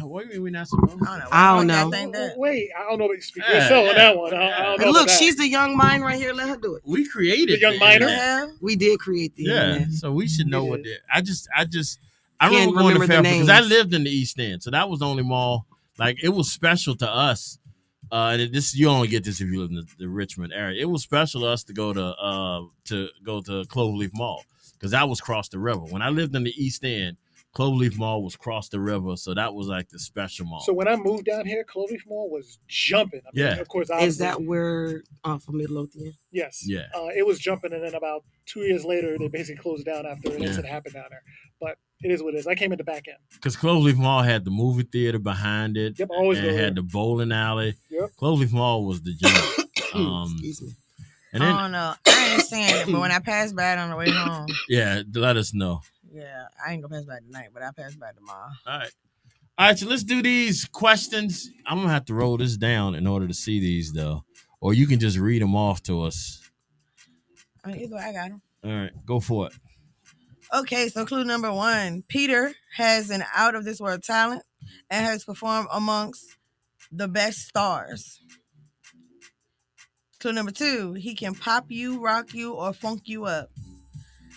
What do you mean we're not supposed to? I don't know. I don't Why know. I think that. Wait, I don't know. But speak Yeah, yourself on yeah, that one. I yeah. don't know. Look, about that. she's the young mind right here. Let her do it. We created The young the minor? internet. Yeah. We did create the Yeah, internet. so we should know We what did. they. I Can't remember going to remember the Fairfield because I names. lived in the East End, so that was the only mall. Like it was special to us. And this you only get this if you live in the Richmond area. It was special to us to go to Cloverleaf Mall because that was across the river. When I lived in the East End, Cloverleaf Mall was across the river, so that was like the special mall. So when I moved down here, Cloverleaf Mall was jumping. I mean, Yeah. Of course, Is obviously, that where from Midlothian? yes. Yeah. It was jumping, and then about 2 years later, they basically closed down after an Yeah. incident happened down there. But it is what it is. I came in the back end. Because Cloverleaf Mall had the movie theater behind it. Yep, always and go it there. had the bowling alley. Yep. Cloverleaf Mall was the jump. Excuse me. And I then don't know. I ain't seeing it, but when I pass by it on the way home, yeah, let us know. yeah, I ain't gonna pass by tonight, but I pass by tomorrow. All right. So let's do these questions. I'm gonna have to roll this down in order to see these though, or you can just read them off to us. I mean, either way, I got them. All right, go for it. Okay, so clue number 1: Peter has an out of this world talent and has performed amongst the best stars. Clue number 2: He can pop you, rock you, or funk you up.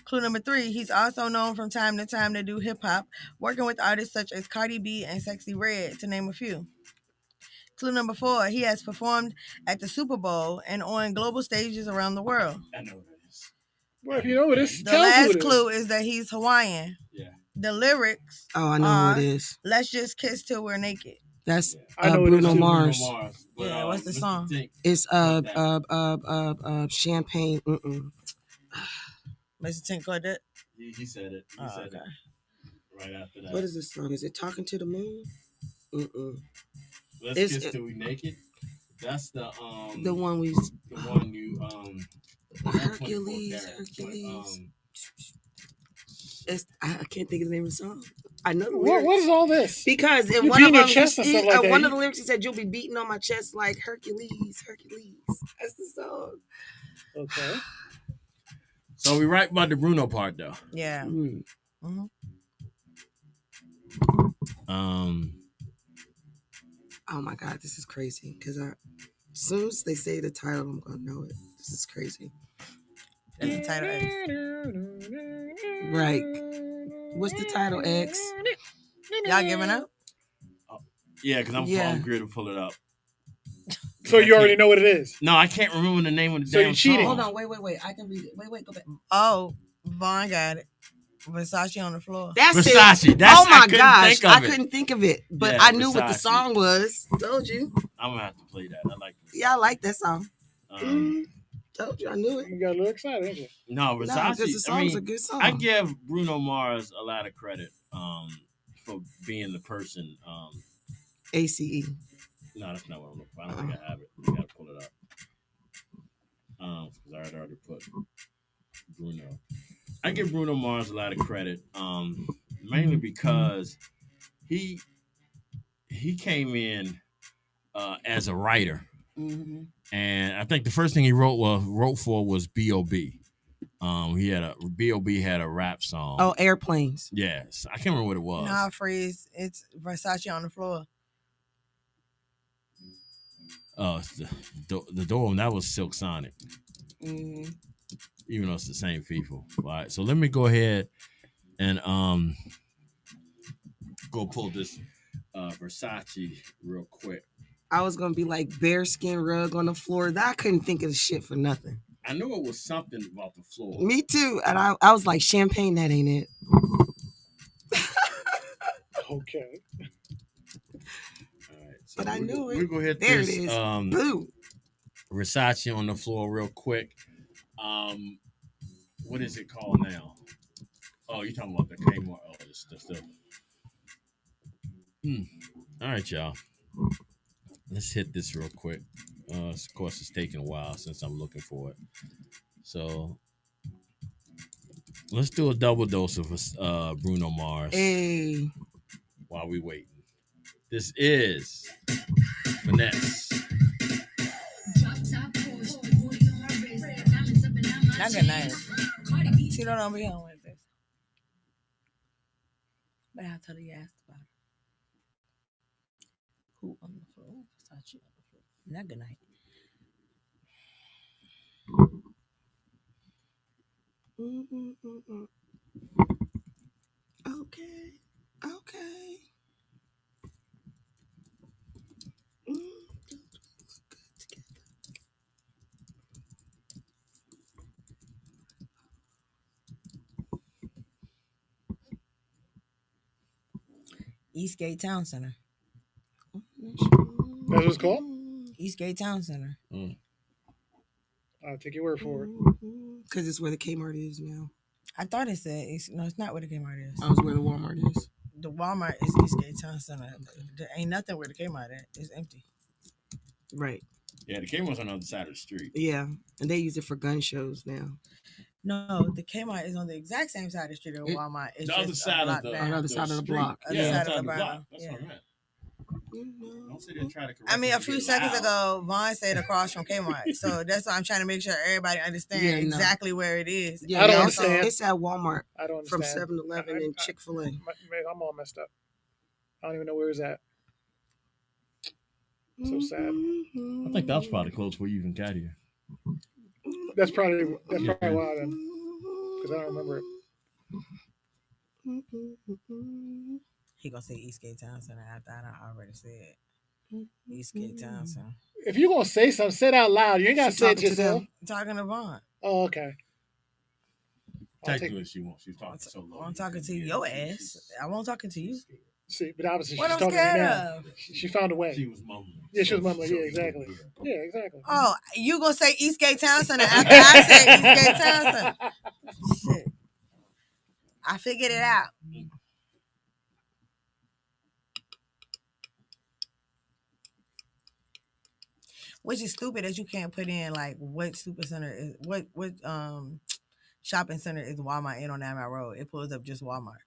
Clue number 3: He's also known from time to time to do hip hop, working with artists such as Cardi B and Sexy Red, to name a few. Clue number 4: He has performed at the Super Bowl and on global stages around the world. I know what it is. Well, if you know what it is, The tell us who last it is. clue is that he's Hawaiian. Yeah. The lyrics Oh, I know are who it is. "Let's just kiss till we're naked." That's I know it is Bruno too. Mars. But, Yeah, what's the Mr. song? Tink, It's that. champagne. Mr. Tink caught that. He said it. He Oh, said okay. it right after that. What is this song? Is it Talking to the Moon? Let's It's- kiss till we naked. That's the The one we the one you Hercules. I can't think of the name of the song. I know the lyrics. What is all this? Because in You one beating of your them, chest and stuff like that. one of the lyrics he said, "You'll be beating on my chest like Hercules, Hercules." That's the song. Okay. So we right about the Bruno part though. Yeah. Mm. Mhm. Oh my God, this is crazy. Because as soon as they say the title, I'm gonna know it. This is crazy. That's the title. X. Right. What's the title, X? Y'all giving up? Yeah, because I'm good to pull it up. So you already know what it is. No, I can't remember the name of the So damn you're cheating. song. Hold on, wait. I can read it. Wait, go back. Oh, Vaughn got it. Versace on the floor. That's Versace. it. That's- Oh my I couldn't gosh, think of I it. couldn't think of it, but Yeah, I knew what the Versace. song was. Told you. I'm gonna have to play that. I like this. Yeah, I like that song. Um, Told you, I knew it. You got a little excited, didn't you? No, Because Versace. the song's a good song. I give Bruno Mars a lot of credit for being the person. ACE. No, that's not what I'm looking for. I don't think I have it. I gotta pull it up. Because I had already put Bruno. I give Bruno Mars a lot of credit, mainly because he came in as a writer, and I think the first thing he wrote for was B.O.B. He had B.O.B. had a rap song. Oh, Airplanes. Yes, I can't remember what it was. Nah, Freeze. It's Versace on the floor. The door, and that was Silk Sonic. Even though it's the same people. All right, so let me go ahead and go pull this Versace real quick. I was gonna be like bearskin rug on the floor. I couldn't think of the shit for nothing. I knew it was something about the floor. Me too. And I was like, champagne, that ain't it. Okay. All right, so but I knew it. We're gonna hit there this. It is. Boo. Versace on the floor real quick. What is it called now? Oh, you're talking about the Kmart. Oh, this stuff. All right, y'all. Let's hit this real quick. Of course, it's taking a while since I'm looking for it. So let's do a double dose of Bruno Mars. Hey. While we waiting. This is Finesse. Not good night. She don't be on with this. But I'll tell you asked about it. Who on the floor? Versace on the floor. Not good night. Okay. Eastgate Town Center. That's what it's called? Eastgate Town Center. I'll take your word for it. Because it's where the Kmart is now. I thought it said no, it's not where the Kmart is. I was where the Walmart is. The Walmart is Eastgate Town Center. There ain't nothing where the Kmart at. It's empty. Right. Yeah, the Kmart's on the other side of the street. Yeah, and they use it for gun shows now. No, the Kmart is on the exact same side of the street as Walmart. It's the other side of the other side of the block. Yeah, side of the block. That's yeah. what I meant. Don't sit there and try to correct I mean, a me, few get seconds loud. ago, Vaughn said across from Kmart. So that's why I'm trying to make sure everybody understands exactly where it is. Yeah, I don't understand. It's at Walmart. I don't From understand. 7-Eleven and Chick-fil-A. I'm all messed up. I don't even know where it's at. So sad. I think that was probably close before you even got here. That's probably why then, because I don't remember it. He gonna say Eastgate Town Center after I already said Eastgate Town Center. If you gonna say something, say it out loud. You ain't gotta say it yourself. Talking to Vaughn. Oh, okay. Technically, she's talking so low. I'm talking to your ass. I won't talking to you. See, but obviously What she's I'm talking to me scared now. of? She found a way. She was mumbling. Yeah, she was mumbling. Yeah, exactly. Yeah, exactly. Oh, you gonna say Eastgate Town Center after I say Eastgate Town Center? Shit. I figured it out. Which is stupid that you can't put in like what super center is what shopping center is Walmart in on that road. It pulls up just Walmart.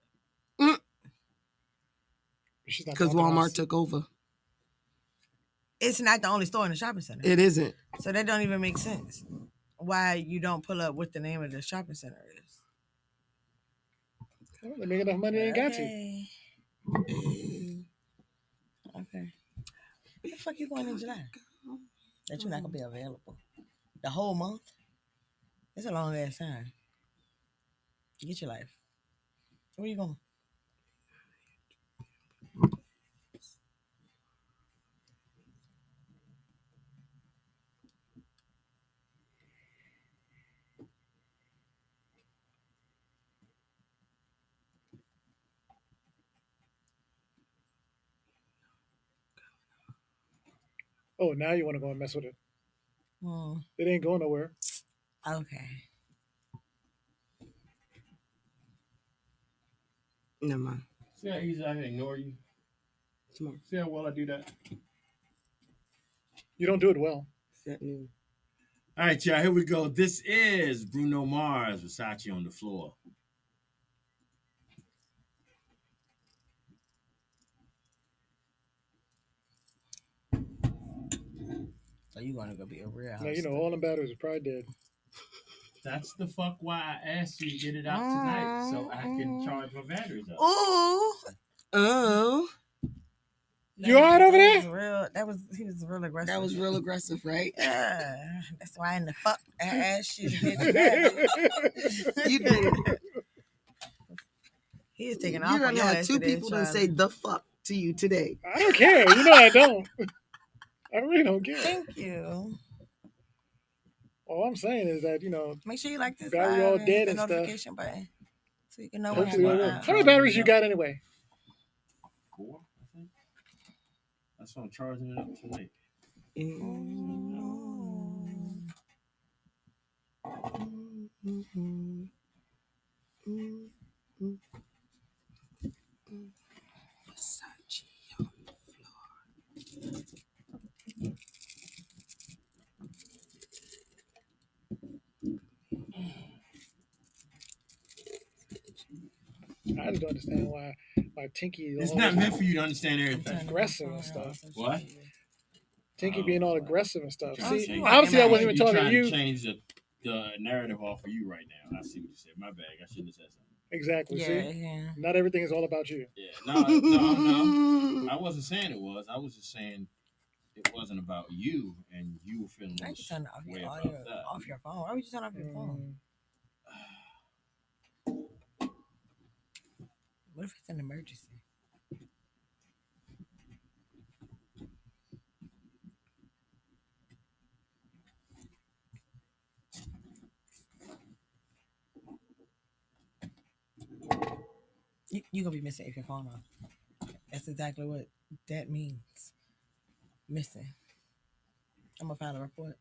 Because Walmart took over. It's not the only store in the shopping center. It isn't. So that don't even make sense. Why you don't pull up what the name of the shopping center is. Well, they make enough money, they ain't got to. Okay. Where the fuck you going in July? That you're not gonna be available. The whole month? It's a long ass time. Get your life. Where you going? Oh, now you want to go and mess with it. It ain't going nowhere. Okay. Never mind. See how easy I can ignore you? See how well I do that? You don't do it well. Set new. All right, y'all. Here we go. This is Bruno Mars, Versace on the Floor. So you gonna go be a real house? Now you know all them batteries are probably dead. That's the fuck why I asked you to get it out tonight, so I can charge my batteries up. Ooh. Oh, You all right over there? He was real aggressive. that was real aggressive, right? Yeah, that's why in the fuck I asked you to get your batteries. You did. He is taking You off on done your had ass two today, people done Charlie. say the fuck to you today. I don't care. You know I don't. I really don't care. Thank you. All I'm saying is that, Make sure you like this battery live all and hit dead the and stuff. notification button so you can know when I Hopefully go it will. live. How many batteries you got anyway? 4, I think. That's what I'm charging it up tonight. Versace. I just don't understand why Tinky is It's all not meant for you to understand all everything. aggressive and stuff. What? Tinky being all aggressive and stuff. Trying to See, change- obviously I wasn't even You're talking to trying you. to change the narrative off of you right now. I see what you said. My bad. I shouldn't have said something. Exactly. Yeah, See, yeah. not everything is all about you. Yeah. No. I wasn't saying it was. I was just saying it wasn't about you, and you were feeling I just turn off way your about audio that. off your phone. Why would you turn off your phone? What if it's an emergency? You gonna be missing if your phone off. That's exactly what that means. Missing. I'm gonna file a report.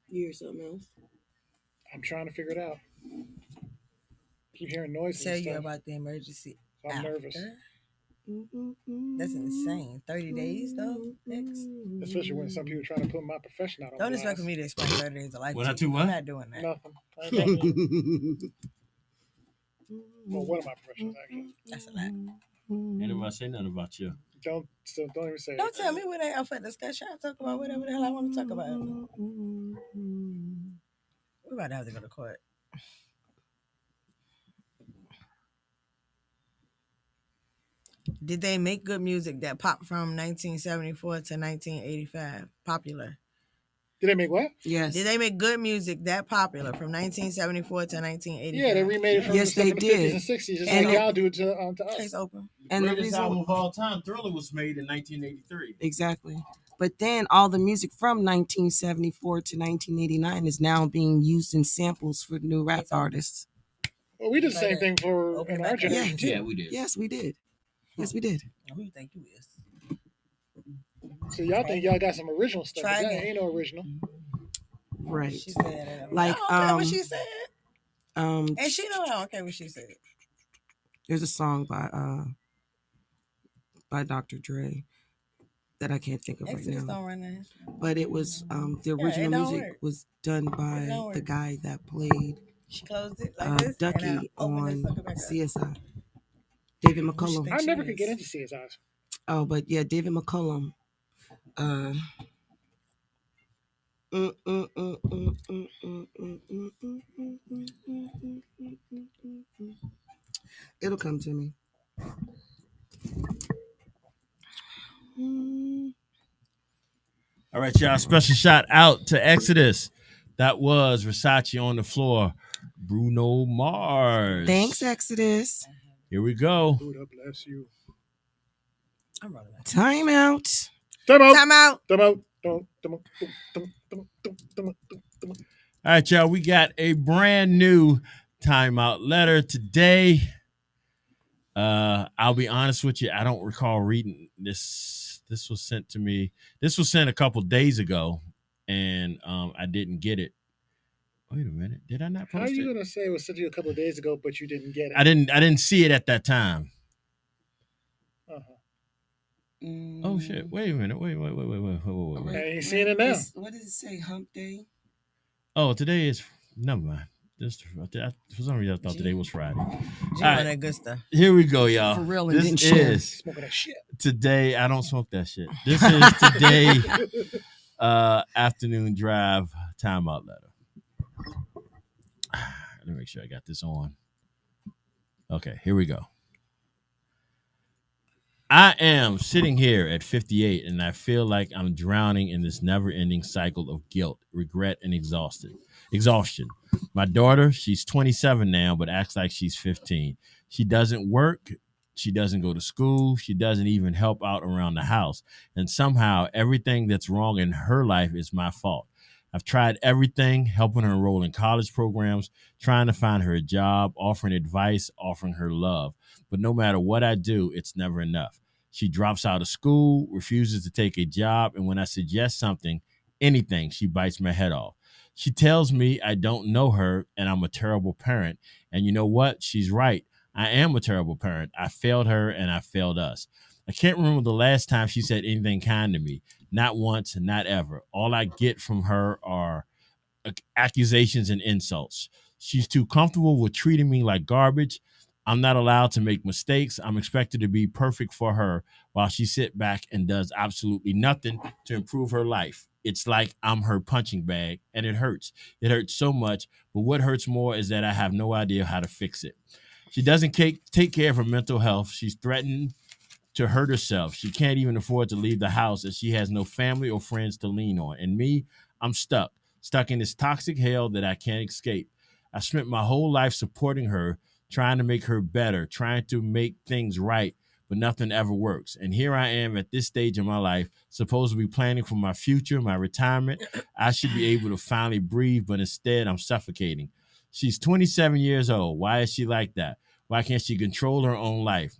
You hear something else? I'm trying to figure it out. Keep hearing noises. Tell and you stuff. about the emergency. So I'm nervous, That's insane. 30 days though, X. especially when some people are trying to put my profession out on Don't blast. expect for me to explain 30 days of life. When to I do you. what? I'm not doing that. Nothing. I ain't nothing. Well, one of my professions actually. That's a lot. Anybody say nothing about you? Don't even say Don't it. tell me when they up for discussion. I talk about whatever the hell I want to talk about. We're about to have to go to court. Did they make good music that popped from 1974 to 1985? Popular. Did they make what? Yes. Did they make good music that popular from 1974 to 1985? Yeah, they remade it from Yes, the they stuff from the did. 50s and 60s, just And like it- y'all do to us. Case open. And the Greatest album result, of all time, Thriller, was made in 1983. exactly. But then all the music from 1974 to 1989 is now being used in samples for new rap artists. Well, we did the same thing for Open in it our back up. generation too. Yeah, we did. Yes, we did. Yes, we did. Who you think you is? So y'all think y'all got some original stuff, Try but that again. ain't no original. Right. She said, Like, I don't care what she said. Um, And she know I don't care what she said. there's a song by Dr. Dre that I can't think of right Exodus now. don't run that. But it was the Yeah, it original don't music work. was done by don't the work. guy that played She closed it like this. and Ducky I opened on this sucker back up. CSI. David Who she McCullum. think I she never could is? get into CSIs. Oh, but yeah, David McCullum. It'll come to me. All right, y'all. Special shout out to Exodus. That was Versace on the Floor. Bruno Mars. Thanks, Exodus. Here we go. Buddha bless you. I'm rolling that. Time out. Time out. Time out. Time out. Time out. All right, y'all. We got a brand new timeout letter today. I'll be honest with you. I don't recall reading this. This was sent to me. This was sent a couple days ago, and I didn't get it. Wait a minute. Did I not How are post you it? gonna say it was sent to you a couple of days ago, but you didn't get it? I didn't see it at that time. Uh-huh. Oh shit! Wait a minute! Wait! I ain't seeing it now. What does it say? Hump day? Oh, today is never mind. For some reason, I thought today was Friday. G on that good stuff. Here we go, y'all. For real, and This didn't share. is Smoking that shit. today. I don't smoke that shit. This is today afternoon drive timeout letter. Let me make sure I got this on. Okay, here we go. I am sitting here at 58 and I feel like I'm drowning in this never-ending cycle of guilt, regret, and exhaustion. My daughter, she's 27 now, but acts like she's 15. She doesn't work. She doesn't go to school. She doesn't even help out around the house. And somehow everything that's wrong in her life is my fault. I've tried everything, helping her enroll in college programs, trying to find her a job, offering advice, offering her love. But no matter what I do, it's never enough. She drops out of school, refuses to take a job, and when I suggest something, anything, she bites my head off. She tells me I don't know her and I'm a terrible parent. And you know what? She's right. I am a terrible parent. I failed her and I failed us. I can't remember the last time she said anything kind to me. Not once, not ever. All I get from her are accusations and insults. She's too comfortable with treating me like garbage. I'm not allowed to make mistakes. I'm expected to be perfect for her while she sits back and does absolutely nothing to improve her life. It's like I'm her punching bag, and it hurts. It hurts so much, but what hurts more is that I have no idea how to fix it. She doesn't take care of her mental health. She's threatened to hurt herself. She can't even afford to leave the house as she has no family or friends to lean on. And me, I'm stuck in this toxic hell that I can't escape. I spent my whole life supporting her, trying to make her better, trying to make things right, but nothing ever works. And here I am at this stage of my life, supposed to be planning for my future, my retirement. I should be able to finally breathe, but instead I'm suffocating. She's 27 years old. Why is she like that? Why can't she control her own life?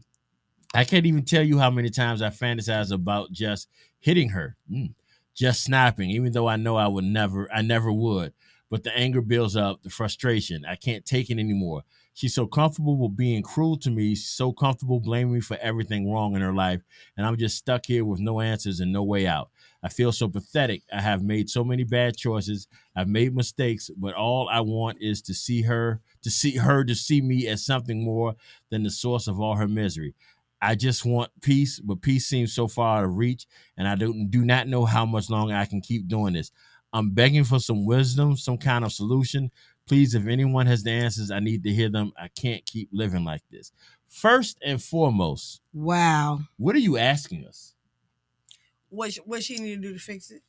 I can't even tell you how many times I fantasize about just hitting her, just snapping, even though I know I never would. But the anger builds up, the frustration. I can't take it anymore. She's so comfortable with being cruel to me, so comfortable blaming me for everything wrong in her life, and I'm just stuck here with no answers and no way out. I feel so pathetic. I have made so many bad choices. I've made mistakes, but all I want is to see me as something more than the source of all her misery. I just want peace, but peace seems so far out of reach, and I do not know how much longer I can keep doing this. I'm begging for some wisdom, some kind of solution. Please, if anyone has the answers, I need to hear them. I can't keep living like this. First and foremost, Wow. what are you asking us? What she need to do to fix it?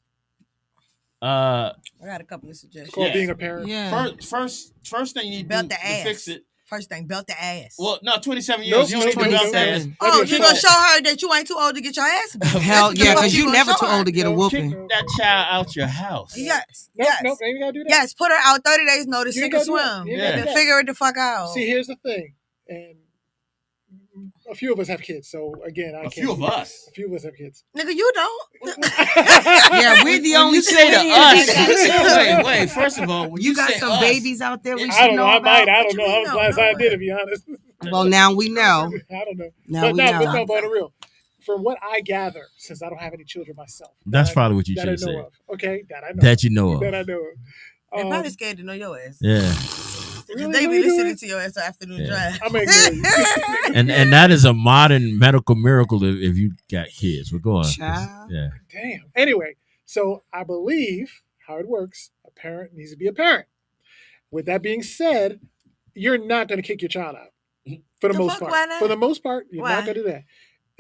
I got a couple of suggestions. It's called being a parent. Yeah. First thing you need Belt to the ass. fix it. First thing, belt the ass. Well, no, 27 Nope, years. You don't need to belt the ass. 27. Oh, you gonna show her that you ain't too old to get your ass beat. Hell yeah, because you never too old to get a Kick whooping. That child out your house. Yes. Nope, yes. nope, ain't gotta do that. Yes, put her out 30 days notice, You sink ain't or gotta do that. swim. You ain't gotta do that. Figure it the fuck out. See, here's the thing, and a few of us have kids, so again, A few of us. A few of us have kids. Nigga, you don't. Yeah, we're the only You say to two in here that us. Wait. First of all, when You got say some us, babies out there we I should don't know. know I might. about? I What don't you know. That mean, was the no? last No I did, way. to be honest. Well, now we know. I don't know. Now But we no, know. but on the real, from what I gather, since I don't have any children myself, That's that I- probably what you that should I have know said. of. Okay, that I know. That you know That of. I know of. They probably scared to know your ass. Yeah. Really? They Let be me do listening it. to your ass afternoon Yeah. drive. I'm ignoring you. And that is a modern medical miracle if you got kids. But go on. Child. Yeah. Damn. Anyway, so I believe how it works. A parent needs to be a parent. With that being said, you're not going to kick your child out for the The most fuck, part. why not? For the most part, you're Why? not going to do that,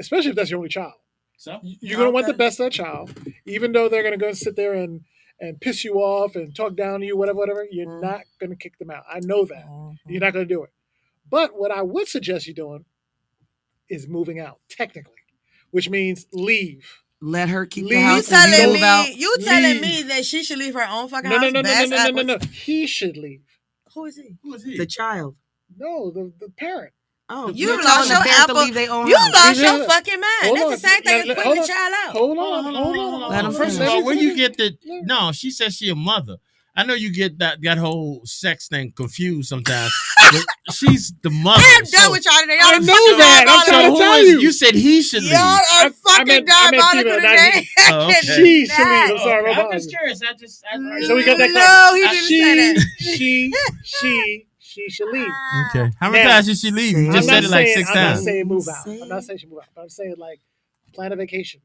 especially if that's your only child. So You're going to want the Okay. best of that child, even though they're going to go and sit there and piss you off and talk down to you, whatever. You're not going to kick them out. I know that. You're not going to do it. But what I would suggest you doing is moving out, technically, which means leave. Let her keep the Leave. house You and you telling move out. You telling me Leave. that she should leave her own fucking No, house? no, no, no, no, Bass no, no, no, apples? no. He should leave. Who is he? who is he? The child. No, the parent. Oh, You you're lost telling the your parent to apple. leave their own You house. lost Yeah. your fucking mind. Hold That's on. the same thing as Let- putting hold the on. child out. Hold on. Let him First of finish. all, where you Let me get the no? She says she a mother. I know you get that whole sex thing confused sometimes. But she's the mother. I'm done with y'all today. Y'all I are know fucking that. I'm diabolical. trying to who tell is you. you said he should leave. Y'all are I fucking meant diabolical female, not today. he. I Oh, okay. She should leave. I'm cannot. sorry, I'm Mama. just curious. So we got that No, he covered. didn't say that. She should leave. Okay. How many Now, times did she leave? You I'm just said not it like saying 6 I'm not times. saying move out. I'm not saying she move out, but I'm saying like plan a vacation.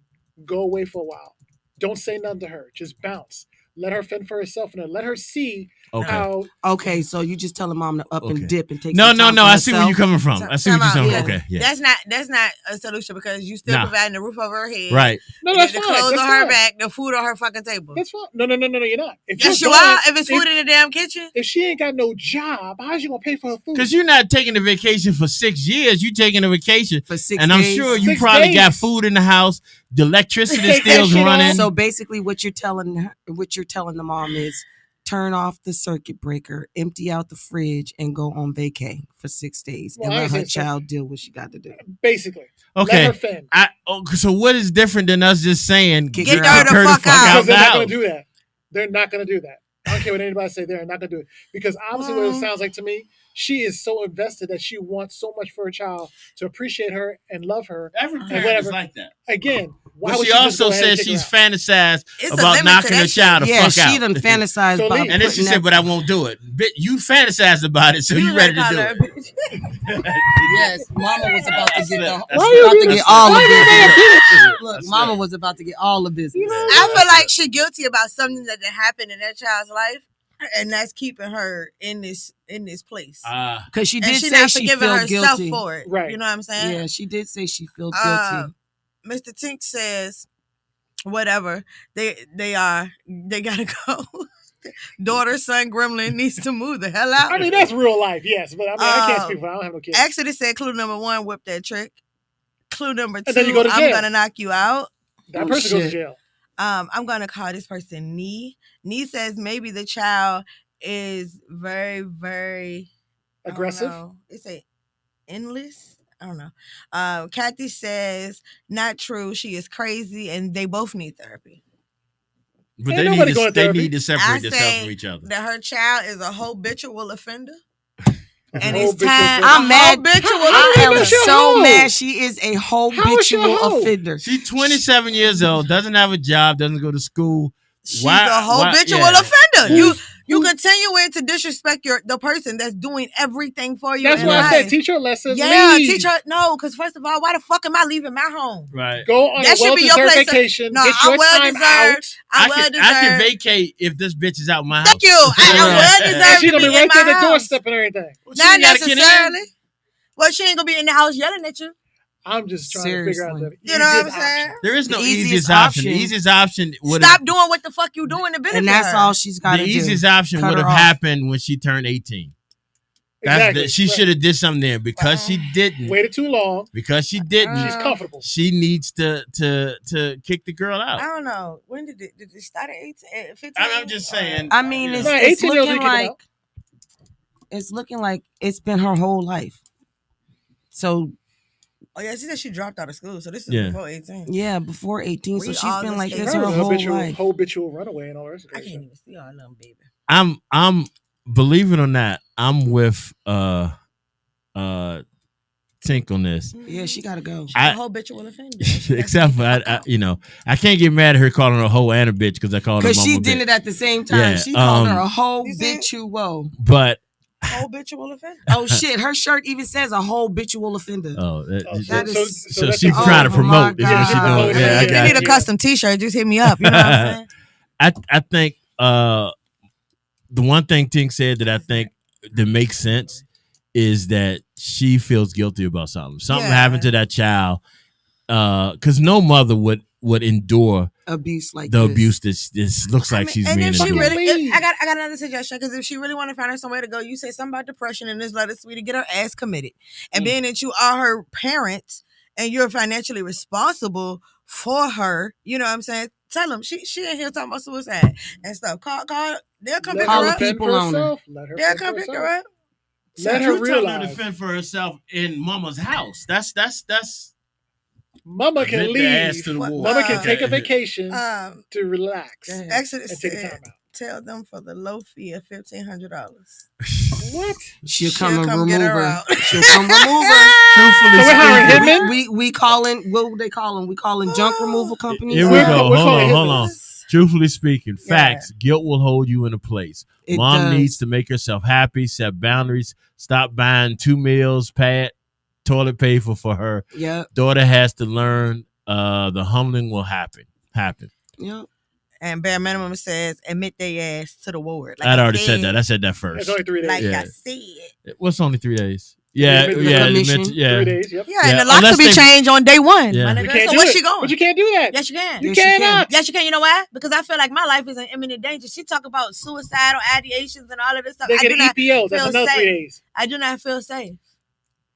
Go away for a while. Don't say nothing to her. Just bounce. Let her fend for herself and then let her see Okay. how. Okay, so you just telling mom to up Okay. and dip and take No, some no, time no. for I see where herself? you're coming from. I see what you're Time saying. out. Okay. Yeah. That's not a solution because you still Nah. providing the roof over her head. Right. No, You that's get the fine. clothes That's on her fine. back, the food on her fucking table. That's fine. No, you're not. If Yes, you you're are. gone, If it's food in the damn kitchen. if she ain't got no job, how's she gonna pay for her food? Because you're not taking a vacation for 6 years. You're taking a vacation For 6 and I'm days? sure you 6 probably got days. food in the house. The electricity Take that still's shit running. off. So basically, what you're telling the mom is turn off the circuit breaker, empty out the fridge, and go on vacay for 6 days, Well, and I let ain't her saying so. child do what she got to do. Basically, Okay. let her fend. So what is different than us just saying Kick Get her her out. the her fuck out. Because the they're not house? gonna do that. They're not gonna do that. I don't care what anybody say. They're not gonna do it because obviously, what it sounds like to me, she is so invested that she wants so much for her child to appreciate her and love her. Every and parent whatever. is like that. Again, why But would she she just also go ahead and says kick her she's out? fantasized It's a about limit to knocking that her shit. child the Yeah, fuck she out. done fantasized So about leave. And then she putting said, that- but I won't do it. You fantasized about it, so you ready to do it. Yes, mama was about to get the. Why you about to being- get all why of you being a business. bitch? Look, That's mama it. was about to get all the business. I feel like she's guilty about something that happened in that child's life, and that's keeping her in this place. Because she And did she say not she forgiving felt herself guilty. for it. Right. You know what I'm saying? Yeah, she did say she felt guilty. Mr. Tink says, whatever. They gotta go. Daughter, son, gremlin needs to move the hell out. I mean, that's real life, yes, but I mean, I can't speak for. I don't have no kids. Exodus said clue number 1, whip that trick. Clue number 2, And then you go to I'm jail. gonna knock you out. That person goes to jail. I'm gonna call this person Nee. Nee says maybe the child is very, very Aggressive. It's a endless. I don't know. Kathy says not true. She is crazy, and they both need therapy. But Ain't they nobody need going to, to they therapy. need to I separate themselves say from each other. that her child is a habitual offender, and Whole it's bitch time. offender. I'm mad. Habitual I do you am know she a so hoe? mad. She is a habitual she a hoe? offender. She's 27 years old, doesn't have a job, doesn't go to school. She's Why- a why- habitual yeah. offender. Yeah. You continuing to disrespect the person that's doing everything for you. That's in why I life. said teach her a lesson. Yeah, leave. teach her. No, because first of all, why the fuck am I leaving my home? Right. Go on That a should be your well-deserved place. vacation. No, Get I'm your well time deserved. out. I'm well I deserved. can vacate if this bitch is out my house. Thank you. I'm well And deserved she to gonna be be right in there my at the house. doorstep and everything. She Not ain't gotta get in. necessarily. Well, she ain't gonna be in the house yelling at you. I'm just trying to figure out the Seriously. You know what I'm easiest saying? option. There is no The easiest easiest option. The option- easiest option would Stop doing what the fuck you doing to benefit And that's her. all she's got the to do. easiest option Cut would her have off. happened when she turned 18. Exactly. She Right. should have did something there because she didn't. Waited too long. Because she didn't. She's comfortable. She needs to kick the girl I out. don't know. When did it start at 18? 15? I'm just saying. I mean, you it's, know. Nah, it's 18-year-olds looking we kick 'em like out. it's looking like it's been her whole life. So Oh yeah, she said she dropped out of school, so this is Yeah. before 18. yeah, before 18, so We she's all been like just this Her her was a whole habitual, life. habitual runaway and all the rest of I it. can't even see all of them, baby. I'm believe it or not, I'm with Tink on this. Yeah, she got to go. She's I- a habitual offender. She got Except to for get the fuck I out. you know, I can't get mad at her calling her a hoe and a bitch because I called her Because mama she did bitch. it at the same time. Yeah, She called her a You see? habitual. But Habitual offender. Oh shit, her shirt even says a habitual offender. That so is- so that's she's the- trying to Oh, my promote is what she's God. doing. Yeah, I If you got need a you. custom T-shirt, just hit me up. You know what I'm saying? I think the one thing Tink said that I think that makes sense is that she feels guilty about something. Something Yeah. happened to that child. Because no mother would endure Abuse like the this. abuse this looks like she's and being if she endured. really, I got another suggestion because if she really want to find her somewhere to go, you say something about depression in this letter, sweetie, get her ass committed. And being that you are her parent and you're financially responsible for her, you know what I'm saying? Tell them she ain't here talking about suicide and stuff. Call. They'll come pick Let her her up. fend for people on her. herself. Let her They'll fend come for pick herself. her up. Let her You telling her to realize fend for herself in mama's house. That's Mama can admit the ass leave. to the wall. Mama can take a Okay. vacation Um, to relax Go ahead. Exodus and take a said, time out. tell them for the low fee of $1,500. What? She'll come and get remove her her. out. She'll come remove her. Truthfully So we're hiring speaking, hitmen? We calling, what would they call them? We calling junk removal companies. here we We're go. we're Hold calling on, hold on. hitmen. Truthfully speaking, Yeah. facts, guilt will hold you in a place. It Mom does. needs to make herself happy, set boundaries, stop buying 2 meals, pad, toilet paper for her. Yep. Daughter has to learn the humbling will happen. Yep. And bare minimum says admit their ass to the ward. Like I already said that. I said that It's first. only 3 days. Like Yeah. I said. What's only 3 days? Yeah, The yeah, commission. yeah. 3 days. Yep. Yeah, and the locks unless will be they- changed on day one. Yeah. My You nigga. can't So do where's it. she going? But you can't do that. Yes, you can. You Yes, you can. cannot. Yes, you can. You know why? Because I feel like my life is in imminent danger. She talk about suicidal ideations and all of this stuff. They I get do an not EPO. That's feel another 3 safe. days. I do not feel safe.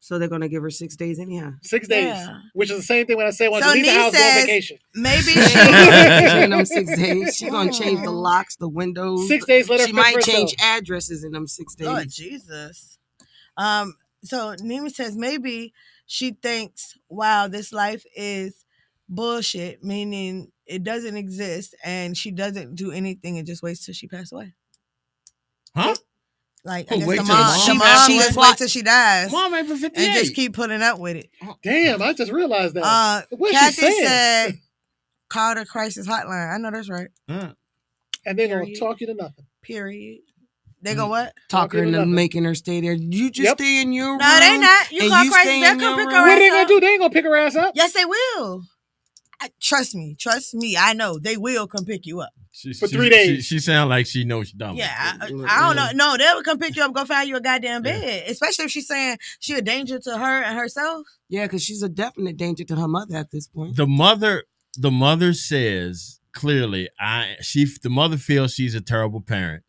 So they're gonna give her 6 days anyhow. 6 days. Yeah. Which is the same thing when I say when So you leave the Nee house, go on says- vacation. Maybe She she. in them 6 days. She gonna change the locks, the windows. 6 days, let her She fend might for change herself. addresses in them 6 days. Lord Jesus. So Nima says maybe she thinks, wow, this life is bullshit, meaning it doesn't exist and she doesn't do anything and just waits till she passes away. Huh? Like I Oh, guess wait the till the mom, mom the mom passes just away? wait till she dies Mom ain't for 58. and just keep putting up with it. Damn, I just realized that. What's she Kathy saying? said, call the crisis hotline. I know that's right. Mm. And they're gonna Period. talk you to nothing. Period. They go what? Talk her Talking into nothing. making her stay there. You just Yep. stay in your room. No, they not. You and call you crisis, stay they'll in come your pick her What are they ass gonna up. do? They ain't gonna pick her ass up. Yes, they will. Trust me. I know they will come pick you up. For 3 days. She sound like she knows she's done. Yeah, I don't know. No, they'll come pick you up, go find you a goddamn bed. Especially if she's saying she a danger to her and herself. Yeah, because she's a definite danger to her mother at this point. The mother says clearly, the mother feels she's a terrible parent,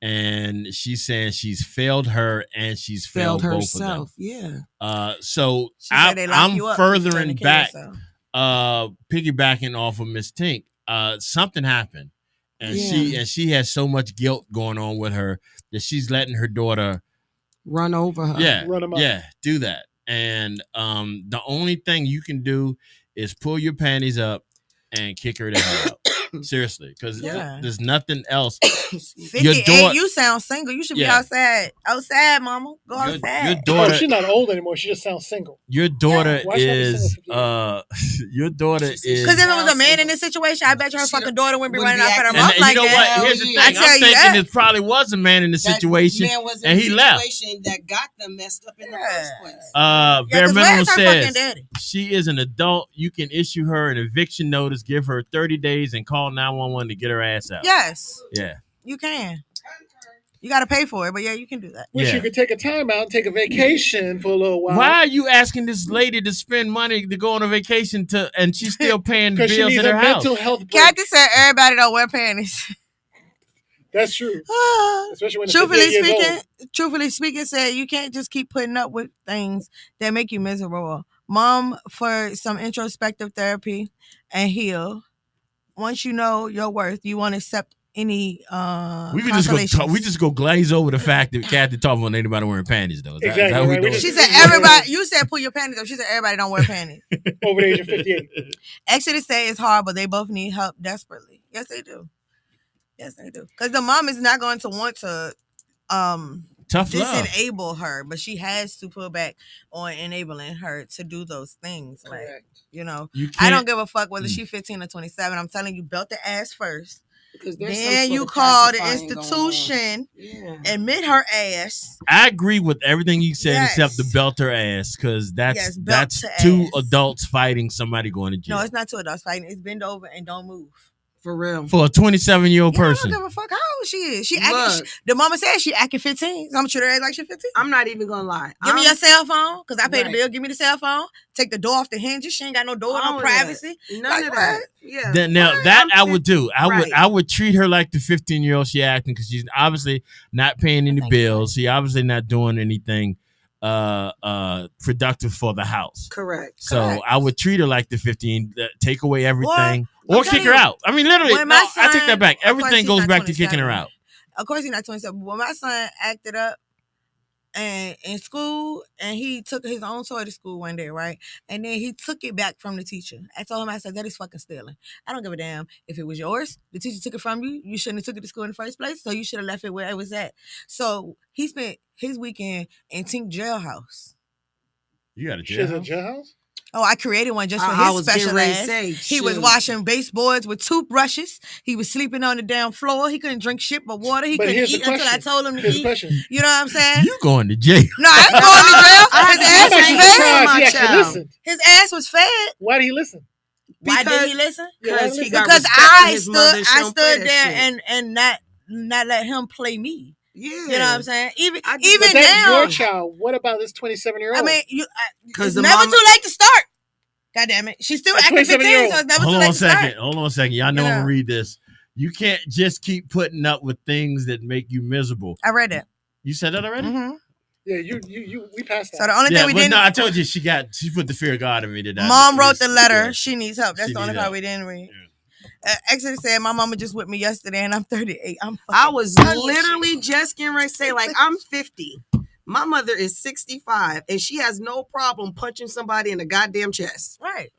and she's saying she's failed her and she's failed both herself. Yeah. of them. So She said they lock I'm you up if you're trying furthering to kill back, yourself. piggybacking off of Miss Tink. Something happened, and she has so much guilt going on with her that she's letting her daughter Run over her. Run 'em up. do that. And the only thing you can do is pull your panties up and kick her the hell out. Seriously, because there's nothing else. 58, you sound single. You should be Yeah. outside. Outside, mama. Go Your outside. daughter, Oh, she's not old anymore. She just sounds single. your daughter Why should I be is single your daughter is. Because if it was a man in this situation, I bet her fucking daughter wouldn't be running off at her And mouth you like know that. what? Here's the thing. I tell I'm you thinking that. it probably was a man in the situation, and he left. That got them messed up in the first place. Yeah, Bare 'cause minimum where's her fucking says daddy? she is an adult. You can issue her an eviction notice, give her 30 days, and call 911 to get her ass out. Yes, Yeah. you can. You got to pay for it, but yeah, you can do that. Wish Yeah. you could take a time out and take a vacation for a little while. Why are you asking this lady to spend money to go on a vacation and she's still paying the Because she bills needs in a her house? mental health break. Kathy said everybody don't wear panties. That's true. Especially when it's Truthfully 58 years speaking, old. said you can't just keep putting up with things that make you miserable. Mom, for some introspective therapy and heal. Once you know your worth, you won't accept any We could just consolations. go glaze over the fact that Kathy talking about anybody wearing panties though. Is that Exactly, how we right. We doing just- it? She said everybody. You said pull your panties up. She said everybody don't wear panties. Over the age of 58. Exodus say it's hard, but they both need help desperately. Yes, they do. Yes, they do. Because the mom is not going to want to Tough love. disenable her, but she has to pull back on enabling her to do those things. Like, you know, You I can't- don't give a fuck whether she's 15 or 27. I'm telling you, belt the ass first. Because there's some Then sort you of call the pacifying going on. institution, Yeah. admit her ass. I agree with everything you said Yes. except the belt her ass, because Yes, belt that's to two ass. adults fighting somebody going to jail. No, it's not two adults fighting. It's bend over and don't move. For real. For a 27-year-old Yeah, I person. don't give a fuck how old she is. Look. The mama said she acting 15. So I'm treat her ass like she's 15. I'm not even gonna lie. Give me your cell phone, because I paid the Right. bill. Give me the cell phone. Take the door off the hinges. She ain't got no door, All no of privacy. None Like of what? that. Yeah. Now Right, that I'm I would do. Right. I would treat her like the 15-year-old she acting, because she's obviously not paying any bills. She obviously not doing anything productive for the house. Correct. So Correct. I would treat her like the 15, take away everything, Well, or I'm kick telling her you, out. I mean, literally, when my I take son- that back. of course Everything he's goes not back to kicking her 27. out. Of course he's not 27. But when my son acted up, and in school, and he took his own toy to school one day, right? And then he took it back from the teacher. I told him, I said, that is fucking stealing. I don't give a damn if it was yours. The teacher took it from you. You shouldn't have took it to school in the first place, so you should have left it where it was at. So he spent his weekend in Tink jailhouse. You got a She has a jailhouse? jailhouse? Oh, I created one just for I his was special getting ready to ass. say, He was shoot. washing baseboards with toothbrushes. He was sleeping on the damn floor. He couldn't drink shit but water. He But couldn't here's the eat until I question. told him to Here's the eat. question. You know what I'm saying? You going to jail? No, I ain't going to jail. I His had ass the was same fed. thing, my He actually child. listened. His ass was fed. Why did he listen? Why Because- did he listen? Yeah, why Because did he he got Because respect for I his stood, mother. and she I don't play stood that there shit. and not let him play me. Yeah. You know what I'm saying? Even I just- even But that's now, your child. What about this 27-year-old? I mean, Because it's the never mama- too late to start. God damn it, she's still A acting 15, 27-year-old. so it's never Hold too on late a to start. second. Hold on a second. Y'all know You I'm know. gonna read this. You can't just keep putting up with things that make you miserable. I read it. You said that already? Mm-hmm. Yeah, you we passed that. So the only Yeah, thing we but didn't. no, I told you she put the fear of God in me. Mom wrote the letter. Yeah. She needs help. That's She the only need part help. we didn't read. Exodus said, "My mama just with me yesterday, and I'm 38. I was done with literally just getting ready to say, like, I'm 50. My mother is 65, and she has no problem punching somebody in the goddamn chest. Right.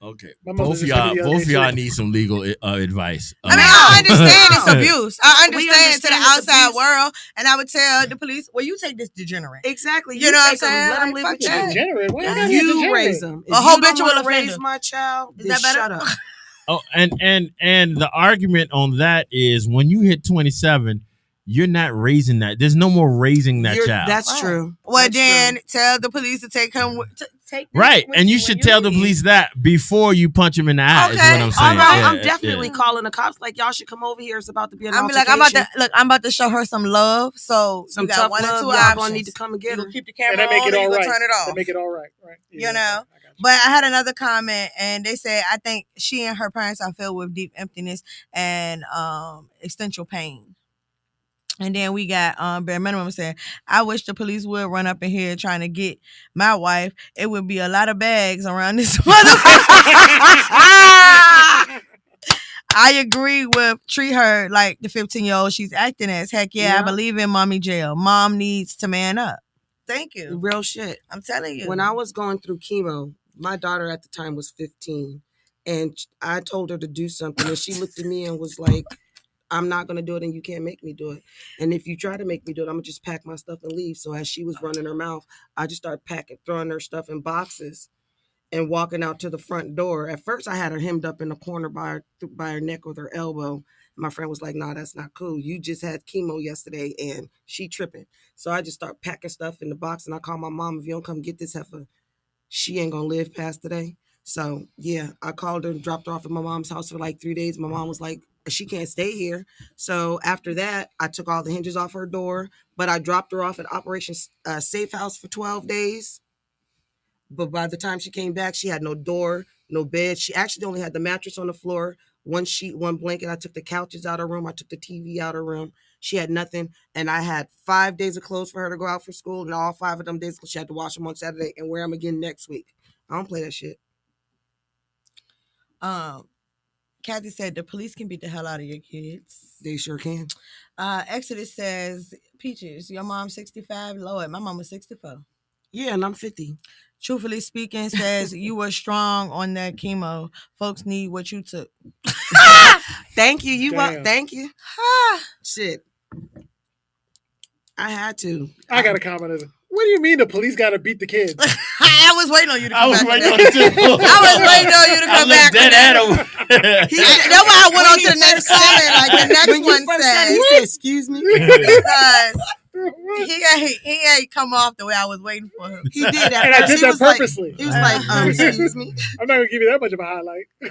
Okay. My mother Both of just hit me y'all, the other both of day, y'all too. need some legal advice. I mean, I understand it's No. abuse. I We understand to the understand it's outside abuse. world, and I would tell the police, "Well, you take this degenerate." Exactly. You know what I'm take 'em, saying? let them Like, live fuck with You're you. that. degenerate. Why you gotta And be you degenerate? raise them. If A you don't habitual want to raise offender. my child, Is then that better? shut up. Oh, and the argument on that is when you hit 27, you're not raising that. There's no more raising that child. That's Right. true. Well, That's then true. tell the police to take him. Take this Right. with And you when should tell the leave. police that before you punch him in the eye, is Okay, what I'm All saying. right, Yeah, I'm definitely yeah. calling the cops. Like, y'all should come over here. It's about to be an I'm be like, altercation. I'm about to show her some love. So Some you got tough one love. or two Y'all options. gonna need to come and get You her. can keep the And camera that make on, it or you all can right. turn it off. That make it all right. Right. Yeah, You know. I got you. But I had another comment, and they said, I think she and her parents are filled with deep emptiness and existential pain. And then we got bare minimum saying, I wish the police would run up in here trying to get my wife. It would be a lot of bags around this motherfucker. I agree with treat her like the 15-year-old she's acting as. Heck yeah, I Yeah. believe in mommy jail. Mom needs to man up. Thank you. Real shit. I'm telling you. When I was going through chemo, my daughter at the time was 15, and I told her to do something, and she looked at me and was like, I'm not going to do it, and you can't make me do it. And if you try to make me do it, I'm going to just pack my stuff and leave. So as she was running her mouth, I just started throwing her stuff in boxes and walking out to the front door. At first, I had her hemmed up in the corner by her neck with her elbow. My friend was like, nah, that's not cool. You just had chemo yesterday, and she tripping. So I just start packing stuff in the box, and I call my mom, if you don't come get this heifer, she ain't going to live past today. So, yeah, I called her and dropped her off at my mom's house for like 3 days. My mom was like, she can't stay here. So after that, I took all the hinges off her door, but I dropped her off at Operation Safe House for 12 days. But by the time she came back, she had no door, no bed. She actually only had the mattress on the floor, one sheet, one blanket. I took the couches out of her room. I took the TV out of her room. She had nothing. And I had 5 days of clothes for her to go out for school. And all 5 of them days, she had to wash them on Saturday and wear them again next week. I don't play that shit. Kathy said the police can beat the hell out of your kids. They sure can. Exodus says, Peaches, your mom's 65. Lord, my mom was 64. Yeah, and I'm 50. Truthfully speaking, says you were strong on that chemo. Folks need what you took. Thank you. Damn. Thank you. Shit. I had to. I got a comment. What do you mean the police got to beat the kids? I was waiting on you to come I was back. waiting with on that. it too. I was waiting on you to I come looked back. dead with at that. him. That's why I went on to the next comment. Like the next When you one first said it, said, he said, excuse me. because he ain't come off the way I was waiting for him. He did that. And I did that purposely. He was like, excuse me. I'm not gonna give you that much of a highlight. Okay.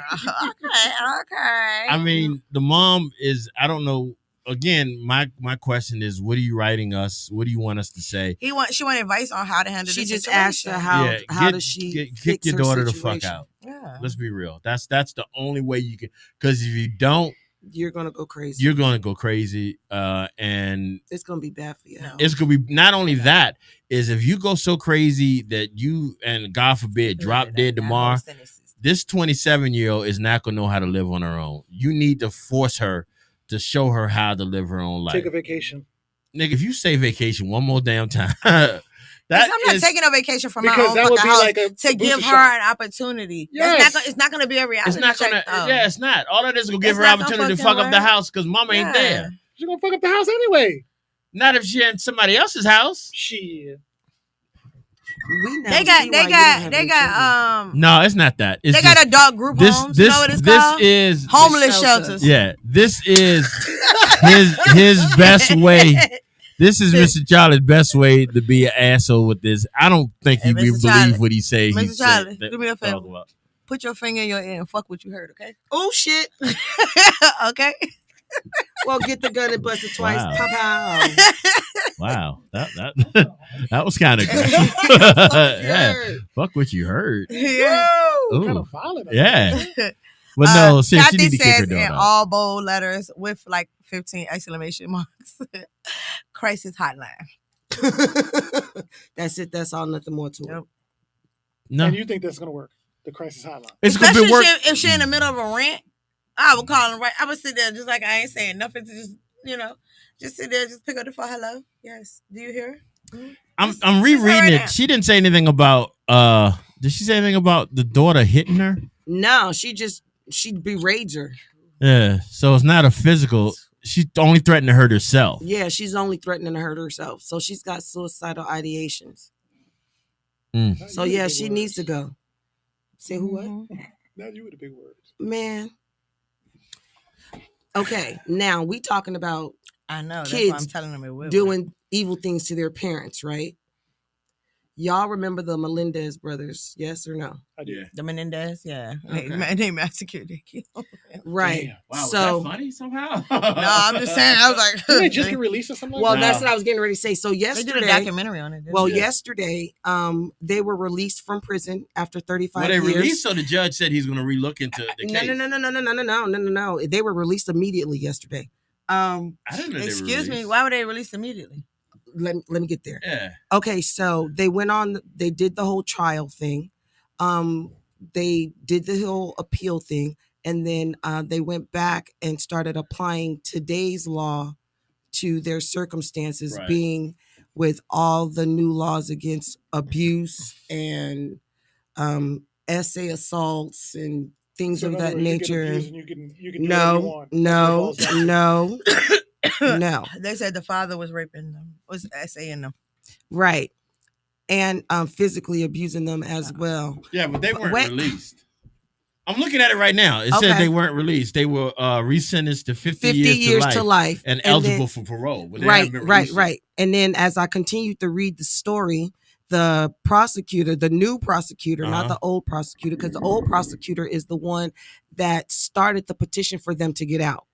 I mean, the mom is, I don't know. Again, my question is, what are you writing us? What do you want us to say? She wanted advice on how to handle She the just situation. asked her how does she kick fix your her daughter the situation. fuck out? Yeah. Let's be real. That's the only way you can. Because if you don't, You're gonna go crazy. you're gonna go crazy. And It's gonna be bad for you. it's gonna be not only that, is if you go so crazy that you, and God forbid, drop dead tomorrow, this 27-year-old is not gonna know how to live on her own. You need to force her to show her how to live her own life. Take a vacation. nigga, if you say vacation one more damn time, I'm not taking a vacation from my because own that fucking would be house like a to give booster her shot. an opportunity. Yes. It's not gonna be a reality. it's not gonna. check, though. Yeah, it's not. All that is gonna give It's her not gonna opportunity to fucking fuck up the work. house because mama ain't there. She's gonna fuck up the house anyway. Not if she in somebody else's house. Shit. We now They see why you don't have any children. No, it's not that. It's they just, got adult group homes. You know what it's called? This is Homeless shelter. shelters. Yeah, this is his best way. This is Mr. Charlie's best way to be an asshole with this. I don't think he Hey, will Mr. believe Charlie. what he say. Mr. Charlie, that do me a we talk favor. about. Put your finger in your ear and fuck what you heard, okay? Oh shit! Okay. Well, get the gun and bust it twice. Wow. Pow pow. Wow, that was kind of aggressive. Yeah, fuck what you heard. Yeah. Ooh. Kind of violent. Yeah. But no, sis, Kathy you need to kick her says door in out. all bold letters with like 15 exclamation marks. Crisis hotline. That's it. That's all. Nothing more to it. Yep. No, And you think that's gonna work? The crisis hotline. it's gonna Especially be work. if she in the middle of a rant, I would call her right. I would sit there just like I ain't saying nothing to just, just sit there, just pick up the phone. Hello? Yes. Do you hear? I'm rereading right it. now. She didn't say anything about. Did she say anything about the daughter hitting her? No, she berate her. Yeah. So it's not a physical. She only threatened to hurt herself. Yeah, she's only threatening to hurt herself. So she's got suicidal ideations. Mm. So yeah, she needs to go. Say who what? Now you with the big words. Man. Okay, now we talking about I know. That's kids why I'm telling them it will. doing evil things to their parents, right? Y'all remember the Melendez brothers, yes or no? I do. The Menendez, yeah. Okay. They massacred. They killed him. Right. Damn. Wow, So was that funny somehow? No, I'm just saying. I was like, Didn't they just get released or something? well, Like that's that? what I was getting ready to say. So they did a yesterday, documentary on it. didn't they? yesterday, they were released from prison after 35 Well, they years. released, so the judge said he's going to relook into the case. No. They were released immediately yesterday. I didn't know they were Excuse me. released. Why were they released immediately? Let me get there. Yeah. Okay, so they did the whole trial thing. They did the whole appeal thing, and then they went back and started applying today's law to their circumstances, Right. being with all the new laws against abuse and essay assaults and things So in of other that words, you get nature. abused and you can do whatever you want. That's what it boils down to. No. They said the father was raping them, was essaying them. Right. And physically abusing them as well. Yeah, but they weren't Wait. released. I'm looking at it right now. It said Okay. they weren't released. They were resentenced to 50 50 years to life and eligible then- for parole. But they haven't been Right. released. And then as I continued to read the story, the prosecutor, the new prosecutor, not Uh-huh. the old prosecutor, because the old prosecutor is the one that started the petition for them to get out.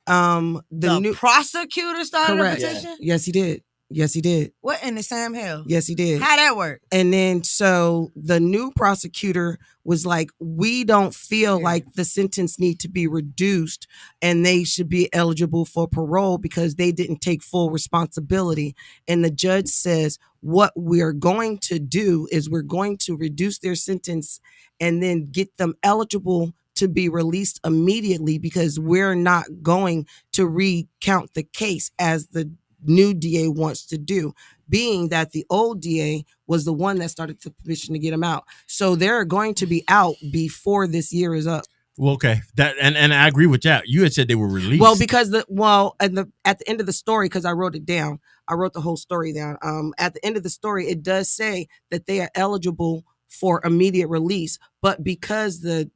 The new prosecutor started correct. a petition? Yes, he did. Yes, he did. What in the Sam Hill? Yes, he did. How that work? And then so the new prosecutor was like, we don't feel like the sentence need to be reduced and they should be eligible for parole because they didn't take full responsibility. And the judge says, what we're going to do is we're going to reduce their sentence and then get them eligible to be released immediately because we're not going to recount the case as the new DA wants to do, being that the old DA was the one that started the petition to get him out. So they're going to be out before this year is up. Well, okay. That and I agree with that. You had said they were released. Well, because at the end of the story, because I wrote it down, I wrote the whole story down. At the end of the story, it does say that they are eligible for immediate release, but because the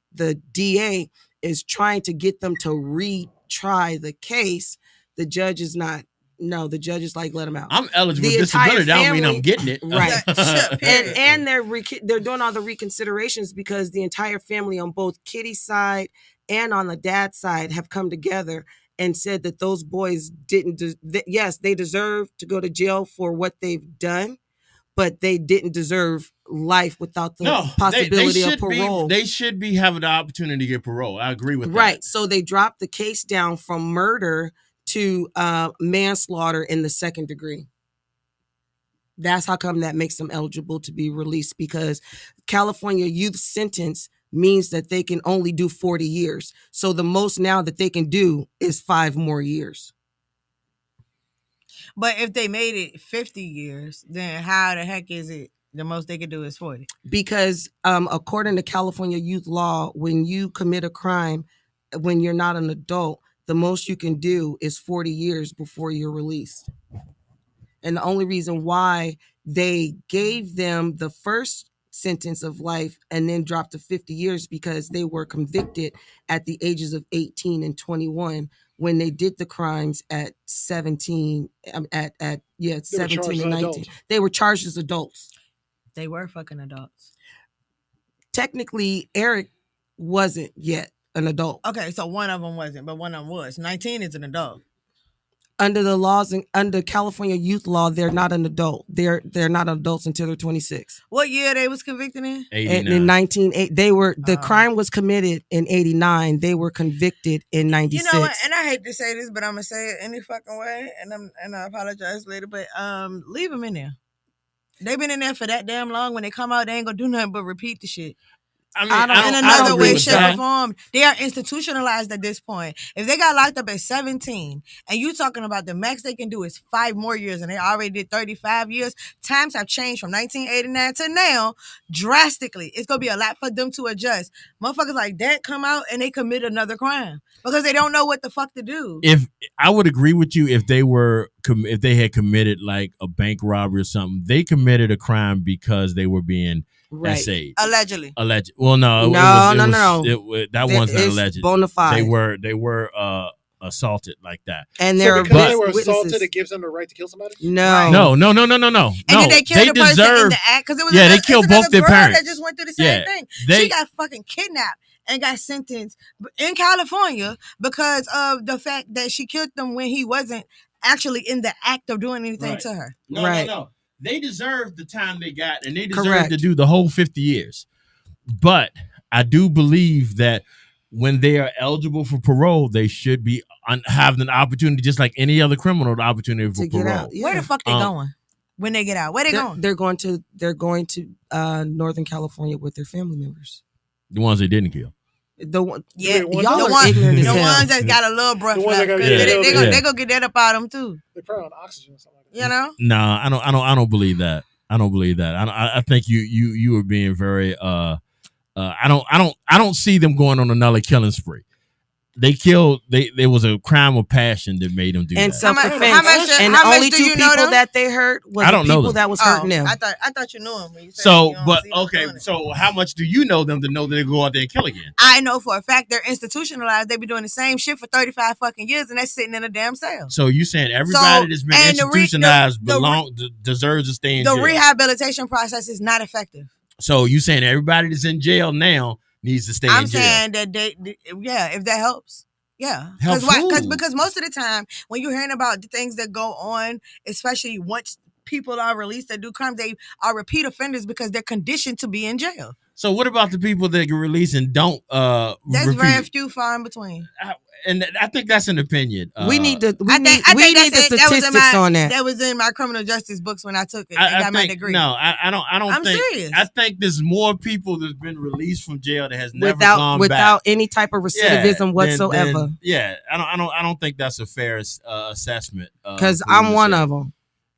DA is trying to get them to retry the case, the judge is not. No, the judge is like, let them out. I'm eligible The for disability. entire That don't mean I'm family- getting it. Right. and they're doing all the reconsiderations because the entire family on both Kitty's side and on the dad's side have come together and said that those boys didn't. Yes, they deserve to go to jail for what they've done, but they didn't deserve life without the possibility of parole. They should be having the opportunity to get parole. I agree with that. Right. So they dropped the case down from murder to manslaughter in the second degree. That's how come that makes them eligible to be released, because California youth sentence means that they can only do 40 years. So the most now that they can do is 5 more years. But if they made it 50 years, then how the heck is it the most they could do is 40? Because according to California youth law, when you commit a crime, when you're not an adult, the most you can do is 40 years before you're released. And the only reason why they gave them the first sentence of life and then dropped to 50 years because they were convicted at the ages of 18 and 21 when they did the crimes at 17 at 17 and 19. Adults. They were charged as adults. They were fucking adults. Technically, Eric wasn't yet an adult. Okay, so one of them wasn't, but one of them was. 19 is an adult. Under the laws and under California youth law, they're not an adult. They're not adults until they're 26. What year they was convicted in? 89. In 1980, they were the crime was committed in 89. They were convicted in 96. You know what? And I hate to say this, but I'm gonna say it any fucking way, and I apologize later. But leave them in there. They've been in there for that damn long. When they come out, they ain't gonna do nothing but repeat the shit. I mean, In another way, shape, that. or form, they are institutionalized at this point. If they got locked up at 17, and you talking about the max they can do is 5 more years, and they already did 35 years, times have changed from 1989 to now drastically. It's gonna be a lot for them to adjust. Motherfuckers like that come out and they commit another crime because they don't know what the fuck to do. If I would agree with you, if they had committed like a bank robbery or something, they committed a crime because they were being essayed. Allegedly. Alleged. Well, no. That one's not alleged. Bona fide. They were assaulted like that. And So because they were assaulted, it gives them the right to kill somebody? No. And did they kill the person in the act? Because it was they killed both their parents. That just went through the same thing. She got fucking kidnapped and got sentenced in California because of the fact that she killed them when he wasn't actually in the act of doing anything to her. No. They deserved the time they got, and they deserved to do the whole 50 years. But I do believe that when they are eligible for parole, they should be having an opportunity, just like any other criminal, the opportunity for to get parole. out. Yeah. Where the fuck they going when they get out? Where they going? They're going to Northern California with their family members. The ones they didn't kill. The one, yeah, y'all are ignorant as hell. The ones that got a little breath left. They gonna get that up out of them too. They're probably on oxygen or something like that. You know? No, I don't believe that. I don't believe that. I think you were being very I don't see them going on another killing spree. They killed. There was a crime of passion that made them do and that. Self-defense. And the only 2 people that they hurt was the people that was hurting them. I thought you knew them. When you said so how much do you know them to know that they go out there and kill again? I know for a fact they're institutionalized. They be doing the same shit for 35 fucking years, and they're sitting in a damn cell. So you saying everybody that's been institutionalized deserves to stay in jail? The rehabilitation process is not effective. So you saying everybody that's in jail now needs to stay in jail? I'm saying that if that helps. Yeah. Because most of the time when you're hearing about the things that go on, especially once people are released that do crimes, they are repeat offenders because they're conditioned to be in jail. So what about the people that get released and don't That's repeat? very few far in between. And I think that's an opinion. We need the statistics on that. That was in my criminal justice books when I took it. I got my degree. No, I don't. I'm think, serious. I think there's more people that's been released from jail that has never gone back without any type of recidivism whatsoever. I don't think that's a fair assessment. Because I'm one of them.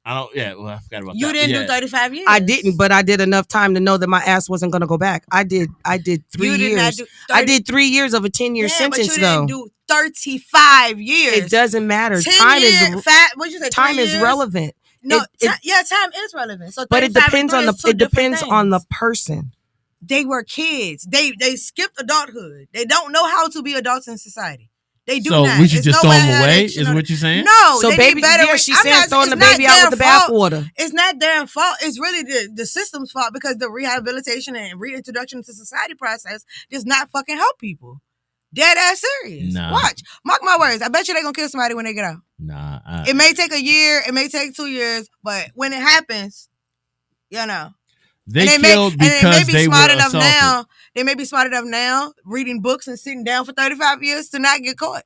I don't. Yeah, well, I forgot about that. You didn't do 35 years. I didn't, but I did enough time to know that my ass wasn't going to go back. I did 3 years. I did 3 years of a 10-year sentence, but you though. Didn't do 35 years. It doesn't matter. Time is relevant. No, time is relevant. So, but it depends on the person. They were kids. They skipped adulthood. They don't know how to be adults in society. They do so not. We should just throw them away, is what you're saying? No. So baby, she's saying throwing the baby out with the bathwater. It's not their fault. It's really the system's fault because the rehabilitation and reintroduction to society process does not fucking help people. Dead ass serious. Nah. Watch. Mark my words. I bet you they're going to kill somebody when they get out. Nah. It may take a year. It may take 2 years. But when it happens, you know. They killed because they were assaulted. Now, they may be smart enough now, reading books and sitting down for 35 years to not get caught.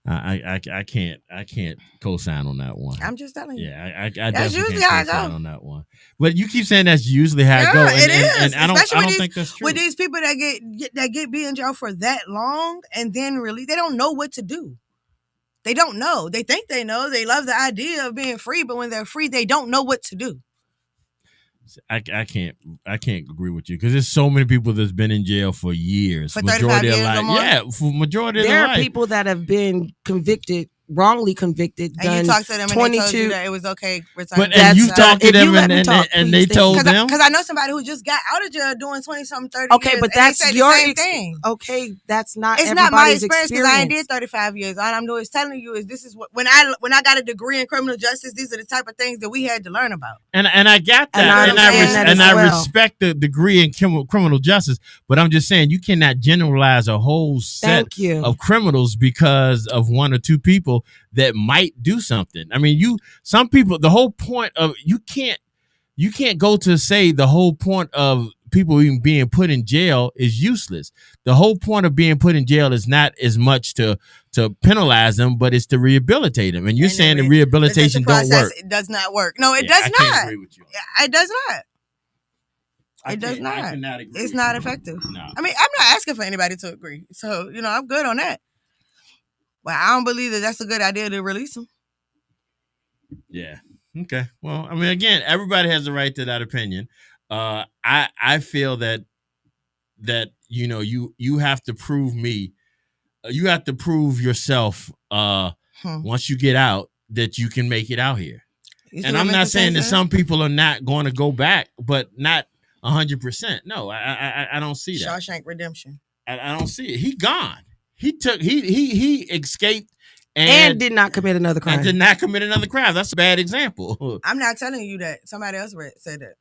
I can't co-sign on that one. I'm just telling you. Yeah, I definitely can't co-sign on that one. But you keep saying that's usually how it goes. It is. And I don't think that's true. With these people that get be in jail for that long and then really they don't know what to do. They don't know. They think they know. They love the idea of being free, but when they're free, they don't know what to do. I can't agree with you because there's so many people that's been in jail for years, For 35 years or more? Yeah, for majority of There their are life. people that have been convicted, wrongly convicted, And you done talked to them and they told 22. you that it was okay. Return But to and you jail. talked to if you them let me talk, and please, they told them. Because I know somebody who just got out of jail doing 20 something 30 Okay, years. but and they that's said your the same thing. Okay, that's not It's not my everybody's experience because I ain't did 35 years. All I'm doing is telling you is this is what when I got a degree in criminal justice, these are the type of things that we had to learn about. And I got that, And I understand that as I well. respect the degree in criminal justice, but I'm just saying you cannot generalize a whole set of criminals because of one or two people that might do something. I mean, some people. The whole point of you can't go to say the whole point of people even being put in jail is useless. The whole point of being put in jail is not as much to penalize them, but it's to rehabilitate them. And you're saying the rehabilitation don't work. It does not work. No, it does I not. can't agree with you. It does not. It does not. I cannot agree it's with not you. effective. No. I mean, I'm not asking for anybody to agree. So, I'm good on that. But I don't believe that that's a good idea to release them. Yeah. Okay. Well, I mean, again, everybody has the right to that opinion. I feel that you have to prove me. You have to prove yourself once you get out that you can make it out here. And I'm not saying that some people are not going to go back, but not 100%. No, I don't see that. Shawshank Redemption. I don't see it. He gone. He escaped. And did not commit another crime. That's a bad example. I'm not telling you that. Somebody else said that.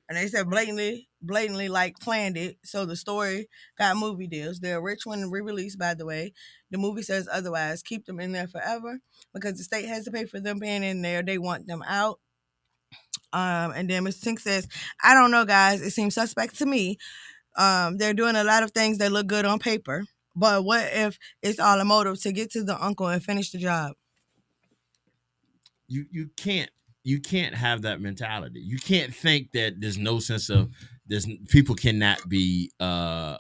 And they said blatantly like planned it. So the story got movie deals. They're rich when re-released, by the way. The movie says otherwise. Keep them in there forever because the state has to pay for them being in there. They want them out. And then Mr. Tink says, I don't know, guys. It seems suspect to me. They're doing a lot of things that look good on paper. But what if it's all a motive to get to the uncle and finish the job? You can't have that mentality. You can't think that there's no sense of people cannot be the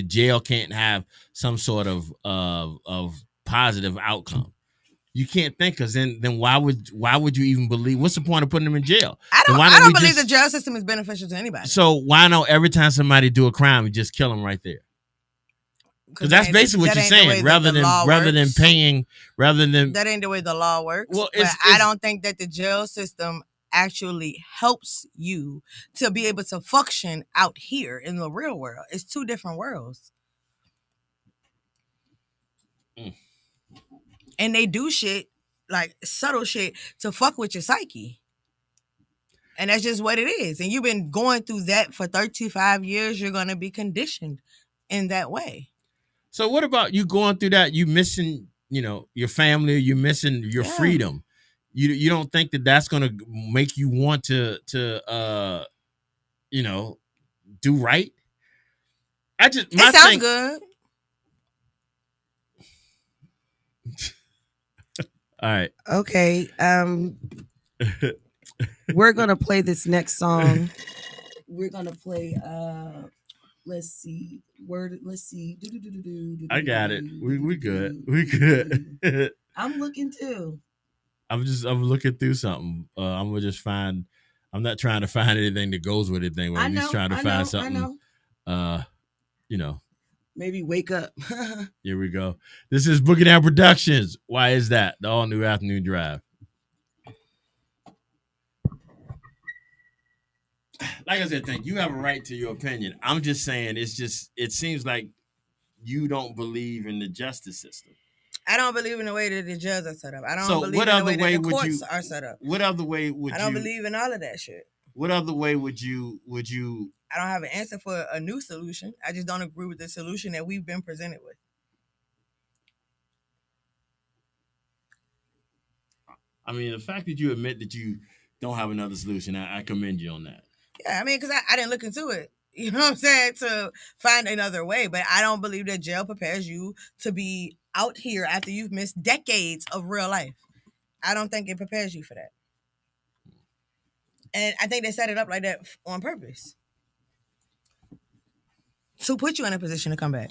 jail can't have some sort of positive outcome. You can't think because then why would you even believe? What's the point of putting them in jail? I don't believe the jail system is beneficial to anybody. So why not every time somebody do a crime, you just kill them right there? Because that's basically what you're saying. Rather than paying, that ain't the way the law works. Well, I don't think that the jail system actually helps you to be able to function out here in the real world. It's two different worlds. And they do shit, like subtle shit, to fuck with your psyche. And that's just what it is. And you've been going through that for 35 years. You're going to be conditioned in that way. So what about you going through that? You missing, your family. You missing your freedom. You don't think that that's going to make you want to do right? It sounds good. All right. Okay. We're gonna play this next song. We're gonna play. Let's see. I got it. We good. We good. I'm looking too. I'm looking through something. I'm gonna just find. I'm not trying to find anything that goes with anything. I'm just trying to find something. Maybe Wake Up. Here we go. This is Boogie Down Productions. Why is that? The all new afternoon drive. Like I said, you have a right to your opinion. I'm just saying it seems like you don't believe in the justice system. I don't believe in the way that the jails are set up. I don't believe in the way that the courts are set up. What other way would you? I don't believe in all of that shit. What other way would you? I don't have an answer for a new solution. I just don't agree with the solution that we've been presented with. I mean, the fact that you admit that you don't have another solution, I commend you on that. Yeah, I mean, because I didn't look into it. You know what I'm saying? To find another way. But I don't believe that jail prepares you to be out here after you've missed decades of real life. I don't think it prepares you for that. And I think they set it up like that on purpose. To put you in a position to come back.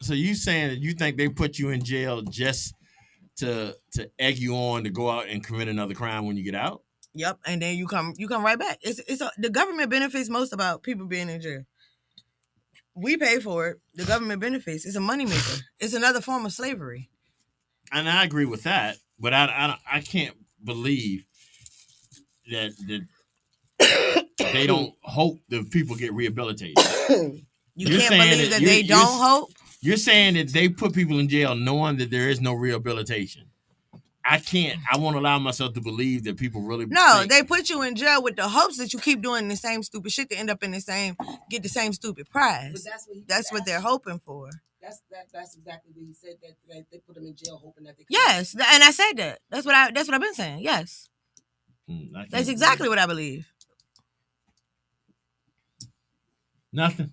So you saying that you think they put you in jail just to egg you on to go out and commit another crime when you get out? Yep, and then you come right back. The government benefits most about people being in jail. We pay for it. The government benefits. It's a moneymaker. It's another form of slavery. And I agree with that, but I can't believe that they don't hope that people get rehabilitated. You're can't believe that they don't hope? You're saying that they put people in jail knowing that there is no rehabilitation. I won't allow myself to believe that people really they put you in jail with the hopes that you keep doing the same stupid shit to end up in get the same stupid prize. But that's what they're hoping for. That's exactly what he said, that they put him in jail hoping that they Yes, and I said that. That's what I've been saying. Yes. That's exactly what I believe. Nothing.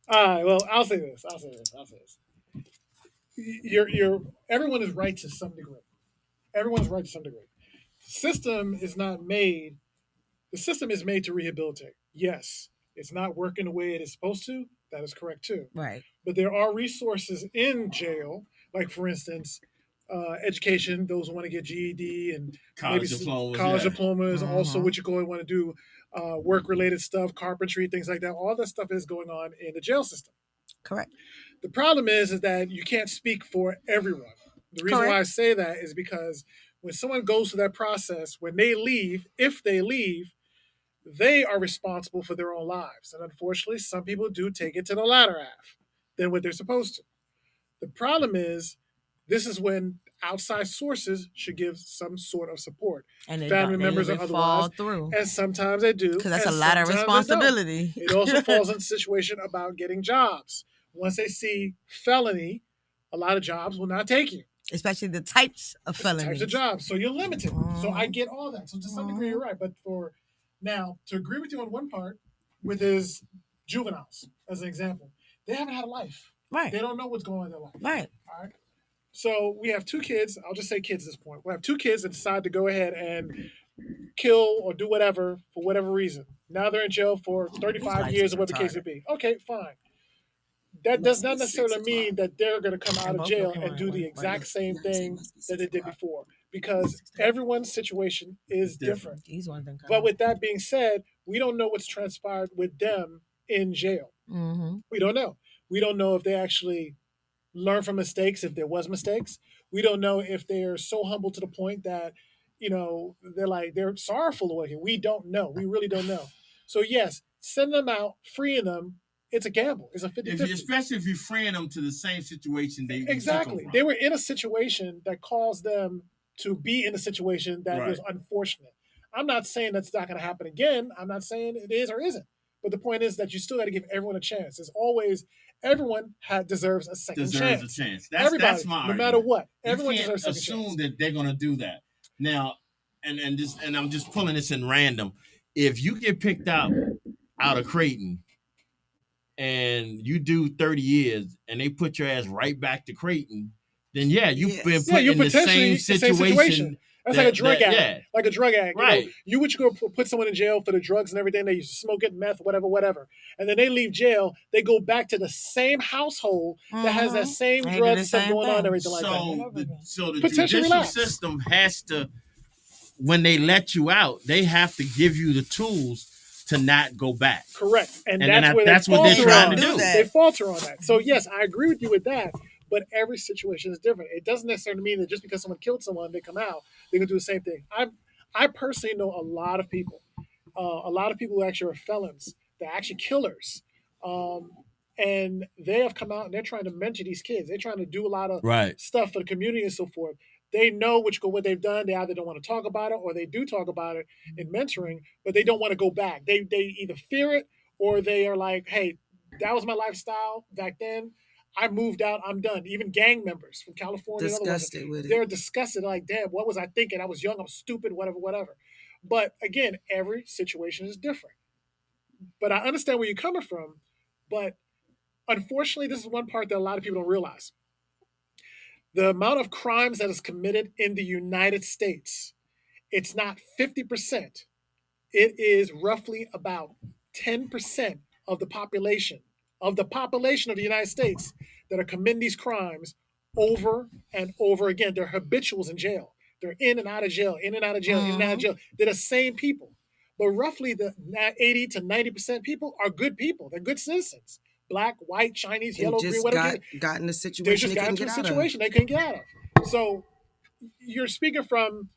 All right, well, I'll say this. Everyone is right to some degree. Everyone's right to some degree. The system is made to rehabilitate. Yes, it's not working the way it is supposed to. That is correct too. Right. But there are resources in jail, like for instance, education. Those who want to get GED and college diplomas. Mm-hmm. Also, what you're going to want to do, work-related stuff, carpentry, things like that. All that stuff is going on in the jail system. Correct. The problem is that you can't speak for everyone. The reason why I say that is because when someone goes through that process, when they leave, if they leave, they are responsible for their own lives. And unfortunately, some people do take it to the latter half than what they're supposed to. The problem is, this is when outside sources should give some sort of support. And family members or otherwise. And sometimes they do. Because that's a lot of responsibility. It also falls in a situation about getting jobs. Once they see felony, a lot of jobs will not take you. Especially the types of felonies. Types of jobs. So you're limited. So I get all that. So to some degree, you're right. But now, to agree with you on one part, with his juveniles, as an example, they haven't had a life. Right. They don't know what's going on in their life. Right. All right. So we have two kids. I'll just say kids at this point. We have two kids that decide to go ahead and kill or do whatever for whatever reason. Now they're in jail for 35 years or whatever the case would be. Okay, fine. That does not necessarily mean that they're going to come out of jail and do the exact same thing that they did before, because everyone's situation is different. But with that being said, we don't know what's transpired with them in jail. Mm-hmm. We don't know. We don't know if they actually learn from mistakes, if there was mistakes. We don't know if they're so humble to the point that, they're sorrowful or whatever. We don't know. We really don't know. So yes, send them out, freeing them. It's a gamble. It's a 50-50. Especially if you're freeing them to the same situation they exactly. They were in a situation that caused them to be in a situation that was unfortunate. I'm not saying that's not going to happen again. I'm not saying it is or isn't. But the point is that you still got to give everyone a chance. There's always everyone deserves a second chance. Everybody, that's my no matter what. Everyone you can't deserves a second chance. assume that they're going to do that. Now, and I'm just pulling this in random. If you get picked out of Creighton and you do 30 years and they put your ass right back to Creighton, then you've been put in the same situation. That's like a drug addict. Like a drug addict. Right. You would go put someone in jail for the drugs and everything. They used to smoke it, meth, whatever. And then they leave jail. They go back to the same household that has that same drug stuff going on and everything like that. So the judicial system has to, when they let you out, they have to give you the tools to not go back. Correct. And that's what they're trying to do. They falter on that. So yes, I agree with you with that. But every situation is different. It doesn't necessarily mean that just because someone killed someone, they come out, they're going to do the same thing. I personally know a lot of people who actually are felons. They're actually killers. And they have come out and they're trying to mentor these kids. They're trying to do a lot of stuff for the community and so forth. They know what they've done. They either don't want to talk about it or they do talk about it in mentoring, but they don't want to go back. They either fear it or they are like, hey, that was my lifestyle back then. I moved out. I'm done. Even gang members from California, disgusted with it. They're disgusted. Like, damn, what was I thinking? I was young. I was stupid. Whatever. But again, every situation is different. But I understand where you're coming from. But unfortunately, this is one part that a lot of people don't realize. The amount of crimes that is committed in the United States, it's not 50%. It is roughly about 10% of the population of the population of the United States that are committing these crimes over and over again. They're habituals in jail. They're in and out of jail, in and out of jail, in and out of jail. They're the same people. But roughly the 80 to 90% people are good people. They're good citizens. Black, white, Chinese, They yellow, just green, whatever. got in a They situation just they got couldn't into a get out of. situation they couldn't get out of. So you're speaking from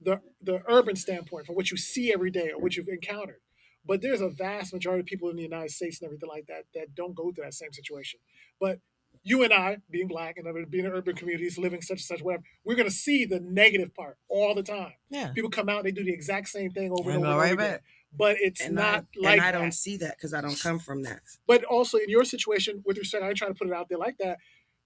the urban standpoint, from what you see every day or what you've encountered. But there's a vast majority of people in the United States and everything like that that don't go through that same situation. But you and I, being black and being in urban communities, living such and such, whatever, we're going to see the negative part all the time. Yeah. People come out, they do the exact same thing over And and go over right again. back. But it's And not I, like and I that. don't see that because I don't come from that. But also in your situation, with respect, I ain't trying to put it out there like that.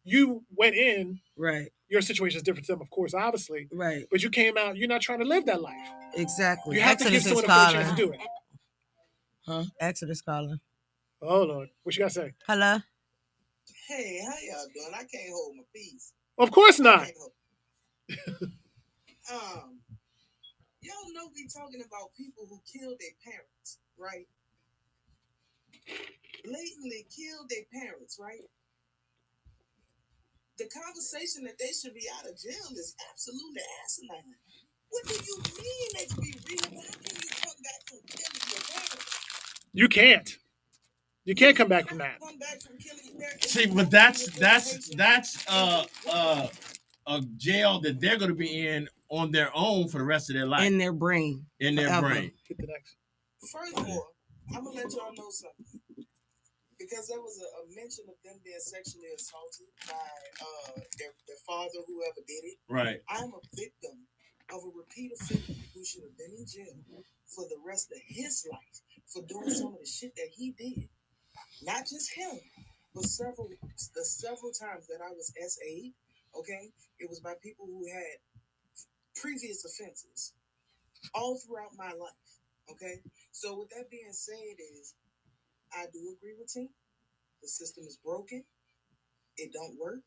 You went in, Right. your situation is different to them, of course, obviously. Right. But you came out, you're not trying to live that life. Exactly. You have to give Exodus is someone a fair chance calling. to do it. Huh? Exodus calling. Oh, Lord. What you got to say? Hello? Hey, how y'all doing? I can't hold my peace. Of course not. Y'all know we talking about people who killed their parents, right? Blatantly killed their parents, right? The conversation that they should be out of jail is absolutely asinine. What do you mean they should be rehabilitated? How can you come back from killing your parents? You can't. You can't come back from that. See, but that's a jail that they're going to be in on their own for the rest of their life. In their brain. In their forever. brain. Get the next. First of all, I'm gonna let y'all know something. Because there was a mention of them being sexually assaulted by their father, whoever did it. Right. I'm a victim of a repeat offender who should have been in jail for the rest of his life for doing some of the shit that he did. Not just him, but several times that I was SA'd, okay? It was by people who had previous offenses all throughout my life, okay? So with that being said is, I do agree with T. The system is broken. It don't work.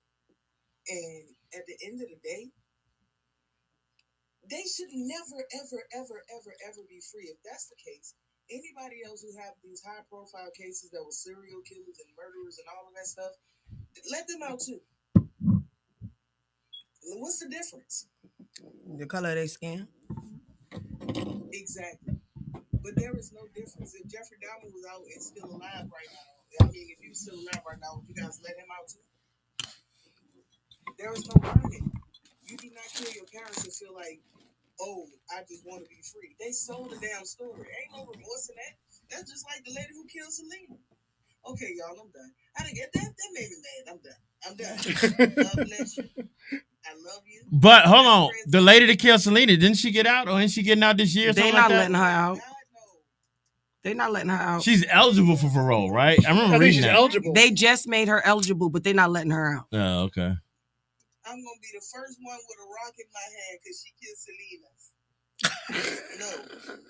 And at the end of the day, they should never, ever, ever, ever, ever be free. If that's the case, anybody else who have these high-profile cases that were serial killers and murderers and all of that stuff, let them out too. What's the difference? The color of their skin. Exactly. But there is no difference. If Jeffrey Dahmer was out and still alive right now, I mean, if he was still alive right now, would you guys let him out too? There is no learning. You do not kill your parents and feel like, oh, I just want to be free. They sold a damn story. Ain't no remorse in that. That's just like the lady who killed Selena. Okay, y'all, I'm done. I didn't get that. That made me mad. I'm done. God bless you. I love you. But hold on, the lady that killed Selena, didn't she get out, or ain't she getting out this year? They're not letting her out. They're not letting her out. She's eligible for parole, right? I remember reading that. Eligible. They just made her eligible, but they're not letting her out. Oh, okay. I'm gonna be the first one with a rock in my hand because she killed Selena. No.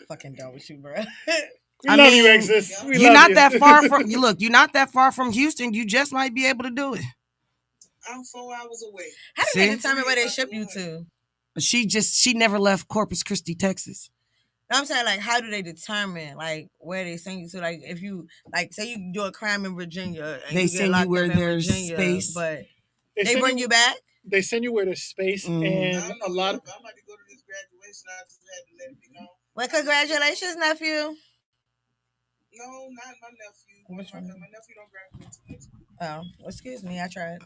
Fucking done with you, bro. We love you, Exis. You're not that far from. You look. You're not that far from Houston. You just might be able to do it. I'm 4 hours away. How do they determine where they ship you to? She never left Corpus Christi, Texas. No, I'm saying, like, how do they determine, like, where they send you to? Like, if you, like, say you do a crime in Virginia, and They you get send you locked where up in there's Virginia, space. but They they send bring you back. They send you where there's space and a lot of. I'm about to go to this graduation. I just had to let it be known. Well, congratulations, nephew. No, not my nephew. Which one? My nephew don't graduate till next week. Oh, well, excuse me. I tried.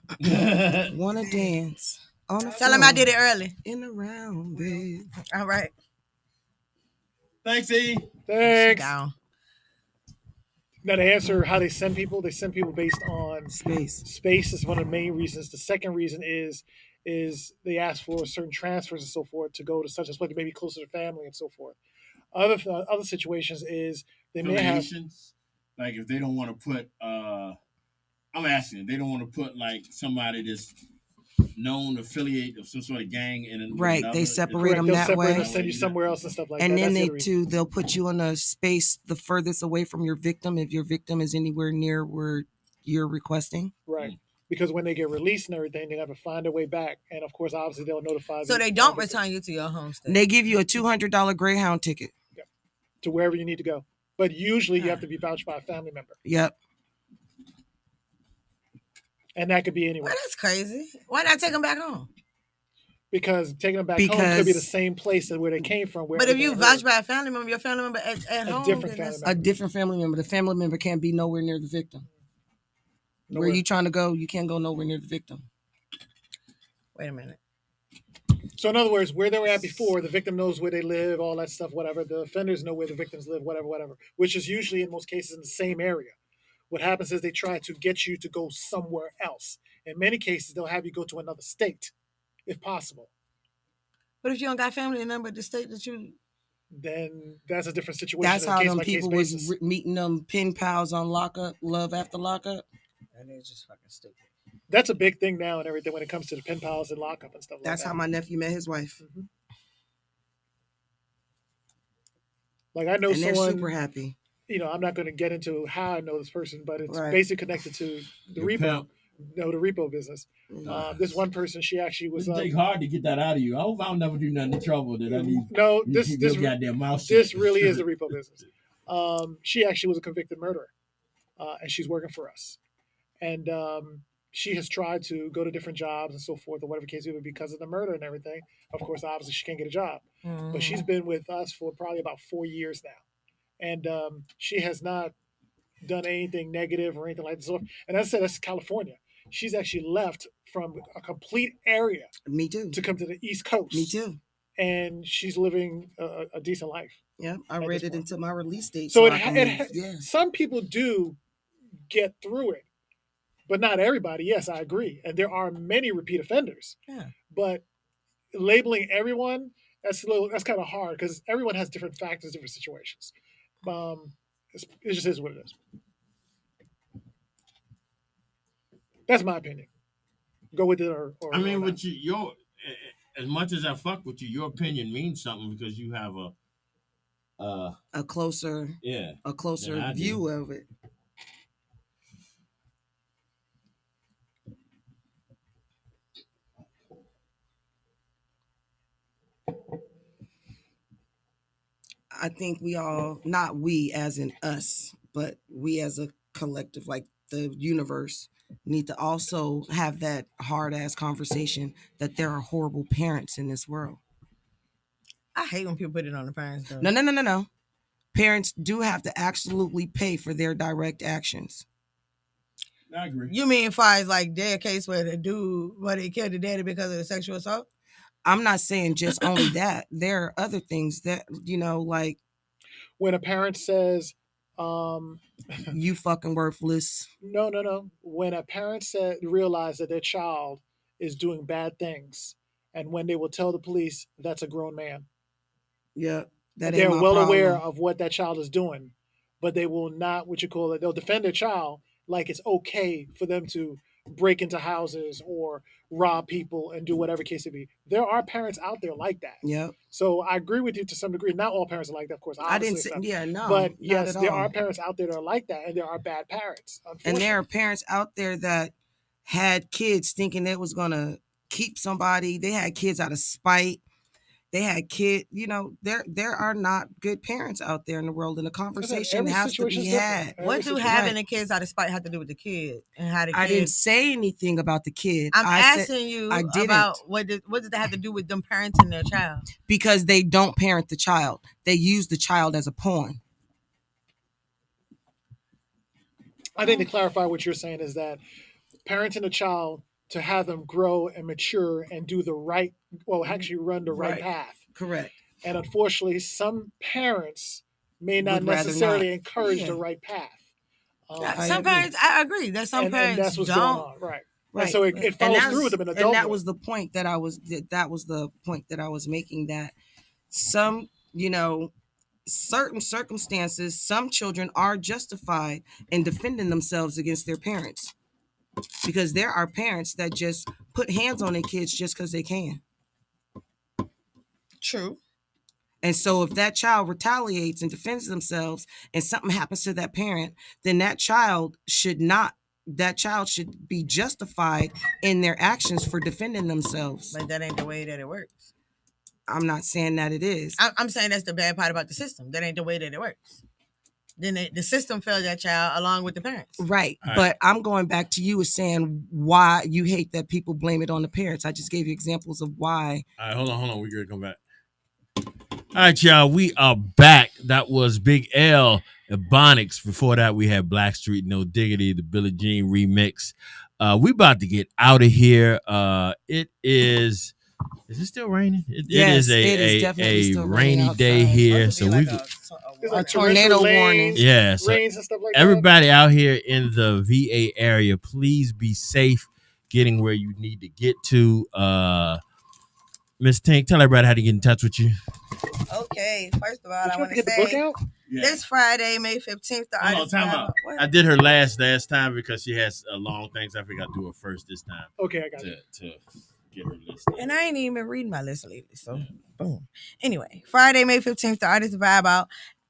Wanna dance on the Tell him I did it floor, early. in the round bed. All right. Thanks, E. Thanks. Down. Now to answer how they send people based on Space. Space is one of the main reasons. The second reason is they ask for certain transfers and so forth to go to such a place, maybe closer to family and so forth. Other situations is they may have. Affiliations, like if they don't want to put, I'm asking, they don't want to put like somebody that's known affiliate of some sort of gang in Right, another. they separate them They'll that separate way. them, send you somewhere else and stuff like that. And then That's the other reason. they'll put you in a space the furthest away from your victim if your victim is anywhere near where you're requesting. Right. Because when they get released and everything, they have to find their way back. And of course, obviously, they'll notify. So they don't return you to your home state. They give you a $200 Greyhound ticket. Yep. To wherever you need to go. But usually you have to be vouched by a family member. Yep. and that could be anywhere. Well, that's crazy. Why not take them back home? Because taking them back home could be the Because- same place as where they came from. Where But if everything you vouch occurred. by a family member, your family member at home, different then family that's- A different family member. The family member can't be nowhere near the victim. Nowhere. Where you trying to go, you can't go nowhere near the victim. Wait a minute. So in other words, where they were at before, the victim knows where they live, all that stuff, whatever. The offenders know where the victims live, whatever, which is usually in most cases in the same area. What happens is they try to get you to go somewhere else. In many cases, they'll have you go to another state, if possible. But if you don't got family in number, the state that you, Then that's a different situation. That's on a how them case-by-case people basis. was meeting them pen pals on lockup, love after lockup. and it's just fucking stupid. That's a big thing now and everything when it comes to the pen pals and lockup and stuff That's like how that. my nephew met his wife. Like I know And they're someone, super happy. you know, I'm not going to get into how I know this person, but it's Right. basically connected to the Your repo. pimp. No, the repo business. This one person, she actually was. It's hard to get that out of you. I hope I'll never do nothing in trouble that I need. No, you this keep this your goddamn mouth shut. this really is the repo business. She actually was a convicted murderer, and she's working for us. And she has tried to go to different jobs and so forth, or whatever case it would be, because of the murder and everything. Of course, obviously, she can't get a job. But she's been with us for probably about 4 years now, and she has not done anything negative or anything like this. And as I said, that's California. She's actually left from a complete area. Me too. To come to the East Coast. Me too. And she's living a decent life. Yeah, I read it into my release date. So I can move. Yeah. some people do get through it, but not everybody. Yes, I agree. And there are many repeat offenders. Yeah. But labeling everyone, that's kind of hard because everyone has different factors, different situations. It just is what it is. That's my opinion. Go with it or I mean, or with your as much as I fuck with you, your opinion means something because you have a closer than I do. view of it. I think we all, not we as in us, but we as a collective, like the universe, need to also have that hard ass conversation that there are horrible parents in this world. I hate when people put it on the parents. Though. No. Parents do have to absolutely pay for their direct actions. I agree. You mean far as like their case where they killed the daddy because of the sexual assault? I'm not saying just only that. There are other things that, like when a parent says, you fucking worthless. No. When a parent realize that their child is doing bad things, and when they will tell the police, that's a grown man. Yeah, that they're ain't my well problem. aware of what that child is doing, but they will not, they'll defend their child like it's okay for them to break into houses or rob people and do whatever case it be. There are parents out there like that. Yeah. So I agree with you to some degree. Not all parents are like that, of course. I didn't say, no. But yes, there all. are parents out there that are like that, and there are bad parents. And there are parents out there that had kids thinking they was gonna keep somebody. They had kids out of spite. They had kids, there are not good parents out there in the world, and the conversation has to be had. What do having the kids out of spite have to do with the kid and how the kid? I didn't say anything about the kid. I'm asking you about what does that have to do with them parenting their child? Because they don't parent the child. They use the child as a pawn. I think to clarify what you're saying is that parenting a child to have them grow and mature and do the right, actually run the right path. Correct. And unfortunately, some parents may not necessarily encourage the right path. Some parents, I agree that some parents that's what's don't. going on, right? And so it follows through with them in adulthood. And that was the point that I was making, that some, certain circumstances, some children are justified in defending themselves against their parents. Because there are parents that just put hands on their kids just because they can. True. And so if that child retaliates and defends themselves and something happens to that parent, then that child should be justified in their actions for defending themselves. But that ain't the way that it works. I'm not saying that it is. I'm saying that's the bad part about the system. That ain't the way that it works. then the system failed that child along with the parents. Right. All right. But I'm going back to you as saying why you hate that people blame it on the parents. I just gave you examples of why. All right, hold on. We're gonna come back. All right, y'all. We are back. That was Big L Ebonics. Before that, we had Blackstreet No Diggity, the Billie Jean remix. We about to get out of here. It is. Is it still raining? It Yes, is it is a definitely still raining rainy day outside. here. So we There's A like tornado torrential warning. rains, Yeah, so rains and stuff like everybody out here in the VA area, please be safe getting where you need to get to. Miss Tank, tell everybody how to get in touch with you. Okay, first of all, that. Did I you have want to to get the book say out? this Friday, May 15th, the Hold on, artist time vibe. out. What? I did her last time because she has a long things. I forgot to do her first this time Okay, I got to it. get her list. And I ain't even been reading my list lately, so boom. Anyway, Friday, May 15th, the artist vibe out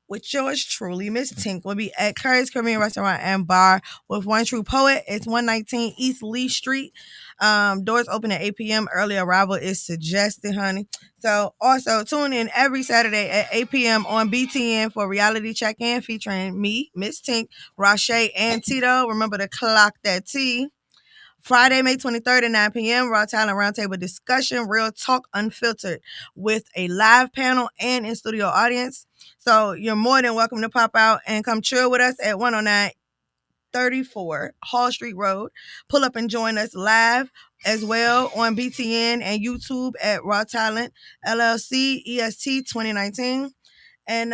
with yours truly, Miss Tink, will be at Curry's Korean Restaurant and Bar with One True Poet. It's 119 East Lee Street. Doors open at 8 p.m. Early arrival is suggested, honey. So also tune in every Saturday at 8 p.m. on BTN for reality check-in featuring me, Miss Tink, Rashay, and Tito. Remember to clock that T. Friday, May 23rd at 9 p.m., Raw Talent Roundtable discussion, real talk unfiltered with a live panel and in-studio audience. So you're more than welcome to pop out and come chill with us at 10934 Hall Street Road. Pull up and join us live as well on BTN and YouTube at Raw Talent LLC EST 2019. And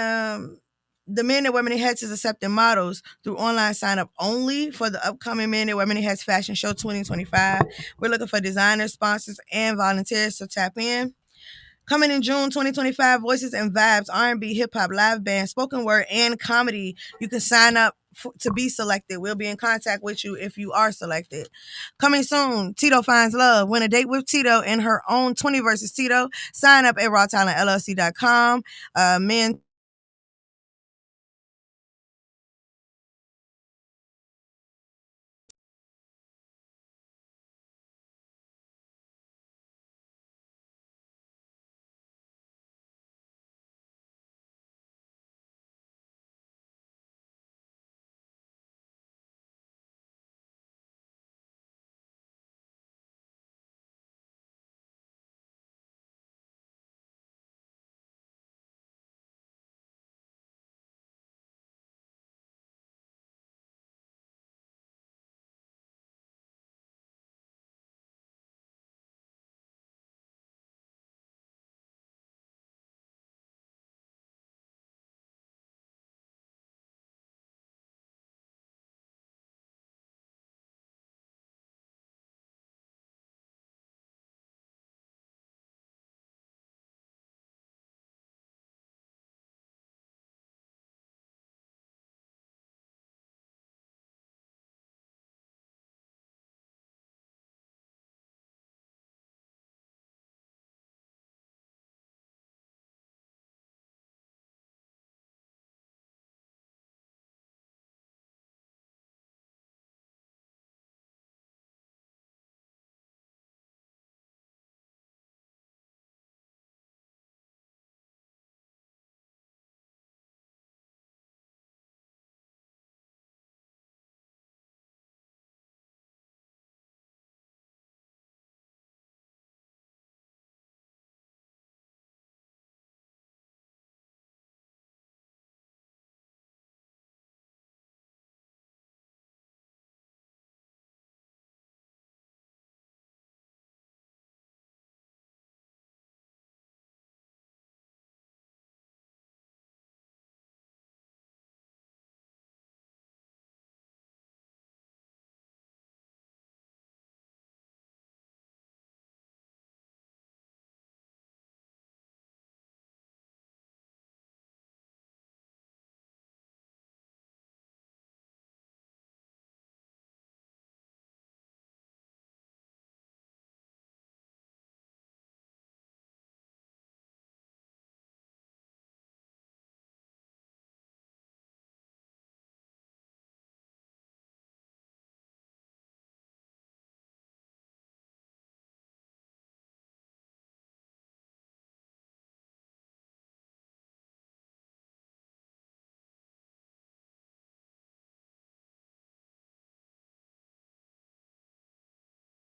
the Men and Women in Hats is accepting models through online sign up only for the upcoming Men and Women in Hats Fashion Show 2025. We're looking for designers, sponsors, and volunteers to tap in. Coming in June 2025, Voices and Vibes, R&B, Hip Hop, Live Band, Spoken Word, and Comedy. You can sign up to be selected. We'll be in contact with you if you are selected. Coming soon, Tito Finds Love. Win a date with Tito in her own 20 versus Tito. Sign up at rawtalentllc.com. Men